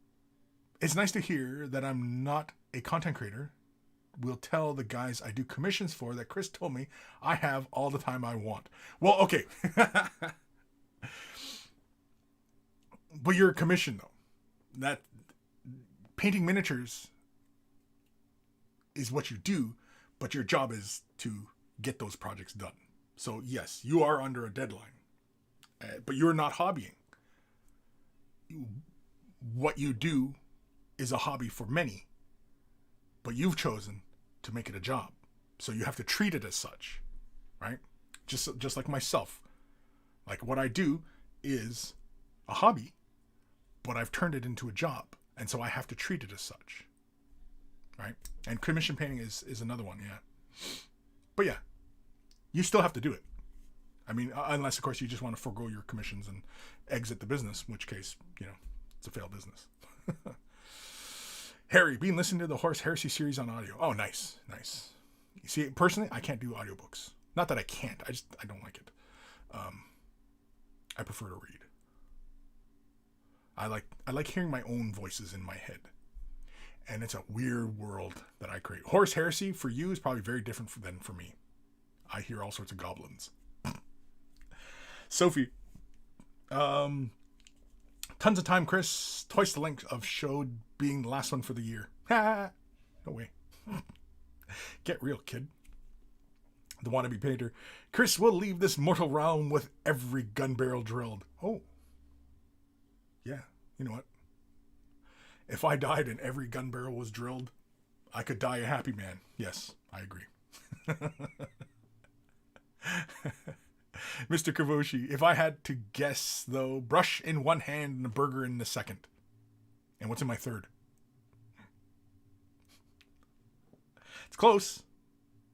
It's nice to hear that I'm not a content creator. Will tell the guys I do commissions for that Kris told me I have all the time I want. Well, okay. But you're a commission, though. That painting miniatures is what you do, but your job is to get those projects done. So, yes, you are under a deadline. But you're not hobbying. What you do is a hobby for many, but you've chosen to make it a job. So you have to treat it as such, right? Just like myself. Like what I do is a hobby, but I've turned it into a job. And so I have to treat it as such, right? And commission painting is another one, yeah. But yeah, you still have to do it. I mean, unless, of course, you just want to forego your commissions and exit the business, in which case, it's a failed business. Harry, been listening to the Horse Heresy series on audio. Oh, nice. You see, personally, I can't do audiobooks. Not that I can't. I don't like it. I prefer to read. I like hearing my own voices in my head. And it's a weird world that I create. Horse Heresy, for you, is probably very different than for me. I hear all sorts of goblins. Sophie. Tons of time, Kris. Twice the length of show being the last one for the year. Ha! No way. Get real, kid. The wannabe painter. Kris will leave this mortal realm with every gun barrel drilled. Oh. Yeah, you know what? If I died and every gun barrel was drilled, I could die a happy man. Yes, I agree. Mr. Kavoshi, if I had to guess, though, brush in one hand and a burger in the second. And what's in my third? It's close.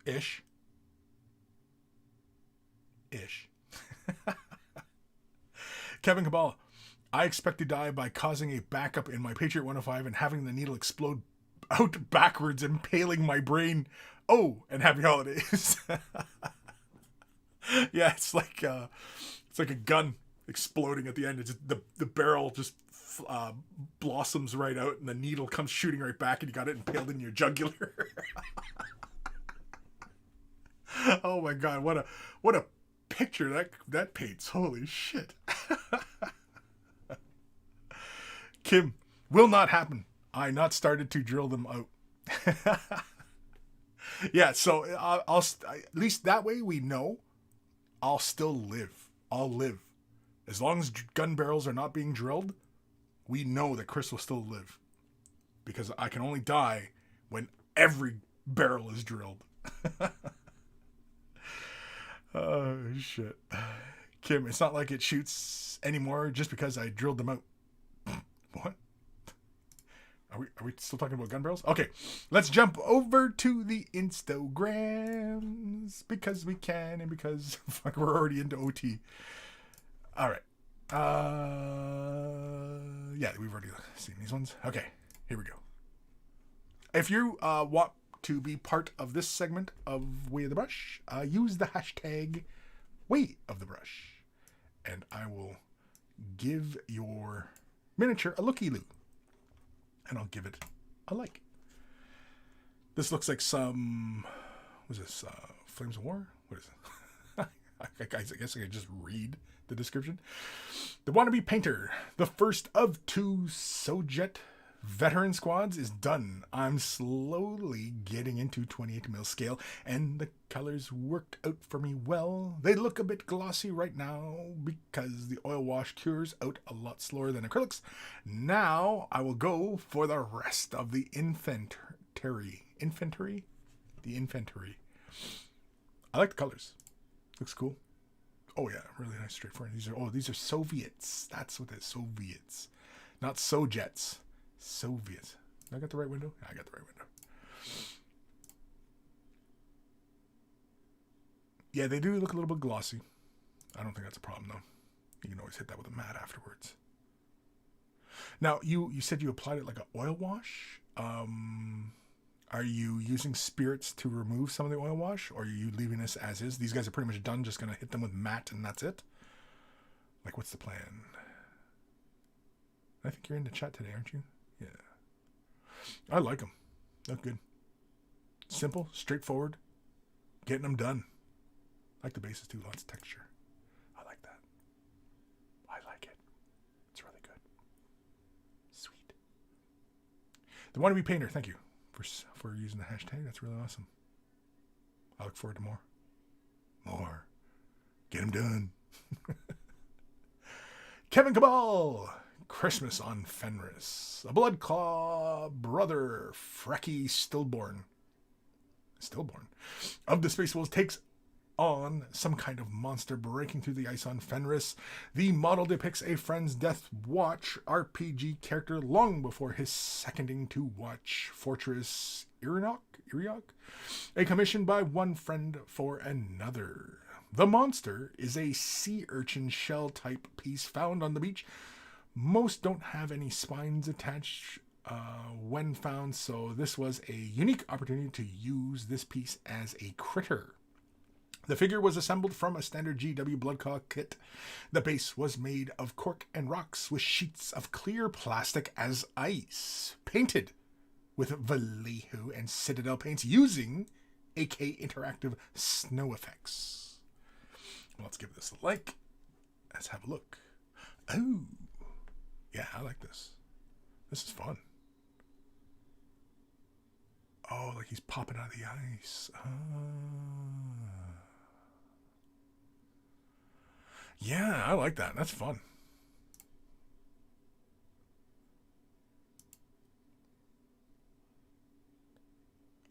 Ish. Kevin Kabbalah, I expect to die by causing a backup in my Patriot 105 and having the needle explode out backwards, impaling my brain. Oh, and happy holidays. Yeah, it's like a gun exploding at the end. It's just the barrel just blossoms right out, and the needle comes shooting right back, and you got it impaled in your jugular. Oh my God, what a picture that paints! Holy shit! Kim, will not happen. I not started to drill them out. Yeah, so I'll at least that way we know. I'll still live. I'll live. As long as gun barrels are not being drilled, we know that Kris will still live. Because I can only die when every barrel is drilled. Oh, shit. Kim, it's not like it shoots anymore just because I drilled them out. What? Are we still talking about gun barrels? Okay, let's jump over to the Instagrams because we can and because fuck, we're already into OT. All right. Yeah, we've already seen these ones. Okay, here we go. If you want to be part of this segment of Way of the Brush, use the hashtag Way of the Brush, and I will give your miniature a looky-loo. And I'll give it a like. This looks like some... What is this? Flames of War? What is it? I guess I could just read the description. The Wannabe Painter. The first of 2 Sojet veteran squads is done. I'm slowly getting into 28mm scale, and the colors worked out for me well. They look a bit glossy right now because the oil wash cures out a lot slower than acrylics. Now I will go for the rest of the infantry. The infantry. I like the colors. Looks cool. Oh yeah, really nice, straightforward. These are Soviets. That's what it is, Soviets. Not Soviets. Soviets. I got the right window? I got the right window. Yeah, they do look a little bit glossy. I don't think that's a problem, though. You can always hit that with a mat afterwards. Now, you said you applied it like an oil wash. Are you using spirits to remove some of the oil wash, or are you leaving this as is? These guys are pretty much done. Just going to hit them with matte, and that's it? Like, what's the plan? I think you're in the chat today, aren't you? Yeah. I like them. Look good. Simple, straightforward. Getting them done. I like the bases, too. Lots of texture. I like that. I like it. It's really good. Sweet. The Wannabe Painter, thank you for using the hashtag. That's really awesome. I look forward to more. More. Get them done. Kevin Cabal. Christmas on Fenris. A Bloodclaw brother, Frecky Stillborn. Of the Space Wolves takes on some kind of monster breaking through the ice on Fenris. The model depicts a friend's Death Watch RPG character long before his seconding to watch Fortress Iriok, a commission by one friend for another. The monster is a sea urchin shell type piece found on the beach. Most don't have any spines attached when found, so this was a unique opportunity to use this piece as a critter. The figure was assembled from a standard GW Bloodclaw kit. The base was made of cork and rocks with sheets of clear plastic as ice, painted with Vallejo and Citadel paints using AK Interactive snow effects. Well, let's give this a like. Let's have a look. Oh, yeah, I like this. This is fun. Oh, like he's popping out of the ice. Yeah, I like that. That's fun.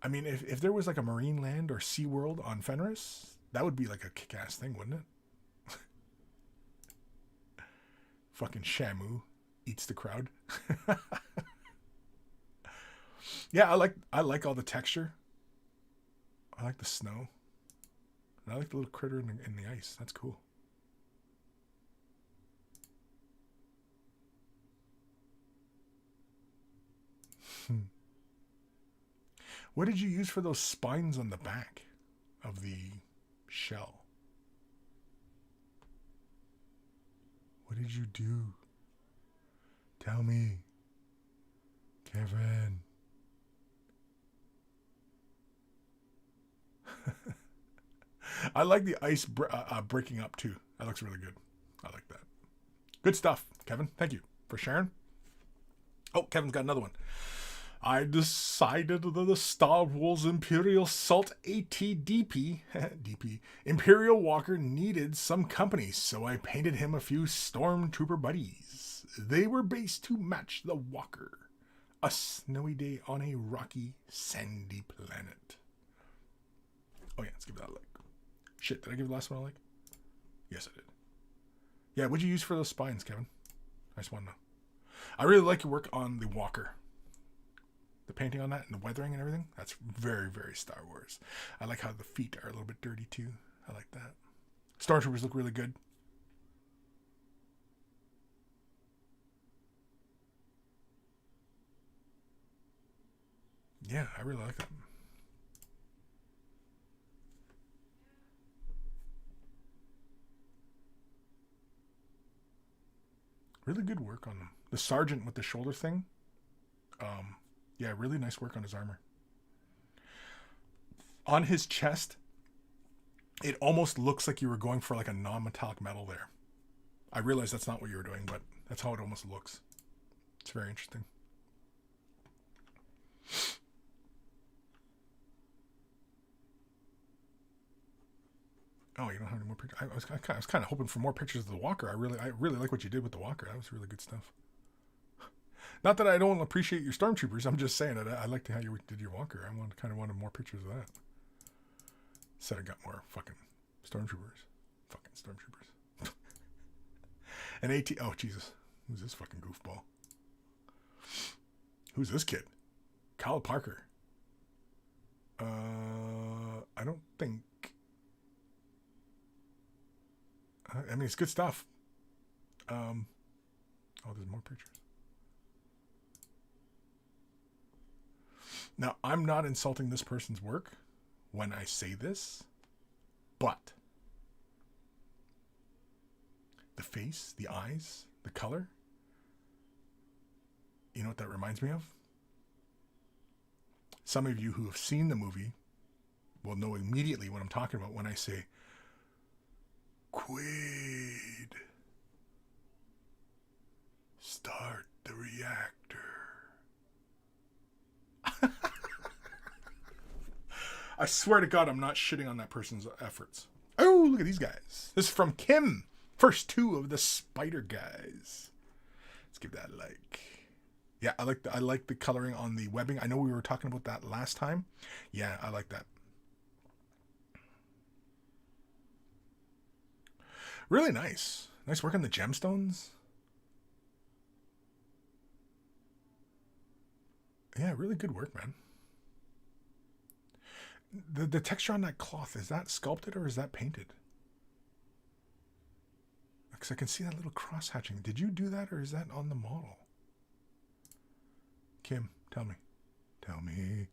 I mean, if there was like a Marine Land or SeaWorld on Fenris, that would be like a kick-ass thing, wouldn't it? Fucking Shamu eats the crowd. Yeah, I like all the texture. I like the snow. And I like the little critter in the ice. That's cool. What did you use for those spines on the back of the shell? What did you do? Tell me, Kevin. I like the ice breaking up too. That looks really good. I like that. Good stuff, Kevin. Thank you for sharing. Oh, Kevin's got another one. I decided that the Star Wars Imperial Salt ATDP DP Imperial Walker needed some company, so I painted him a few Stormtrooper buddies. They were based to match the Walker. A snowy day on a rocky, sandy planet. Oh yeah, let's give that a like. Shit, did I give the last one a like? Yes, I did. Yeah, what'd you use for those spines, Kevin? I just want to know. I really like your work on the Walker. The painting on that and the weathering and everything. That's very, very Star Wars. I like how the feet are a little bit dirty too. I like that. Stormtroopers look really good. Yeah, I really like them. Really good work on them. The sergeant with the shoulder thing. Yeah, really nice work on his armor. On his chest, it almost looks like you were going for like a non-metallic metal there. I realize that's not what you were doing, but that's how it almost looks. It's very interesting. Oh, you don't have any more pictures? I was kind of hoping for more pictures of the Walker. I really like what you did with the Walker. That was really good stuff. Not that I don't appreciate your Stormtroopers. I'm just saying that I liked how you did your Walker. I kind of wanted more pictures of that. Said I got more fucking Stormtroopers. Fucking Stormtroopers. An AT. Oh, Jesus. Who's this fucking goofball? Who's this kid? Kyle Parker. I don't think. I mean, it's good stuff. Oh, there's more pictures. Now, I'm not insulting this person's work when I say this, but the face, the eyes, the color, you know what that reminds me of? Some of you who have seen the movie will know immediately what I'm talking about when I say Quaid, start the reactor. I swear to God, I'm not shitting on that person's efforts. Oh, look at these guys. This is from Kim. First two of the spider guys. Let's give that a like. Yeah, I like the coloring on the webbing. I know we were talking about that last time. Yeah, I like that. Really nice. Nice work on the gemstones. Yeah, really good work, man. The texture on that cloth, is that sculpted or is that painted? Because I can see that little cross hatching. Did you do that or is that on the model? Kim, tell me. Tell me.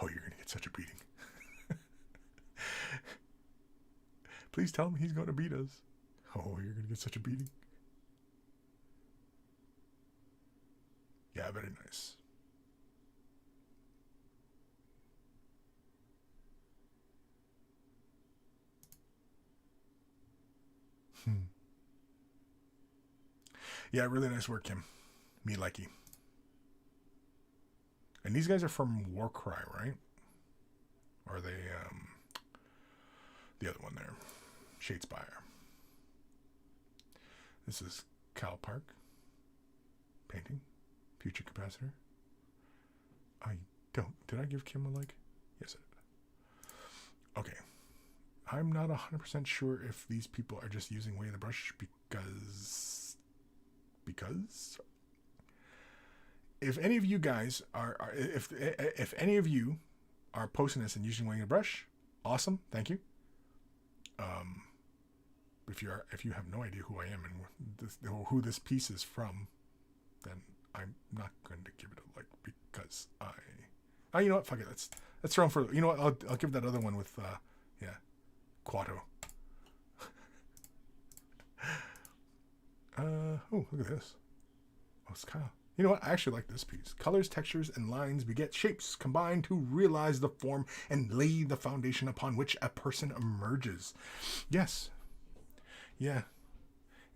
Oh, you're going to get such a beating. Please tell me he's going to beat us. Oh, you're going to get such a beating. Yeah, very nice. Yeah, really nice work, Kim. Me likey. And these guys are from Warcry, right? Or are they the other one there? Shadespire. This is Cal Park. Painting. Future capacitor. I don't. Did I give Kim a like? Yes, I did. Okay. I'm not 100% sure if these people are just using way of the brush because if any of you guys are if any of you are posting this and using way of the brush, awesome, thank you. If you have no idea who I am and who this piece is from, then I'm not going to give it a like because you know what, fuck it, let's throw them for, you know what, I'll give that other one with Quato. Oh, look at this. Oh, it's kind of... You know what? I actually like this piece. Colors, textures, and lines beget shapes combined to realize the form and lay the foundation upon which a person emerges. Yes. Yeah.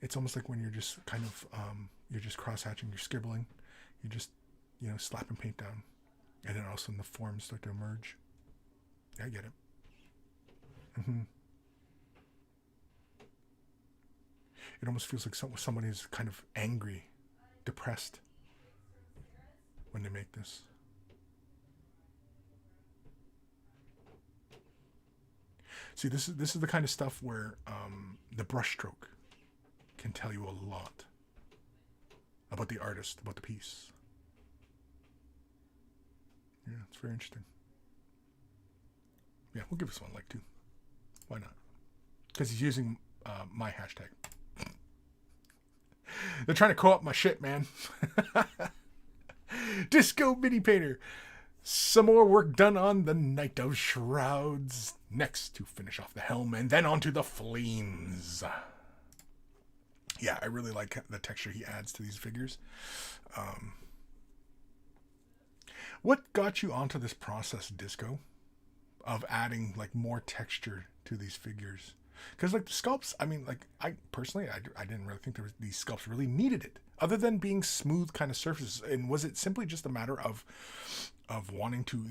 It's almost like when you're just kind of, you're just cross-hatching, you're scribbling, you're just, slapping paint down. And then all of a sudden the forms start to emerge. Yeah, I get it. Mm-hmm. It almost feels like somebody is kind of angry, depressed when they make this. See, this is the kind of stuff where the brushstroke can tell you a lot about the artist, about the piece. Yeah, it's very interesting. Yeah, we'll give this one a like too. Why not? Because he's using my hashtag. They're trying to co-op my shit, man. Disco Mini Painter. Some more work done on the Knight of Shrouds. Next to finish off the helm and then onto the flames. Yeah, I really like the texture he adds to these figures. What got you onto this process, Disco, of adding more texture to these figures? Because the sculpts, I personally, I didn't really think these sculpts really needed it, other than being smooth kind of surfaces. And was it simply just a matter of wanting to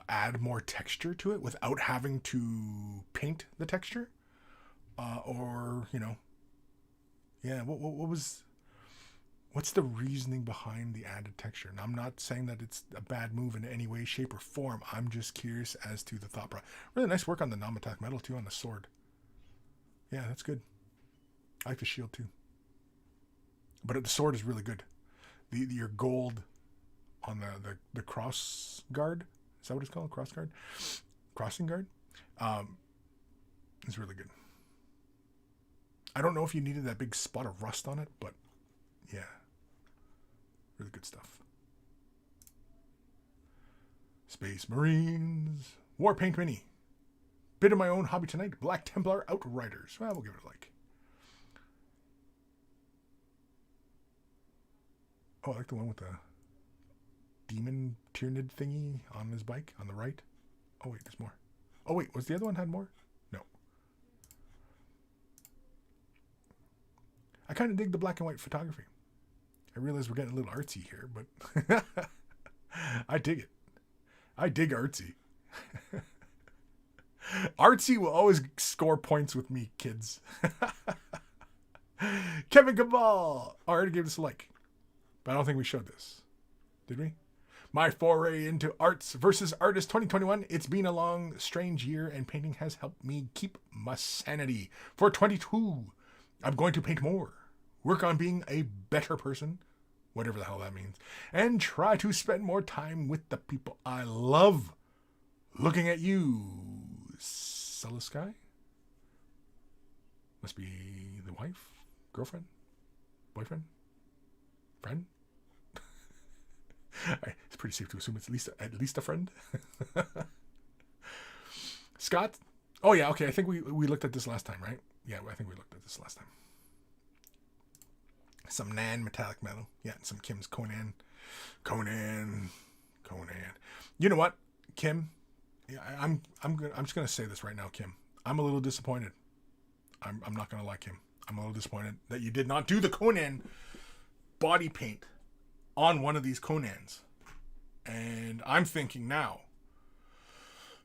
add more texture to it without having to paint the texture, what's the reasoning behind the added texture? And I'm not saying that it's a bad move in any way, shape, or form. I'm just curious as to the thought process. Really nice work on the non-metallic metal too, on the sword. Yeah, that's good. I like the shield too. But the sword is really good. your gold on the cross guard. Is that what it's called? Cross guard? Crossing guard? It's really good. I don't know if you needed that big spot of rust on it, but yeah. Really good stuff. Space Marines. Warpaint Mini. Bit of my own hobby tonight. Black Templar Outriders. Well, we'll give it a like. Oh, I like the one with the demon Tyranid thingy on his bike on the right. Oh, wait, there's more. Oh, wait, was the other one had more? No. I kind of dig the black and white photography. I realize we're getting a little artsy here, but I dig it. I dig artsy. Artsy will always score points with me, kids. Kevin Cabal. I already gave this a like, but I don't think we showed this. Did we? My foray into arts versus artist 2021. It's been a long, strange year, and painting has helped me keep my sanity. For 22, I'm going to paint more, work on being a better person, whatever the hell that means, and try to spend more time with the people I love. Looking at you, Celesky. Must be the wife, girlfriend, boyfriend, friend. It's pretty safe to assume it's at least a friend. Scott. Oh yeah, okay. I think we looked at this last time, right? Yeah, I think we looked at this last time. Some Nan metallic metal. Yeah, and some Kim's Conan. You know what, Kim? Yeah, I'm just gonna say this right now, Kim. I'm a little disappointed. I'm not gonna lie, Kim. I'm a little disappointed that you did not do the Conan body paint on one of these Conans. And I'm thinking now,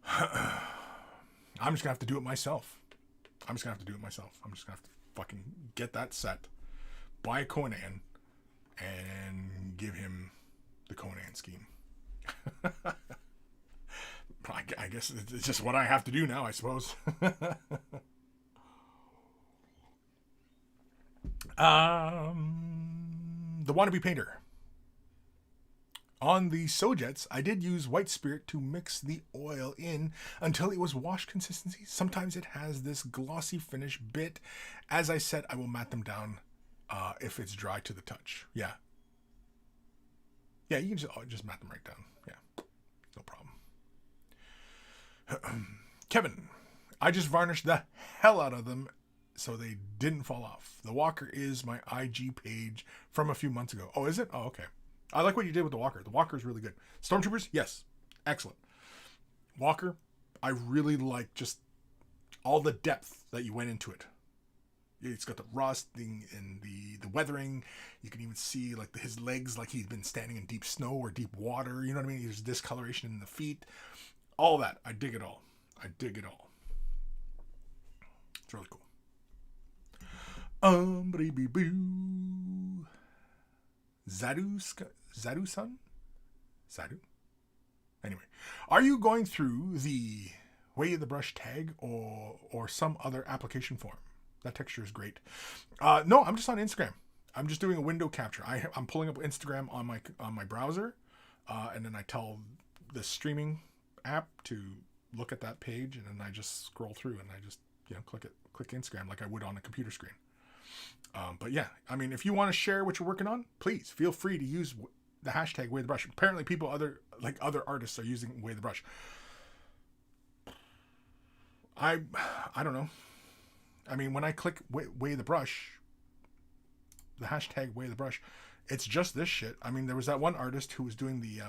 I'm just gonna have to do it myself. I'm just gonna have to fucking get that set, buy a Conan, and give him the Conan scheme. I guess it's just what I have to do now, I suppose. The Wannabe Painter. On the Sojets, I did use white spirit to mix the oil in until it was wash consistency. Sometimes it has this glossy finish bit. As I said, I will matte them down if it's dry to the touch. Yeah. Yeah, you can just matte them right down. Yeah, no problem. Kevin, I just varnished the hell out of them so they didn't fall off. The Walker is my IG page from a few months ago. Oh, is it? Oh, okay. I like what you did with the Walker. The Walker is really good. Stormtroopers, yes. Excellent. Walker, I really like just all the depth that you went into it. It's got the rusting and the weathering. You can even see like his legs like he's been standing in deep snow or deep water. You know what I mean? There's discoloration in the feet. All that. I dig it all. It's really cool. Baby boo. Zadu-san? Zadu? Anyway, are you going through the Way of the Brush tag or some other application form? That texture is great. No, I'm just on Instagram. I'm just doing a window capture. I'm pulling up Instagram on my browser, and then I tell the streaming app to look at that page, and then I just scroll through and I just click Instagram like I would on a computer screen. But yeah, I mean, if you want to share what you're working on, please feel free to use the hashtag Way of the Brush. Apparently, other artists are using Way of the Brush. I don't know. I mean, when I click Way of the Brush, the hashtag Way of the Brush, it's just this shit. I mean, there was that one artist who was doing the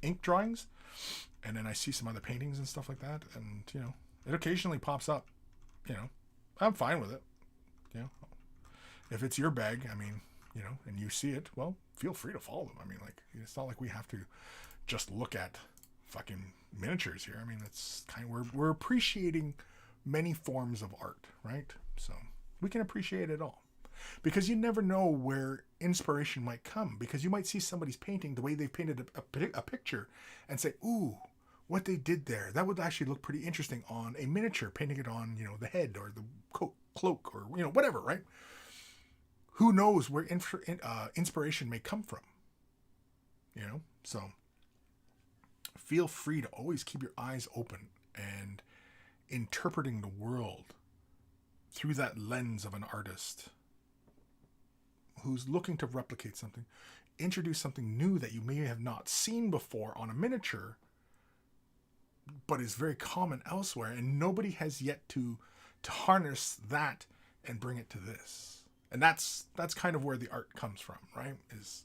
ink drawings, and then I see some other paintings and stuff like that, and it occasionally pops up. I'm fine with it. If it's your bag, I mean, and you see it, well, feel free to follow them. I mean, like, it's not like we have to just look at fucking miniatures here. I mean, it's kind of, we're appreciating many forms of art, right? So we can appreciate it all, because you never know where inspiration might come, because you might see somebody's painting the way they painted a picture and say, ooh, what they did there, that would actually look pretty interesting on a miniature, painting it on, the head or the cloak or, whatever, right? who knows where inspiration may come from? So feel free to always keep your eyes open and interpreting the world through that lens of an artist who's looking to replicate something, introduce something new that you may have not seen before on a miniature, but is very common elsewhere, and nobody has yet to harness that and bring it to this. And that's kind of where the art comes from, right? Is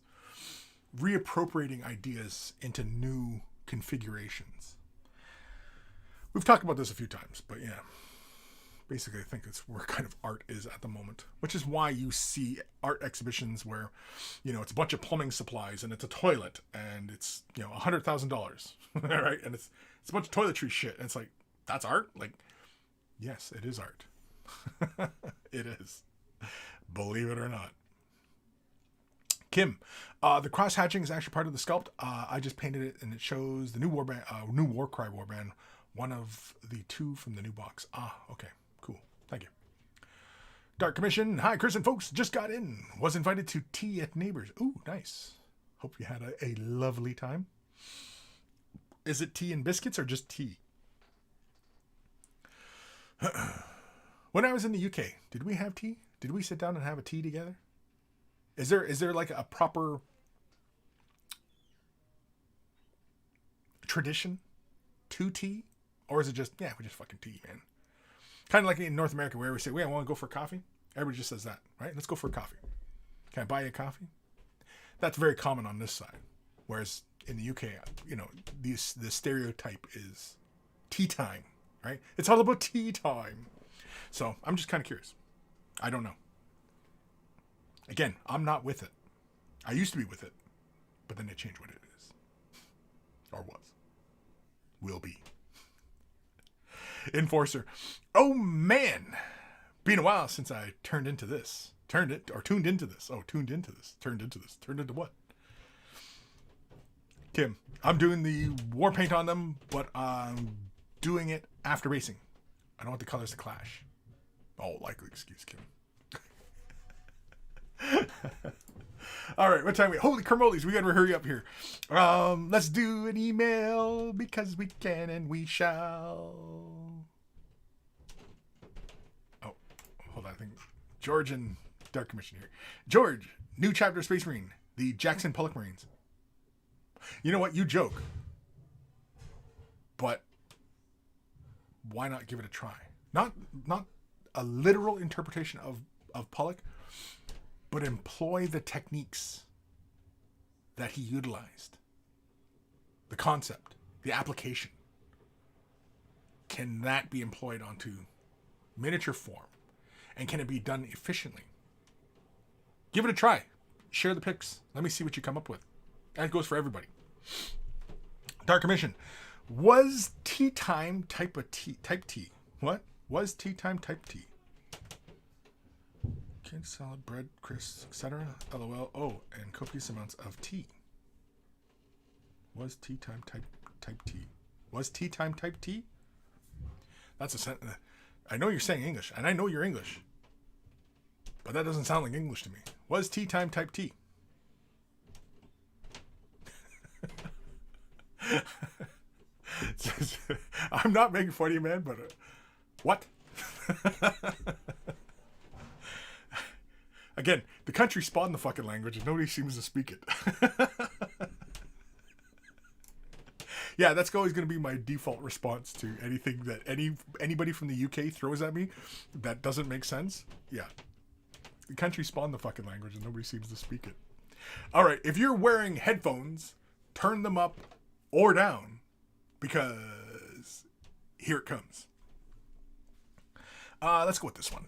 reappropriating ideas into new configurations. We've talked about this a few times, but yeah. Basically, I think it's where kind of art is at the moment, which is why you see art exhibitions where, it's a bunch of plumbing supplies and it's a toilet and it's, $100,000, right? And it's a bunch of toiletry shit. And it's like, that's art? Like, yes, it is art. It is. Believe it or not. Kim, the cross hatching is actually part of the sculpt. I just painted it and it shows the new new Warcry warband, one of the 2 from the new box. Okay. Cool. Thank you. Dark Commission. Hi, Kris and folks. Just got in. Was invited to tea at Neighbors. Ooh, nice. Hope you had a lovely time. Is it tea and biscuits or just tea? When I was in the UK, did we have tea? Did we sit down and have a tea together? Is there like a proper tradition to tea? Or is it just, we just fucking tea, man? Kind of like in North America where we say, I want to go for coffee. Everybody just says that, right? Let's go for a coffee. Can I buy you a coffee? That's very common on this side. Whereas in the UK, the stereotype is tea time, right? It's all about tea time. So I'm just kind of curious. I don't know. Again, I'm not with it. I used to be with it, but then they changed what it is. Or was. Will be. Enforcer. Oh man, been a while since I tuned into this. Turned into this. Turned into what? Kim, I'm doing the war paint on them, but I'm doing it after basing. I don't want the colors to clash. Likely excuse, Kim. All right, what time we? Holy carmoles, we gotta hurry up here. Let's do an email because we can and we shall. Hold on, I think George and Dark Commission here. George, new chapter of Space Marine, the Jackson Pollock Marines. You know what? You joke, but why not give it a try? Not a literal interpretation of Pollock, but employ the techniques that he utilized. The concept, the application. Can that be employed onto miniature form? And can it be done efficiently? Give it a try. Share the pics. Let me see what you come up with. That goes for everybody. Dark Commission. Was tea time type T? What? Was tea time type T? Kid, salad, bread, Kris, etc. LOL. Oh, and copious amounts of tea. Was tea time type T? Was tea time type T? That's a sentence. I know you're saying English, and I know you're English, but that doesn't sound like English to me. Was tea time type T? I'm not making fun of you, man, but what? Again, the country spawned the fucking language, and nobody seems to speak it. Yeah, that's always going to be my default response to anything that anybody from the UK throws at me that doesn't make sense. Yeah. The country spawned the fucking language and nobody seems to speak it. All right, if you're wearing headphones, turn them up or down because here it comes. Let's go with this one.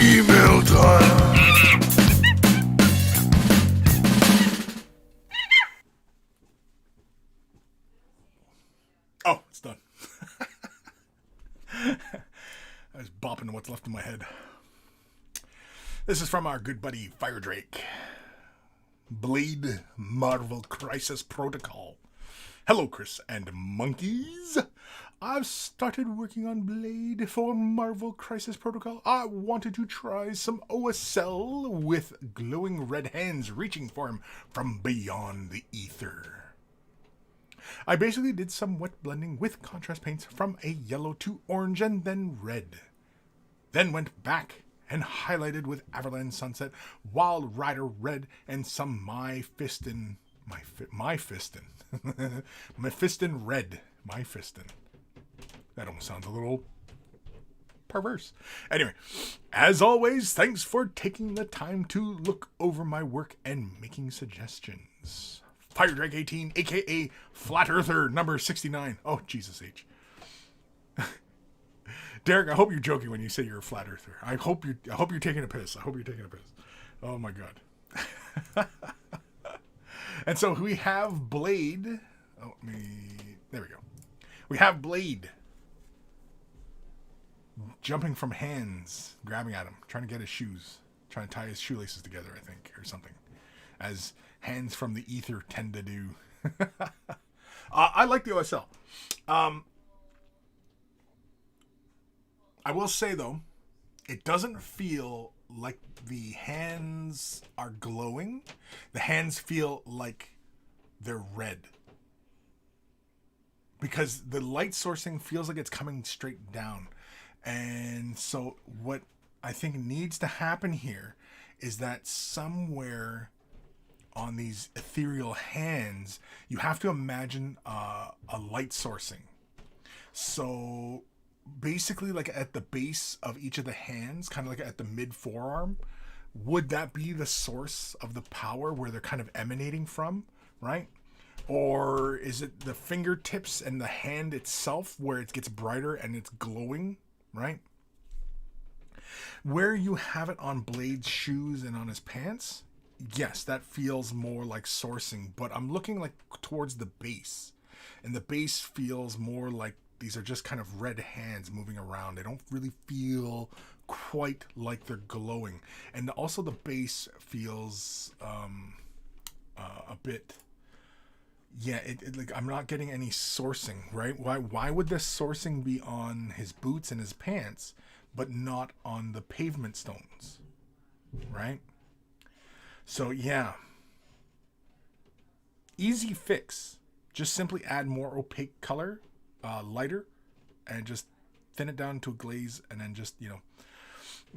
Email time. Oh, it's done. I was bopping to what's left in my head. This is from our good buddy Fire Drake. Blade Marvel Crisis Protocol. Hello, Kris and monkeys. I've started working on Blade for Marvel Crisis Protocol. I wanted to try some OSL with glowing red hands reaching for him from beyond the ether. I basically did some wet blending with contrast paints from a yellow to orange and then red. Then went back and highlighted with Avalanche Sunset, Wild Rider Red, and some Mephiston Red. Mephiston. That almost sounds a little perverse. Anyway, as always, thanks for taking the time to look over my work and making suggestions. FireDrake18, aka Flat Earther number 69. Oh, Jesus H. Derek, I hope you're joking when you say you're a flat earther. I hope you're taking a piss. Oh my god. And so we have Blade. There we go. We have Blade jumping from hands, grabbing at him, trying to get his shoes, trying to tie his shoelaces together, I think, or something, as hands from the ether tend to do. I like the OSL. I will say, though, it doesn't feel like the hands are glowing. The hands feel like they're red. Because the light sourcing feels like it's coming straight down. And so what I think needs to happen here is that somewhere on these ethereal hands, you have to imagine a light sourcing. So basically, like at the base of each of the hands, kind of like at the mid forearm, would that be the source of the power where they're kind of emanating from, right? Or is it the fingertips and the hand itself where it gets brighter and it's glowing, right? Where you have it on Blade's shoes and on his pants, yes, that feels more like sourcing, but I'm looking like towards the base, and the base feels more like these are just kind of red hands moving around. They don't really feel quite like they're glowing. And also the base feels a bit... Yeah, like I'm not getting any sourcing, right? Why would this sourcing be on his boots and his pants, but not on the pavement stones, right? So yeah, easy fix. Just simply add more opaque color, lighter, and just thin it down to a glaze, and then just,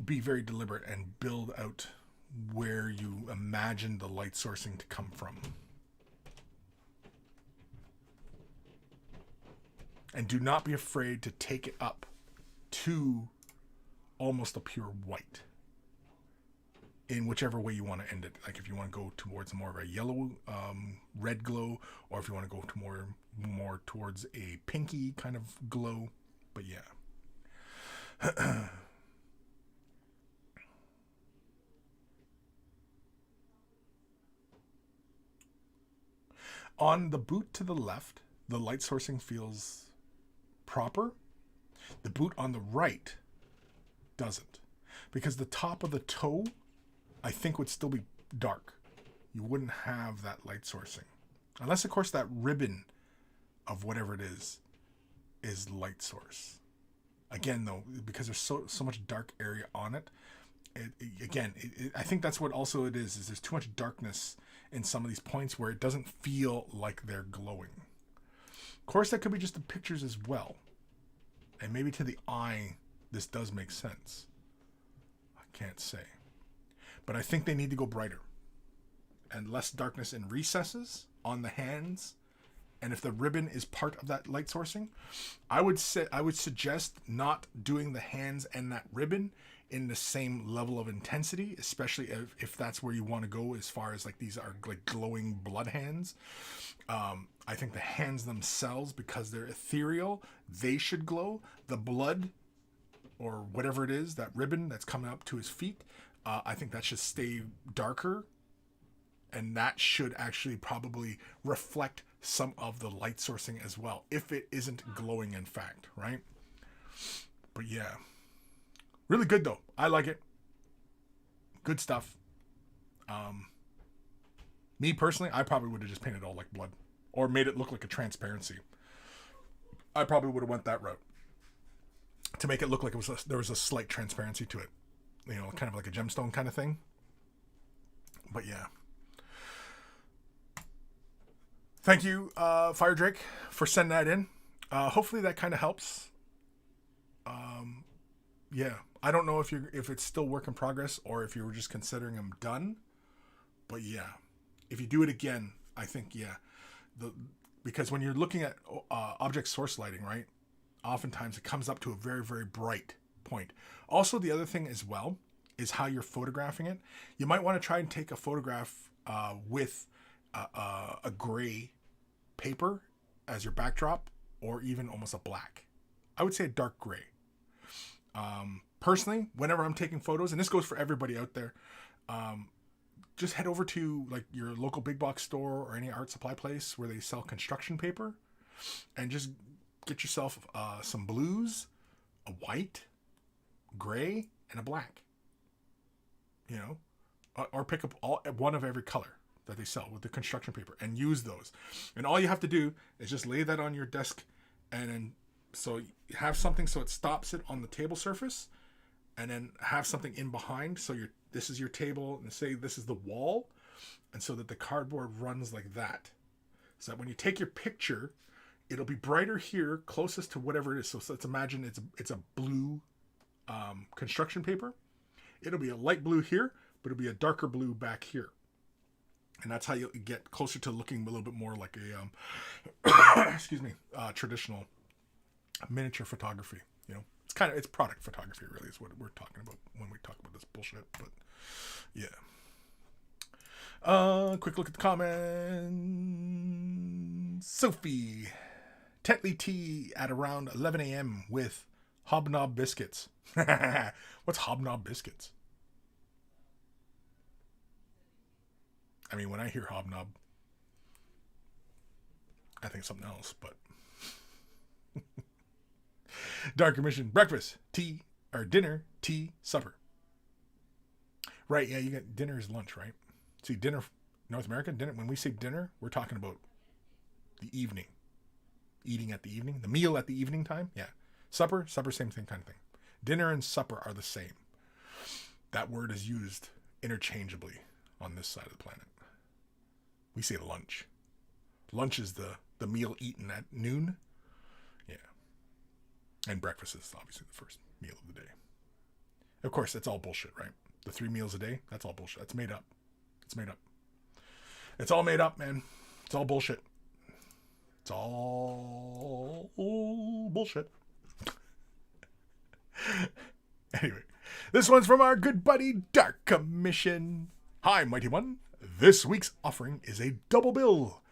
be very deliberate and build out where you imagine the light sourcing to come from. And do not be afraid to take it up to almost a pure white in whichever way you want to end it. Like if you want to go towards more of a yellow, red glow, or if you want to go to more towards a pinky kind of glow. But yeah. On the boot to the left, the light sourcing feels proper. The boot on the right doesn't, because the top of the toe, I think, would still be dark. You wouldn't have that light sourcing, unless of course that ribbon of whatever it is light source. Again, though, because there's so much dark area on it, I think that's what also it is there's too much darkness in some of these points where it doesn't feel like they're glowing. Of course, that could be just the pictures as well. And maybe to the eye, this does make sense. I can't say. But I think they need to go brighter. And less darkness in recesses on the hands. And if the ribbon is part of that light sourcing, I would suggest not doing the hands and that ribbon in the same level of intensity, especially if that's where you want to go as far as like these are like glowing blood hands. I think the hands themselves, because they're ethereal, they should glow. The blood or whatever it is, that ribbon that's coming up to his feet, I think that should stay darker, and that should actually probably reflect some of the light sourcing as well, if it isn't glowing in fact, right? But yeah, really good though. I like it. Good stuff. Me personally, I probably would have just painted all like blood. or made it look like a transparency. I probably would have went that route to make it look like there was a slight transparency to it, you know, kind of like a gemstone kind of thing. But yeah, thank you, Fire Drake, for sending that in. Hopefully that kind of helps. Yeah, I don't know if it's still work in progress or if you were just considering them done. But yeah, if you do it again, I think because when you're looking at object source lighting, right? Oftentimes it comes up to a very, very bright point. Also, the other thing as well is how you're photographing it. You might want to try and take a photograph with a gray paper as your backdrop, or even almost a black. I would say a dark gray. Personally, whenever I'm taking photos, and this goes for everybody out there, just head over to like your local big box store or any art supply place where they sell construction paper, and just get yourself some blues, a white, gray, and a black. You know, or pick up one of every color that they sell with the construction paper and use those. And all you have to do is just lay that on your desk, and then so you have something so it stops it on the table surface, and then have something in behind. So this is your table, and say this is the wall, and so that the cardboard runs like that. So that when you take your picture, it'll be brighter here, closest to whatever it is. So let's imagine it's a blue construction paper. It'll be a light blue here, but it'll be a darker blue back here. And that's how you get closer to looking a little bit more like a traditional miniature photography. You know, it's product photography really is what we're talking about when we talk about this bullshit. But yeah. Quick look at the comments. Sophie, Tetley tea at around 11 a.m. with hobnob biscuits. What's hobnob biscuits? I mean, when I hear hobnob, I think something else, but Dark Commission, breakfast, tea, or dinner, tea, supper. Right, yeah, you get dinner is lunch, right? See, dinner, North America, dinner, when we say dinner, we're talking about the evening. Eating at the evening, the meal at the evening time, yeah. Supper, same thing kind of thing. Dinner and supper are the same. That word is used interchangeably on this side of the planet. We say lunch. Lunch is the meal eaten at noon. Yeah. And breakfast is obviously the first meal of the day. Of course, that's all bullshit, right? The 3 meals a day, that's all bullshit. That's made up. It's made up. It's all made up, man. It's all bullshit. It's all bullshit. Anyway, this one's from our good buddy Dark Commission. Hi, Mighty One. This week's offering is a double bill.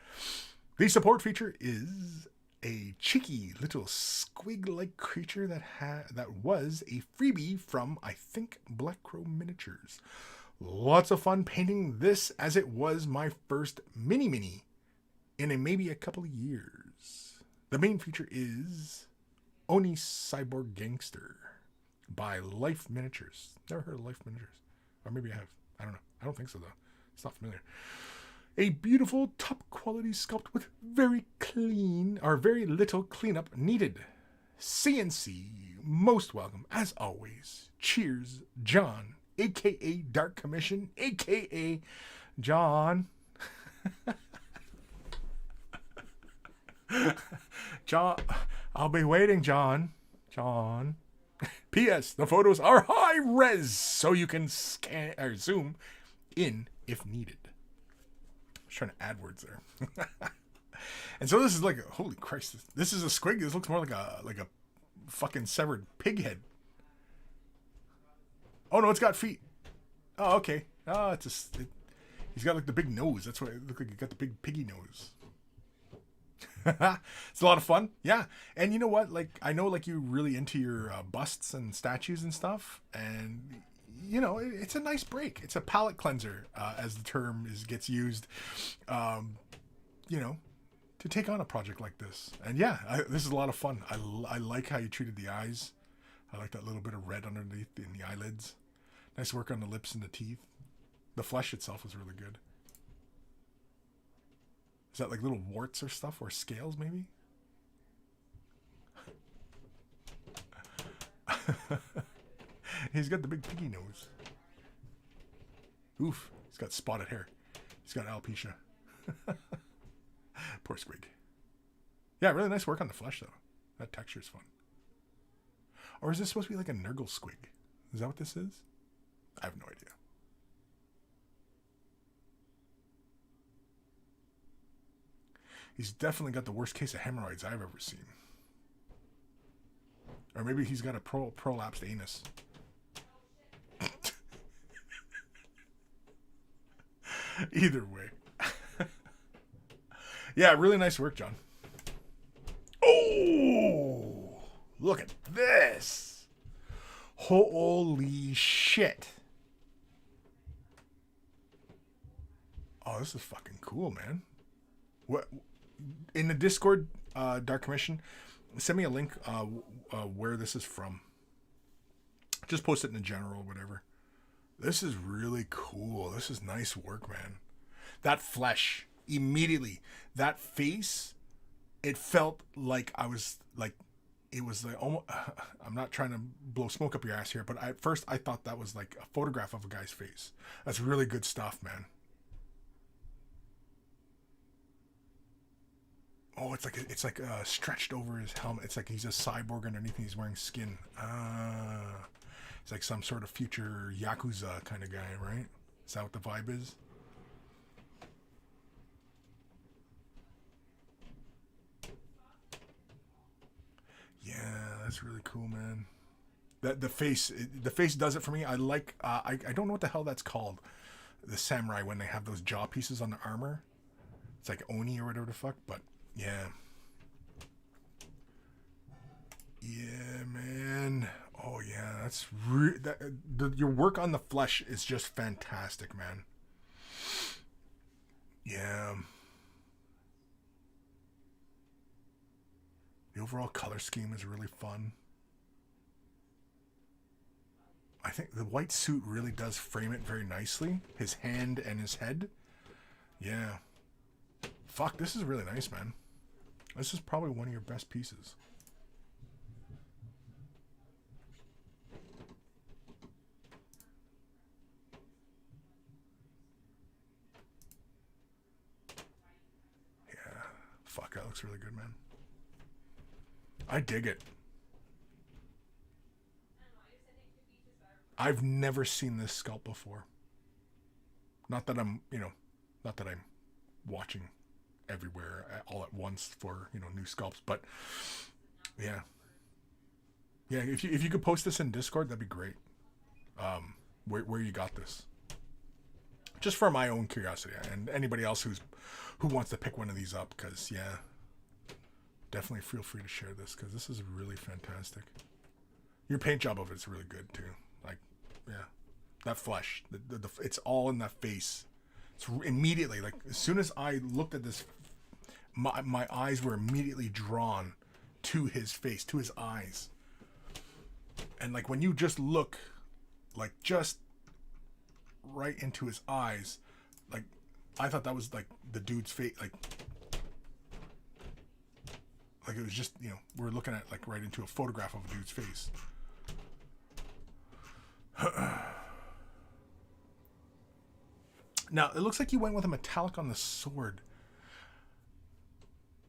The support feature is a cheeky little squig-like creature that was a freebie from, I think, Black Crow Miniatures. Lots of fun painting this, as it was my first mini in maybe a couple of years. The main feature is Oni Cyborg Gangster by Life Miniatures. Never heard of Life Miniatures. Or maybe I have. I don't know. I don't think so, though. It's not familiar. A beautiful, top-quality sculpt with very little cleanup needed. CNC, most welcome, as always. Cheers, John, a.k.a. Dark Commission, a.k.a. John. John, I'll be waiting, John. John. P.S. The photos are high res, so you can scan or zoom in if needed. I was trying to add words there. And so this is like holy Christ. This is a squig. This looks more like a fucking severed pig head. Oh no, it's got feet. Oh okay. Oh, he's got like the big nose. That's why it looks like he got the big piggy nose. It's a lot of fun. Yeah. And you know what? Like, I know like you're really into your busts and statues and stuff. And, you know, it's a nice break. It's a palate cleanser, as the term gets used, you know, to take on a project like this. And yeah, this is a lot of fun. I like how you treated the eyes. I like that little bit of red underneath in the eyelids. Nice work on the lips and the teeth. The flesh itself is really good. Is that like little warts or stuff, or scales maybe? He's got the big piggy nose. Oof, he's got spotted hair. He's got alopecia. Poor squig. Yeah, really nice work on the flesh though. That texture's fun. Or is this supposed to be like a Nurgle squig? Is that what this is? I have no idea. He's definitely got the worst case of hemorrhoids I've ever seen. Or maybe he's got a prolapsed anus. Either way. Yeah, really nice work, John. Oh, look at this. Holy shit. Oh, this is fucking cool, man. What in the Discord, Dark Commission, send me a link where this is from. Just post it in the general, whatever. This is really cool. This is nice work, man. That flesh, immediately, that face, it felt like I was like, it was like almost. I'm not trying to blow smoke up your ass here, but at first I thought that was like a photograph of a guy's face. That's really good stuff, man. Oh, it's like stretched over his helmet. It's like he's a cyborg underneath and he's wearing skin. It's like some sort of future Yakuza kind of guy, right? Is that what the vibe is? Yeah, that's really cool, man. That the face does it for me. I like I don't know what the hell that's called. The samurai when they have those jaw pieces on the armor. It's like Oni or whatever the fuck, but yeah. Yeah, man. Oh yeah, that's your work on the flesh is just fantastic, man. Yeah. The overall color scheme is really fun. I think the white suit really does frame it very nicely. His hand and his head. Yeah. Fuck, this is really nice, man. This is probably one of your best pieces. Yeah. Fuck, that looks really good, man. I dig it. I've never seen this sculpt before. Not that I'm, not that I'm watching everywhere all at once for, new sculpts, but yeah. Yeah, if you could post this in Discord, that'd be great. Where you got this. Just for my own curiosity and anybody else who wants to pick one of these up, because yeah. Definitely feel free to share this because this is really fantastic. Your paint job of it's really good too. Like, yeah, that flesh, it's all in that face. It's immediately like as soon as I looked at this, my eyes were immediately drawn to his face, to his eyes. And like when you just look, like just right into his eyes, like I thought that was like the dude's face, like it was just, we're looking at like right into a photograph of a dude's face. Now, it looks like you went with a metallic on the sword.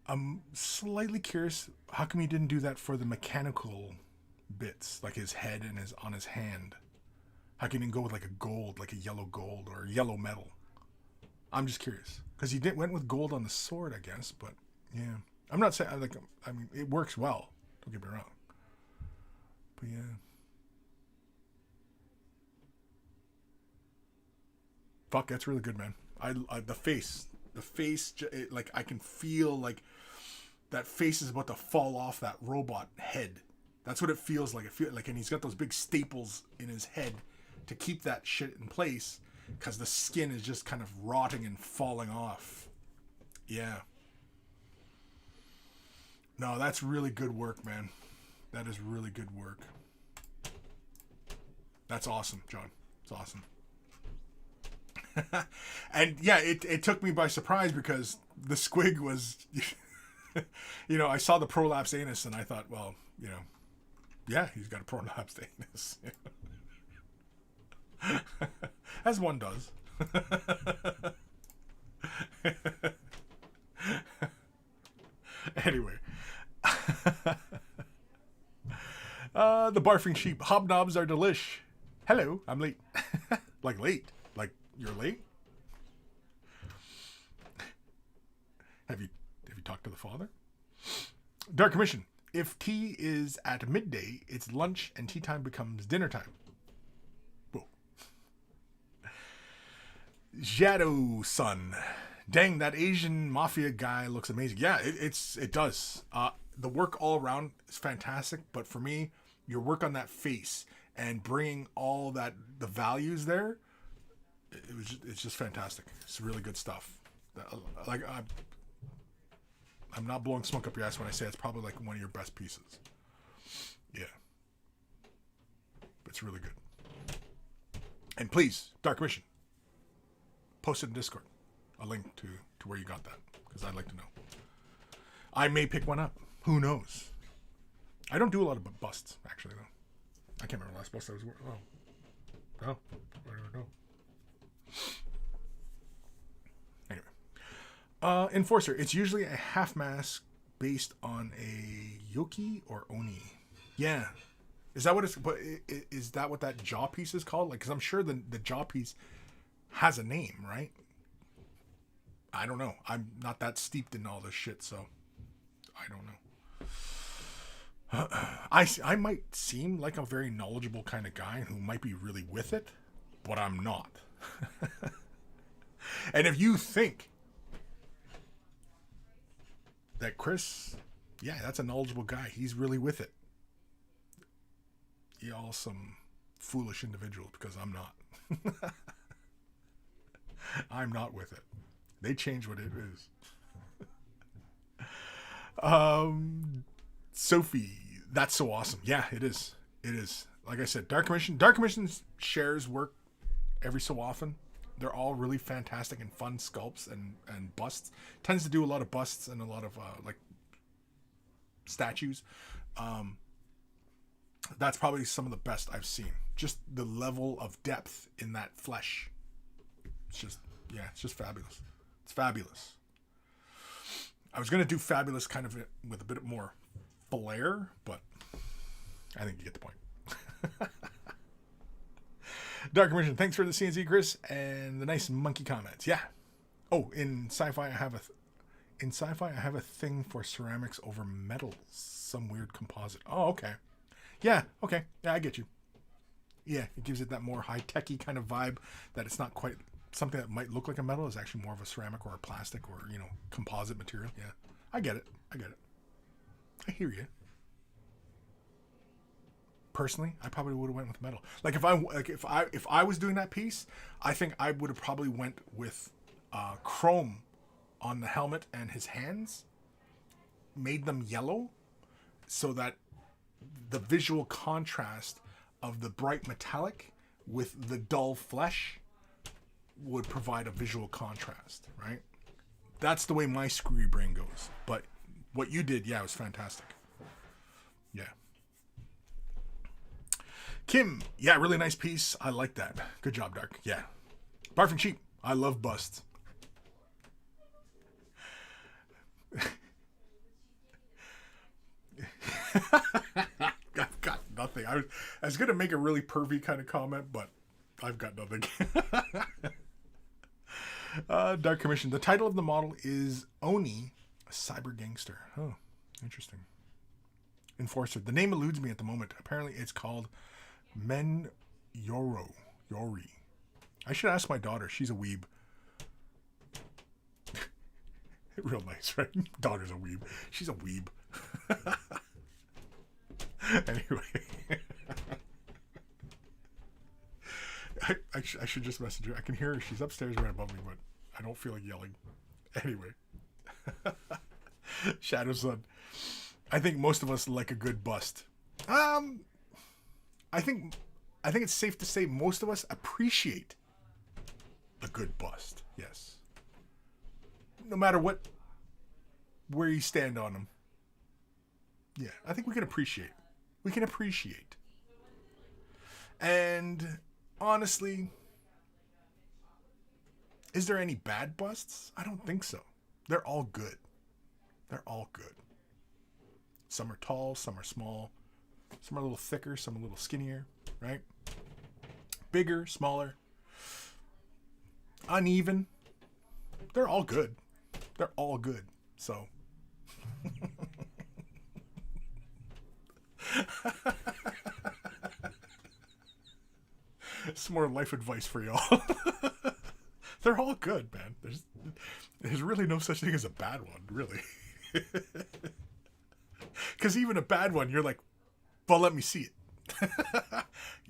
I'm slightly curious, how come you didn't do that for the mechanical bits, like his head and on his hand? How come you didn't go with like a gold, like a yellow gold or yellow metal? I'm just curious. Because he went with gold on the sword, I guess, but yeah. I'm not saying, I mean, it works well. Don't get me wrong. But yeah. Fuck, that's really good, man. The face, like, I can feel, like, that face is about to fall off that robot head. That's what it feels like. It feels like, and he's got those big staples in his head to keep that shit in place because the skin is just kind of rotting and falling off. Yeah. No, that's really good work, man. That is really good work. That's awesome, John. It's awesome. And yeah, it took me by surprise because the squig was, I saw the prolapsed anus and I thought, well, yeah, he's got a prolapsed anus. As one does. Anyway. The barfing sheep. Hobnobs are delish. Hello, I'm late. Like late? Like you're late? Have you talked to the father? Dark Commission. If tea is at midday, it's lunch and tea time becomes dinner time. Whoa. Shadow Sun. Dang, that Asian mafia guy looks amazing. Yeah, it does. The work all around is fantastic, but for me, your work on that face and bringing all the values there, it's just fantastic. It's really good stuff. Like I'm not blowing smoke up your ass when I say it's probably like one of your best pieces. Yeah, but it's really good. And please, Dark Mission, post it in Discord a link to where you got that, because I'd like to know. I may pick one up. Who knows? I don't do a lot of busts, actually, though. I can't remember the last bust I was wearing. Oh. No. I don't know. Anyway. Enforcer. It's usually a half mask based on a yoki or oni. Yeah. Is that what it's... But is that what that jaw piece is called? Like, because I'm sure the jaw piece has a name, right? I don't know. I'm not that steeped in all this shit, so I don't know. I might seem like a very knowledgeable kind of guy who might be really with it, but I'm not. And if you think that Kris, yeah, that's a knowledgeable guy, he's really with it, y'all some foolish individuals, because I'm not. I'm not with it. They change what it is. Sophie, that's so awesome. Yeah, it is. It is. Like I said, Dark Commission shares work every so often. They're all really fantastic and fun sculpts and busts. Tends to do a lot of busts and a lot of like statues. That's probably some of the best I've seen. Just the level of depth in that flesh. It's just fabulous. It's fabulous. I was going to do fabulous kind of with a bit more flair, but I think you get the point. Dark Commission, thanks for the CNC, Kris, and the nice monkey comments. Yeah. Oh, in sci-fi, I have a thing for ceramics over metals. Some weird composite. Oh, okay. Yeah, okay. Yeah, I get you. Yeah, it gives it that more high-techy kind of vibe that it's not quite something that might look like a metal is actually more of a ceramic or a plastic or, composite material. Yeah, I get it. I hear you. Personally, I probably would have went with metal. Like if I was doing that piece, I think I would have probably went with chrome on the helmet and his hands, made them yellow, so that the visual contrast of the bright metallic with the dull flesh would provide a visual contrast, right? That's the way my screwy brain goes. But what you did, yeah, was fantastic. Yeah. Kim, yeah, really nice piece. I like that. Good job, Dark. Yeah. Barfing Sheep, I love busts. I've got nothing. I was going to make a really pervy kind of comment, but I've got nothing. Dark Commission. The title of the model is Oni, a cyber gangster. Oh, interesting. Enforcer. The name eludes me at the moment. Apparently it's called Men Yori. I should ask my daughter. She's a weeb. Real nice, right? Daughter's a weeb. She's a weeb. Anyway. I should just message her. I can hear her. She's upstairs right above me, but I don't feel like yelling. Anyway. Shadow Sun. I think most of us like a good bust. I think it's safe to say most of us appreciate a good bust. Yes. No matter where you stand on them. Yeah, I think we can appreciate. We can appreciate. And honestly, is there any bad busts? I don't think so. They're all good. They're all good. Some are tall, some are small, some are a little thicker, some a little skinnier, right? Bigger, smaller, uneven. They're all good. They're all good. So. Some more life advice for y'all. They're all good, man. There's really no such thing as a bad one, really. Because even a bad one, you're like, well, let me see it.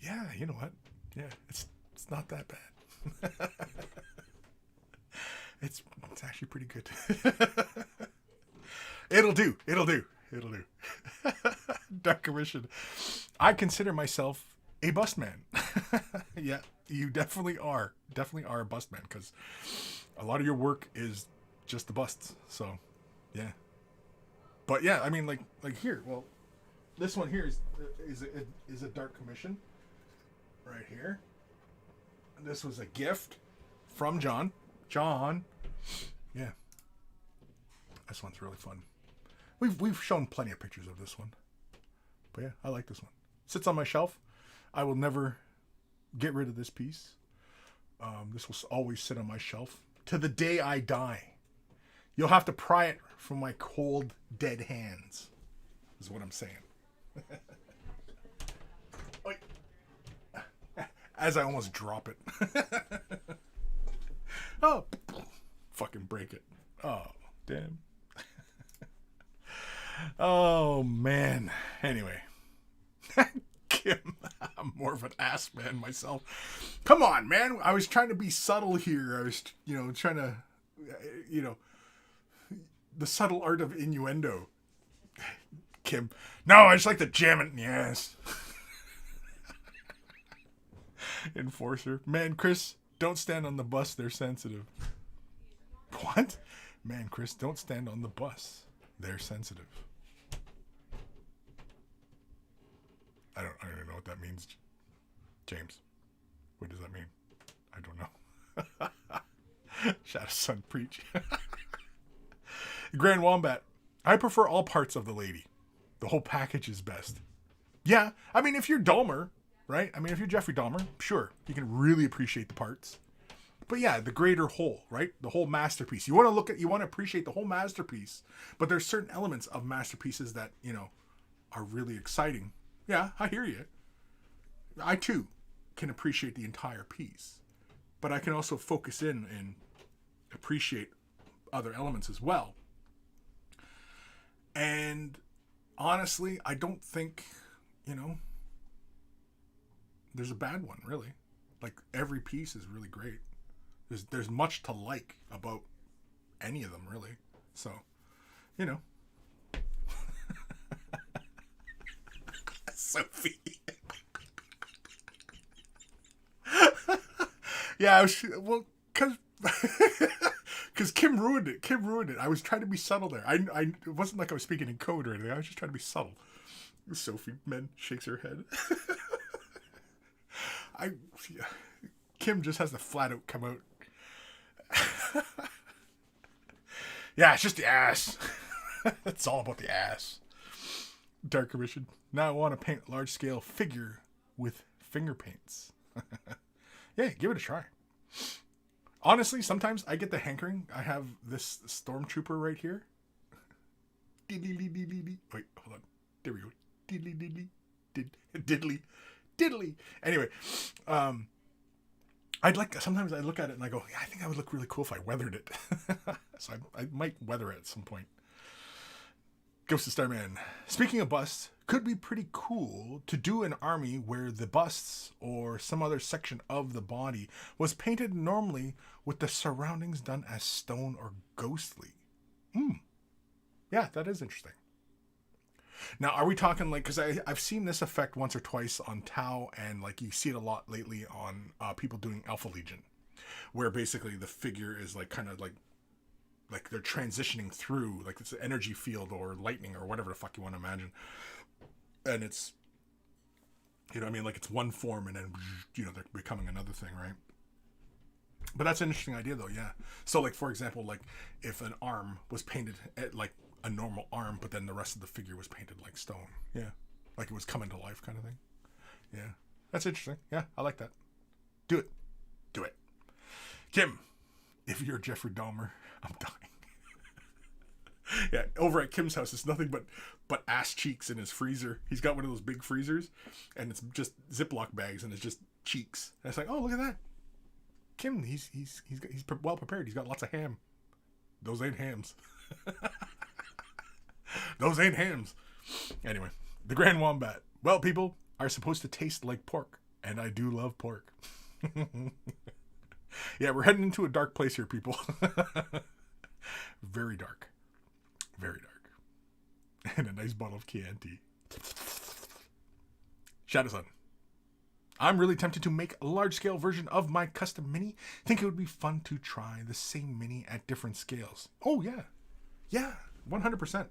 Yeah, you know what? Yeah, it's not that bad. It's actually pretty good. It'll do. Dark Commission. I consider myself a bust man. Yeah, you definitely are. Definitely are a bust man, because a lot of your work is just the busts. So, yeah. But yeah, I mean, like here. Well, this one here is a Dark Commission, right here. And this was a gift from John. Yeah. This one's really fun. We've shown plenty of pictures of this one. But yeah, I like this one. Sits on my shelf. I will never get rid of this piece. This will always sit on my shelf to the day I die. You'll have to pry it from my cold, dead hands, is what I'm saying. As I almost drop it. Oh, fucking break it. Oh, damn. Oh, man. Anyway. Kim, I'm more of an ass man myself. Come on, man. I was trying to be subtle here. I was, trying to, the subtle art of innuendo. Kim, no, I just like to jam it in the ass. Enforcer. Man, Kris, don't stand on the bus. They're sensitive. What? Man, Kris, don't stand on the bus. They're sensitive. I don't even know what that means, James. What does that mean? I don't know. Shadow Sun, preach. Grand Wombat. I prefer all parts of the lady. The whole package is best. Yeah, I mean, if you're Dahmer, right? I mean, if you're Jeffrey Dahmer, sure, you can really appreciate the parts. But yeah, the greater whole, right? The whole masterpiece. You want to appreciate the whole masterpiece. But there's certain elements of masterpieces that, are really exciting. Yeah, I hear you. I too can appreciate the entire piece. But I can also focus in and appreciate other elements as well. And honestly, I don't think, there's a bad one, really. Like, every piece is really great. There's much to like about any of them, really. So, Sophie. Yeah, because Kim ruined it. I was trying to be subtle there. It wasn't like I was speaking in code or anything. I was just trying to be subtle. Sophie shakes her head. Kim just has to flat out come out. Yeah, it's just the ass. It's all about the ass. Dark Commission. Now I want to paint a large scale figure with finger paints. Yeah, give it a try. Honestly, sometimes I get the hankering. I have this stormtrooper right here. Wait, hold on. There we go. Diddly. Anyway, sometimes I look at it and I go, yeah, I think I would look really cool if I weathered it. So I might weather it at some point. Ghost of Starman. Speaking of busts, could be pretty cool to do an army where the busts or some other section of the body was painted normally with the surroundings done as stone or ghostly. Yeah, that is interesting. Now, are we talking because I've seen this effect once or twice on Tau, and you see it a lot lately on people doing Alpha Legion. where basically the figure is like kind of like they're transitioning through, like it's an energy field or lightning or whatever the fuck you want to imagine. And it's, you know what I mean? Like it's one form and then, you know, they're becoming another thing, right? But that's an interesting idea though, yeah. So like, for example, like if an arm was painted like a normal arm, but then the rest of the figure was painted like stone. Yeah. Like it was coming to life kind of thing. Yeah. That's interesting. Yeah, I like that. Do it. Do it. Kim, if you're Jeffrey Dahmer, I'm dying. Yeah, over at Kim's house, it's nothing but ass cheeks in his freezer. He's got one of those big freezers, and it's just Ziploc bags, and it's just cheeks. And it's like, oh, look at that. Kim, he's well prepared. He's got lots of ham. Those ain't hams. Those ain't hams. Anyway, the Grand Wombat. Well, people are supposed to taste like pork, and I do love pork. Yeah, we're heading into a dark place here, people. Very dark. Very dark. And a nice bottle of Chianti. Shadow Sun. I'm really tempted to make a large-scale version of my custom mini. Think it would be fun to try the same mini at different scales. Oh, yeah. Yeah, 100%.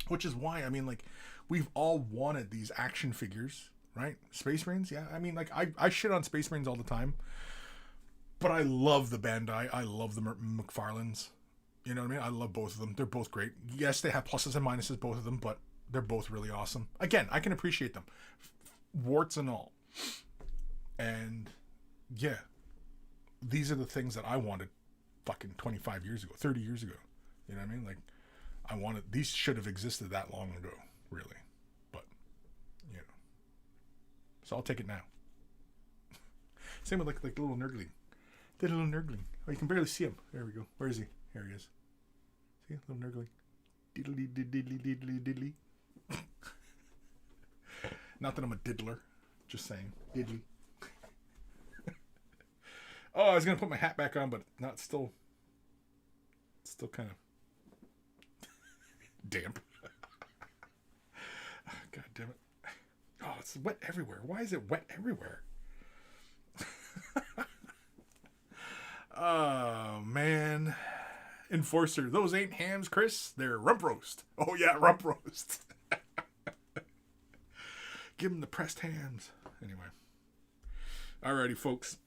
Which is why, I mean, like, we've all wanted these action figures, right? Space Marines, yeah. I mean, like, I shit on Space Marines all the time. But I love the Bandai. I love the McFarlanes. You know what I mean? I love both of them. They're both great. Yes, they have pluses and minuses, both of them, but they're both really awesome. Again, I can appreciate them. Warts and all. And, yeah. These are the things that I wanted fucking 25 years ago, 30 years ago. You know what I mean? Like, I wanted... These should have existed that long ago, really. But, you know. So I'll take it now. Same with, like the little Nurgling. The little Nurgling. Oh, you can barely see him. There we go. Where is he? Here he is. See? Little Nurgling. Diddly diddly diddly diddly. Not that I'm a diddler. Just saying. Diddly. Oh, I was going to put my hat back on, but not still. It's still kind of damp. God damn it. Oh, it's wet everywhere. Why is it wet everywhere? Oh, man. Enforcer. Those ain't hams, Kris. They're rump roast. Oh, yeah, rump roast. Give them the pressed hams. Anyway. Alrighty, folks.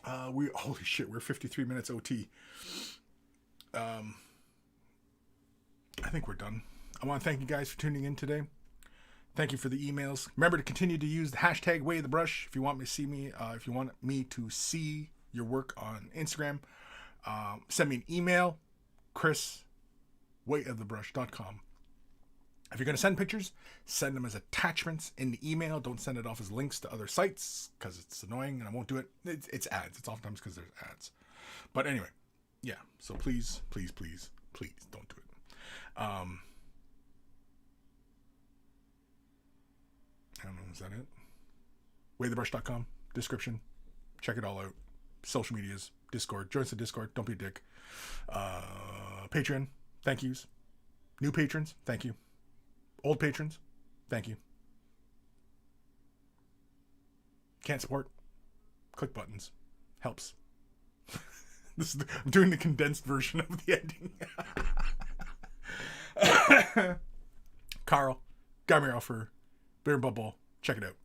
Holy shit, we're 53 minutes OT. I think we're done. I want to thank you guys for tuning in today. Thank you for the emails. Remember to continue to use the hashtag #WayOfTheBrush if you want me to see me. If you want me to see your work on Instagram, send me an email, Kris@wayofthebrush.com. If you're going to send pictures, send them as attachments in the email. Don't send it off as links to other sites because it's annoying and I won't do it. It's ads. It's oftentimes because there's ads. But anyway, yeah. So please, please, please, please don't do it. I don't know. Is that it? Wayofthebrush.com. Description. Check it all out. Social medias. Discord. Join us at Discord. Don't be a dick. Patreon. Thank yous. New patrons. Thank you. Old patrons. Thank you. Can't support. Click buttons. Helps. I'm doing the condensed version of the ending. Carl. Garmiel for Beer and Bubble. Check it out.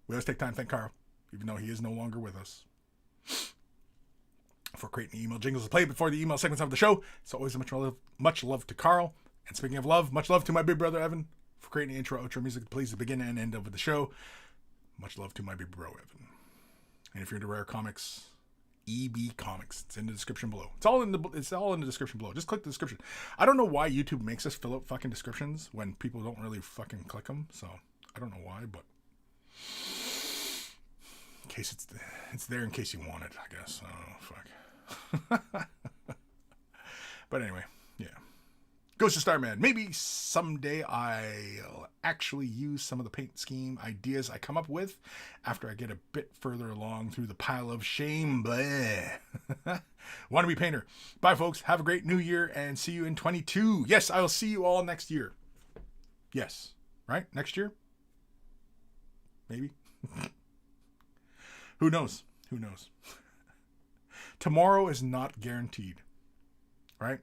We always take time to thank Carl, even though he is no longer with us, for creating the email jingles to play before the email segments of the show. It's always much love to Carl. And speaking of love, much love to my big brother Evan for creating the intro, outro music that plays the beginning and end of the show. Much love to my big bro Evan. And if you're into rare comics, EB Comics, it's in the description below. It's all in the description below. Just click the description. I don't know why YouTube makes us fill out fucking descriptions when people don't really fucking click them. So I don't know why, but in case it's there in case you want it, I guess. I don't know. Fuck. But anyway, yeah. Ghost of Starman. Maybe someday I'll actually use some of the paint scheme ideas I come up with after I get a bit further along through the pile of shame. Wannabe Painter. Bye, folks. Have a great new year and see you in 22. Yes, I will see you all next year. Yes. Right? Next year? Maybe. Who knows? Who knows? Tomorrow is not guaranteed, right?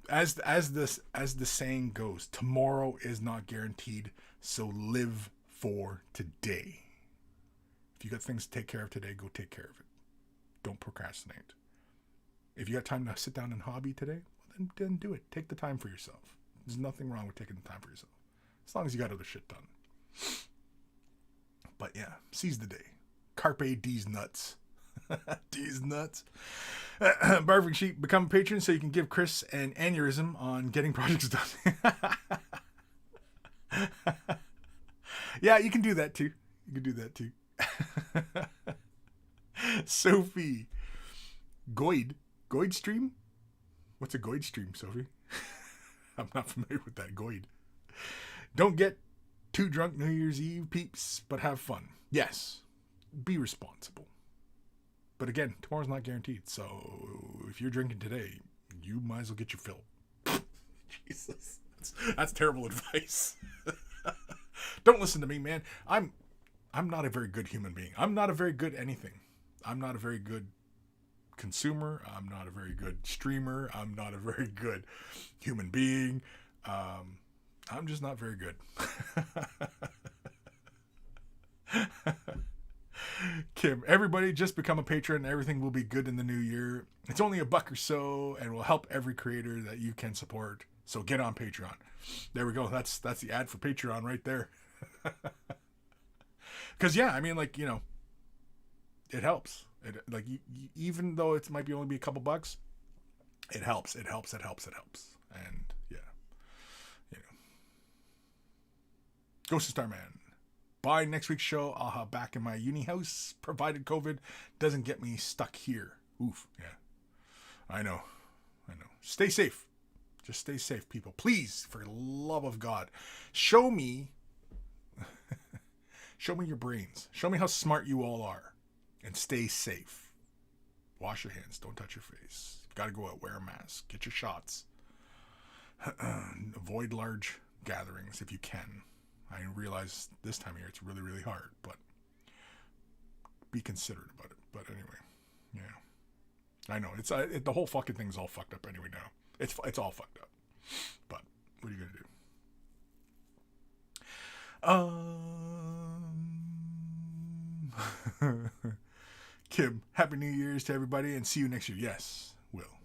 As the saying goes, tomorrow is not guaranteed, so live for today. If you got things to take care of today, go take care of it. Don't procrastinate. If you got time to sit down and hobby today, well, then do it. Take the time for yourself. There's nothing wrong with taking the time for yourself, as long as you got other shit done. But yeah, seize the day. Carpe D's nuts. D's nuts. Barfing Sheep, become a patron so you can give Kris an aneurysm on getting projects done. Yeah, you can do that too. You can do that too. Sophie. Goid stream? What's a Goid stream, Sophie? I'm not familiar with that. Goid. Don't get too drunk New Year's Eve, peeps, but have fun. Yes. Be responsible. But again, tomorrow's not guaranteed. So if you're drinking today, you might as well get your fill. Jesus. That's terrible advice. Don't listen to me, man. I'm not a very good human being. I'm not a very good anything. I'm not a very good consumer. I'm not a very good streamer. I'm not a very good human being. I'm just not very good. Kim, everybody just become a patron. Everything will be good in the new year. It's only $1 or so and will help every creator that you can support. So get on Patreon. There we go. That's the ad for Patreon right there. Because yeah, I mean, like, you know, it helps. It, like, even though it might be only be a couple bucks, it helps. It helps. And yeah, you know, Ghost of Starman. By next week's show, I'll have back in my uni house, provided COVID doesn't get me stuck here. Oof, yeah. I know. Stay safe. Just stay safe, people. Please, for the love of God, show me your brains. Show me how smart you all are. And stay safe. Wash your hands. Don't touch your face. You've got to go out, wear a mask. Get your shots. Avoid large gatherings if you can. I realize this time of year it's really, really hard, but be considerate about it. But anyway, yeah, I know it's the whole fucking thing's all fucked up anyway now. It's all fucked up. But what are you gonna do? Kim, Happy New Year's to everybody, and see you next year. Yes, will.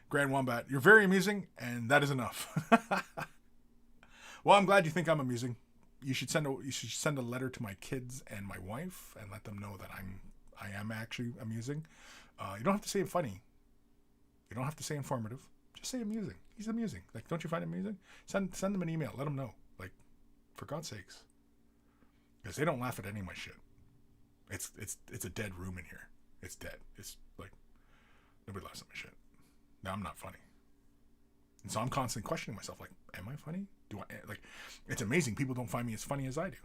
Grand Wombat, you're very amusing, and that is enough. Well, I'm glad you think I'm amusing. You should send a letter to my kids and my wife and let them know that I am actually amusing. You don't have to say funny. You don't have to say informative. Just say amusing. He's amusing. Like, don't you find him amusing? Send them an email. Let them know. Like, for God's sakes, because they don't laugh at any of my shit. It's a dead room in here. It's dead. It's like nobody laughs at my shit. Now I'm not funny. And so I'm constantly questioning myself, like, am I funny? Do I, like, it's amazing people don't find me as funny as I do.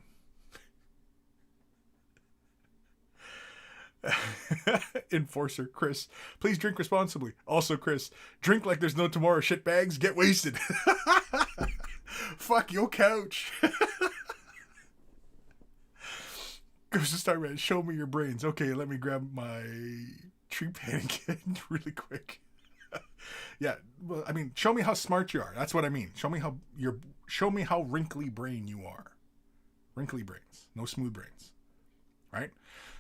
Enforcer, Kris, please drink responsibly. Also, Kris, drink like there's no tomorrow, shitbags. Get wasted. Fuck your couch. Goes to start, man. Show me your brains. Okay, let me grab my tree pan again really quick. Yeah, well, I mean, show me how smart you are. That's what I mean. Show me how wrinkly brain you are. Wrinkly brains, no smooth brains, right?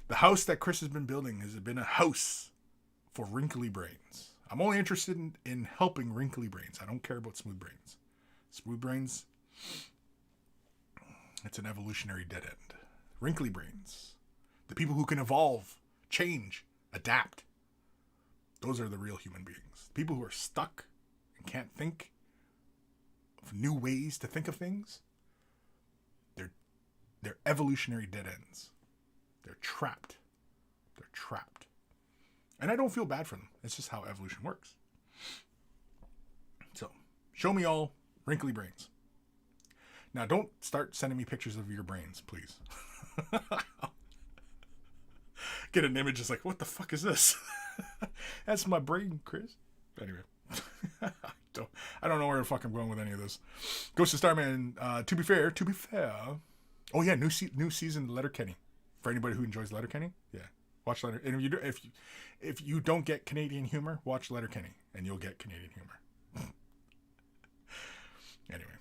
The house that Kris has been building has been a house for wrinkly brains. I'm only interested in helping wrinkly brains. I don't care about smooth brains. Smooth brains, it's an evolutionary dead end. Wrinkly brains, the people who can evolve, change, adapt. Those are the real human beings. People who are stuck and can't think of new ways to think of things, they're evolutionary dead ends. They're trapped. And I don't feel bad for them. It's just how evolution works. So, show me all wrinkly brains. Now, don't start sending me pictures of your brains, please. Get an image just like, what the fuck is this? That's my brain, Kris. Anyway. I don't know where the fuck I'm going with any of this. Ghost of Starman, to be fair. Oh yeah, new season of Letterkenny. For anybody who enjoys Letterkenny, yeah. Watch Letter. And if you don't get Canadian humor, watch Letterkenny, and you'll get Canadian humor. Anyway,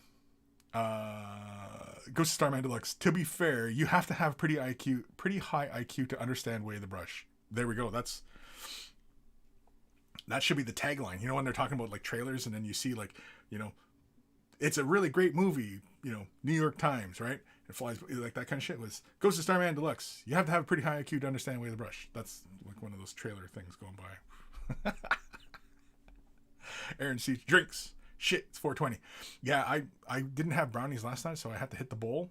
Ghost of Starman Deluxe. To be fair, you have to have pretty high IQ to understand Way of the Brush. There we go. That should be the tagline. You know, when they're talking about like trailers, and then you see like, you know, it's a really great movie. You know, New York Times, right? It flies like that kind of shit. Was Ghost of Starman Deluxe. You have to have a pretty high IQ to understand Way of the Brush. That's like one of those trailer things going by. Aaron sees drinks. Shit, it's 4:20. Yeah, I didn't have brownies last night, so I had to hit the bowl.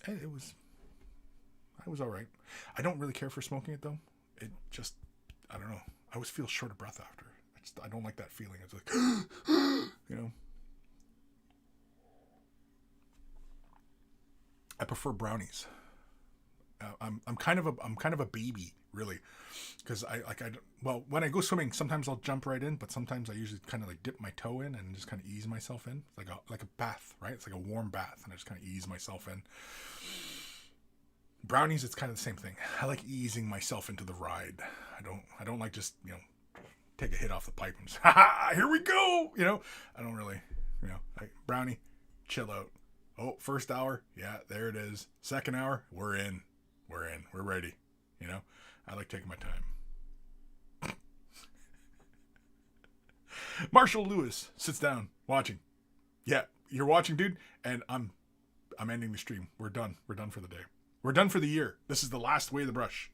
And I was all right. I don't really care for smoking it though. It just, I don't know. I always feel short of breath after. I don't like that feeling. It's like, you know. I prefer brownies. I'm kind of a baby, really, because when I go swimming, sometimes I'll jump right in, but sometimes I usually kind of like dip my toe in and just kind of ease myself in. It's like a bath, right? It's like a warm bath, and I just kind of ease myself in. Brownies, it's kind of the same thing. I like easing myself into the ride. I don't like just, you know, take a hit off the pipe and just, here we go. You know, I don't really, you know, brownie, chill out. Oh, first hour, yeah, there it is. Second hour, we're in, we're ready. You know, I like taking my time. Marshall Lewis sits down watching. Yeah, you're watching, dude, and I'm ending the stream. We're done for the day. We're done for the year. This is the last Way of the Brush.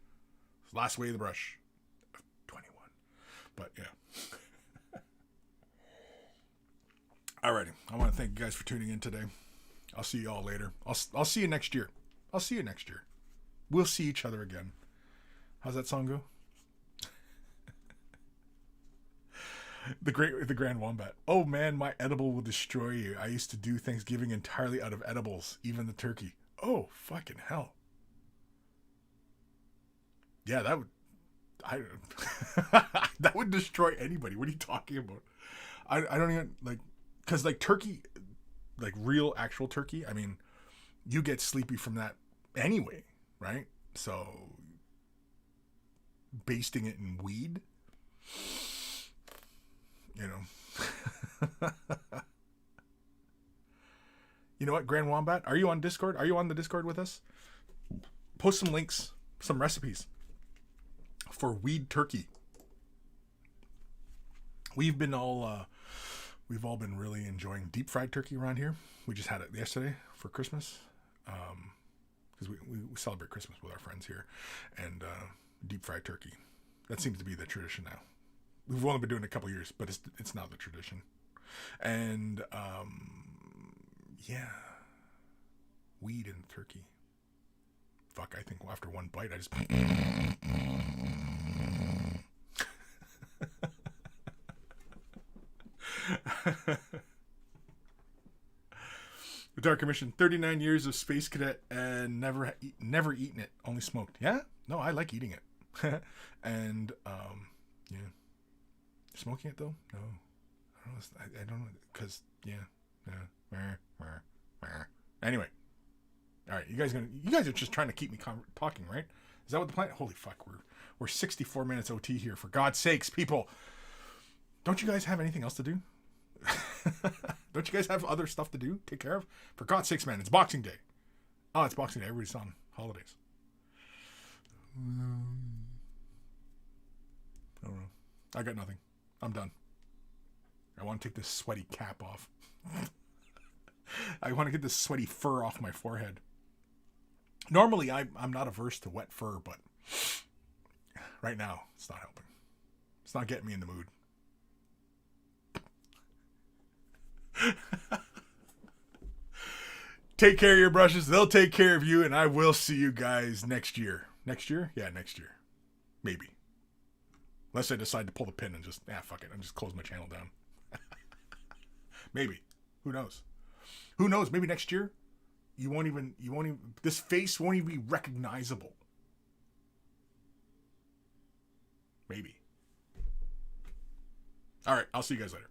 Last Way of the Brush. 21. But yeah. Alrighty. I want to thank you guys for tuning in today. I'll see you all later. I'll see you next year. I'll see you next year. We'll see each other again. How's that song go? The Grand Wombat. Oh man, my edible will destroy you. I used to do Thanksgiving entirely out of edibles, even the turkey. Oh, fucking hell. Yeah, that would destroy anybody. What are you talking about? I don't even, like, because like turkey, like real actual turkey, I mean, you get sleepy from that anyway, right? So basting it in weed, you know. You know what, Grand Wombat? Are you on Discord? Are you on the Discord with us? Post some links, some recipes for weed turkey. We've all been really enjoying deep fried turkey around here. We just had it yesterday for Christmas, because we celebrate Christmas with our friends here, and deep fried turkey. That seems to be the tradition now. We've only been doing it a couple years, but it's now the tradition. And yeah, weed and turkey. Fuck, I think after one bite, I just. The Dark Commission, 39 years of space cadet and never eaten it, only smoked. Yeah, no, I like eating it. And yeah, smoking it though, no, I don't know, because yeah. Anyway, all right, you guys are just trying to keep me talking, right? Is that what the plan? Holy fuck, we're 64 minutes OT here. For God's sakes, people, don't you guys have anything else to do? Don't you guys have other stuff to do? Take care of? For God's sakes, man, it's Boxing Day. Oh, it's Boxing Day. Everybody's on holidays. I don't know. I got nothing. I'm done. I want to take this sweaty cap off. I want to get this sweaty fur off my forehead. Normally, I'm not averse to wet fur, but right now, it's not helping. It's not getting me in the mood. Take care of your brushes. They'll take care of you, and I will see you guys next year. Next year? Yeah, next year. Maybe. Unless I decide to pull the pin and just, fuck it, and just close my channel down. Maybe. Who knows? Who knows? Maybe next year, you won't even, this face won't even be recognizable. Maybe. All right, I'll see you guys later.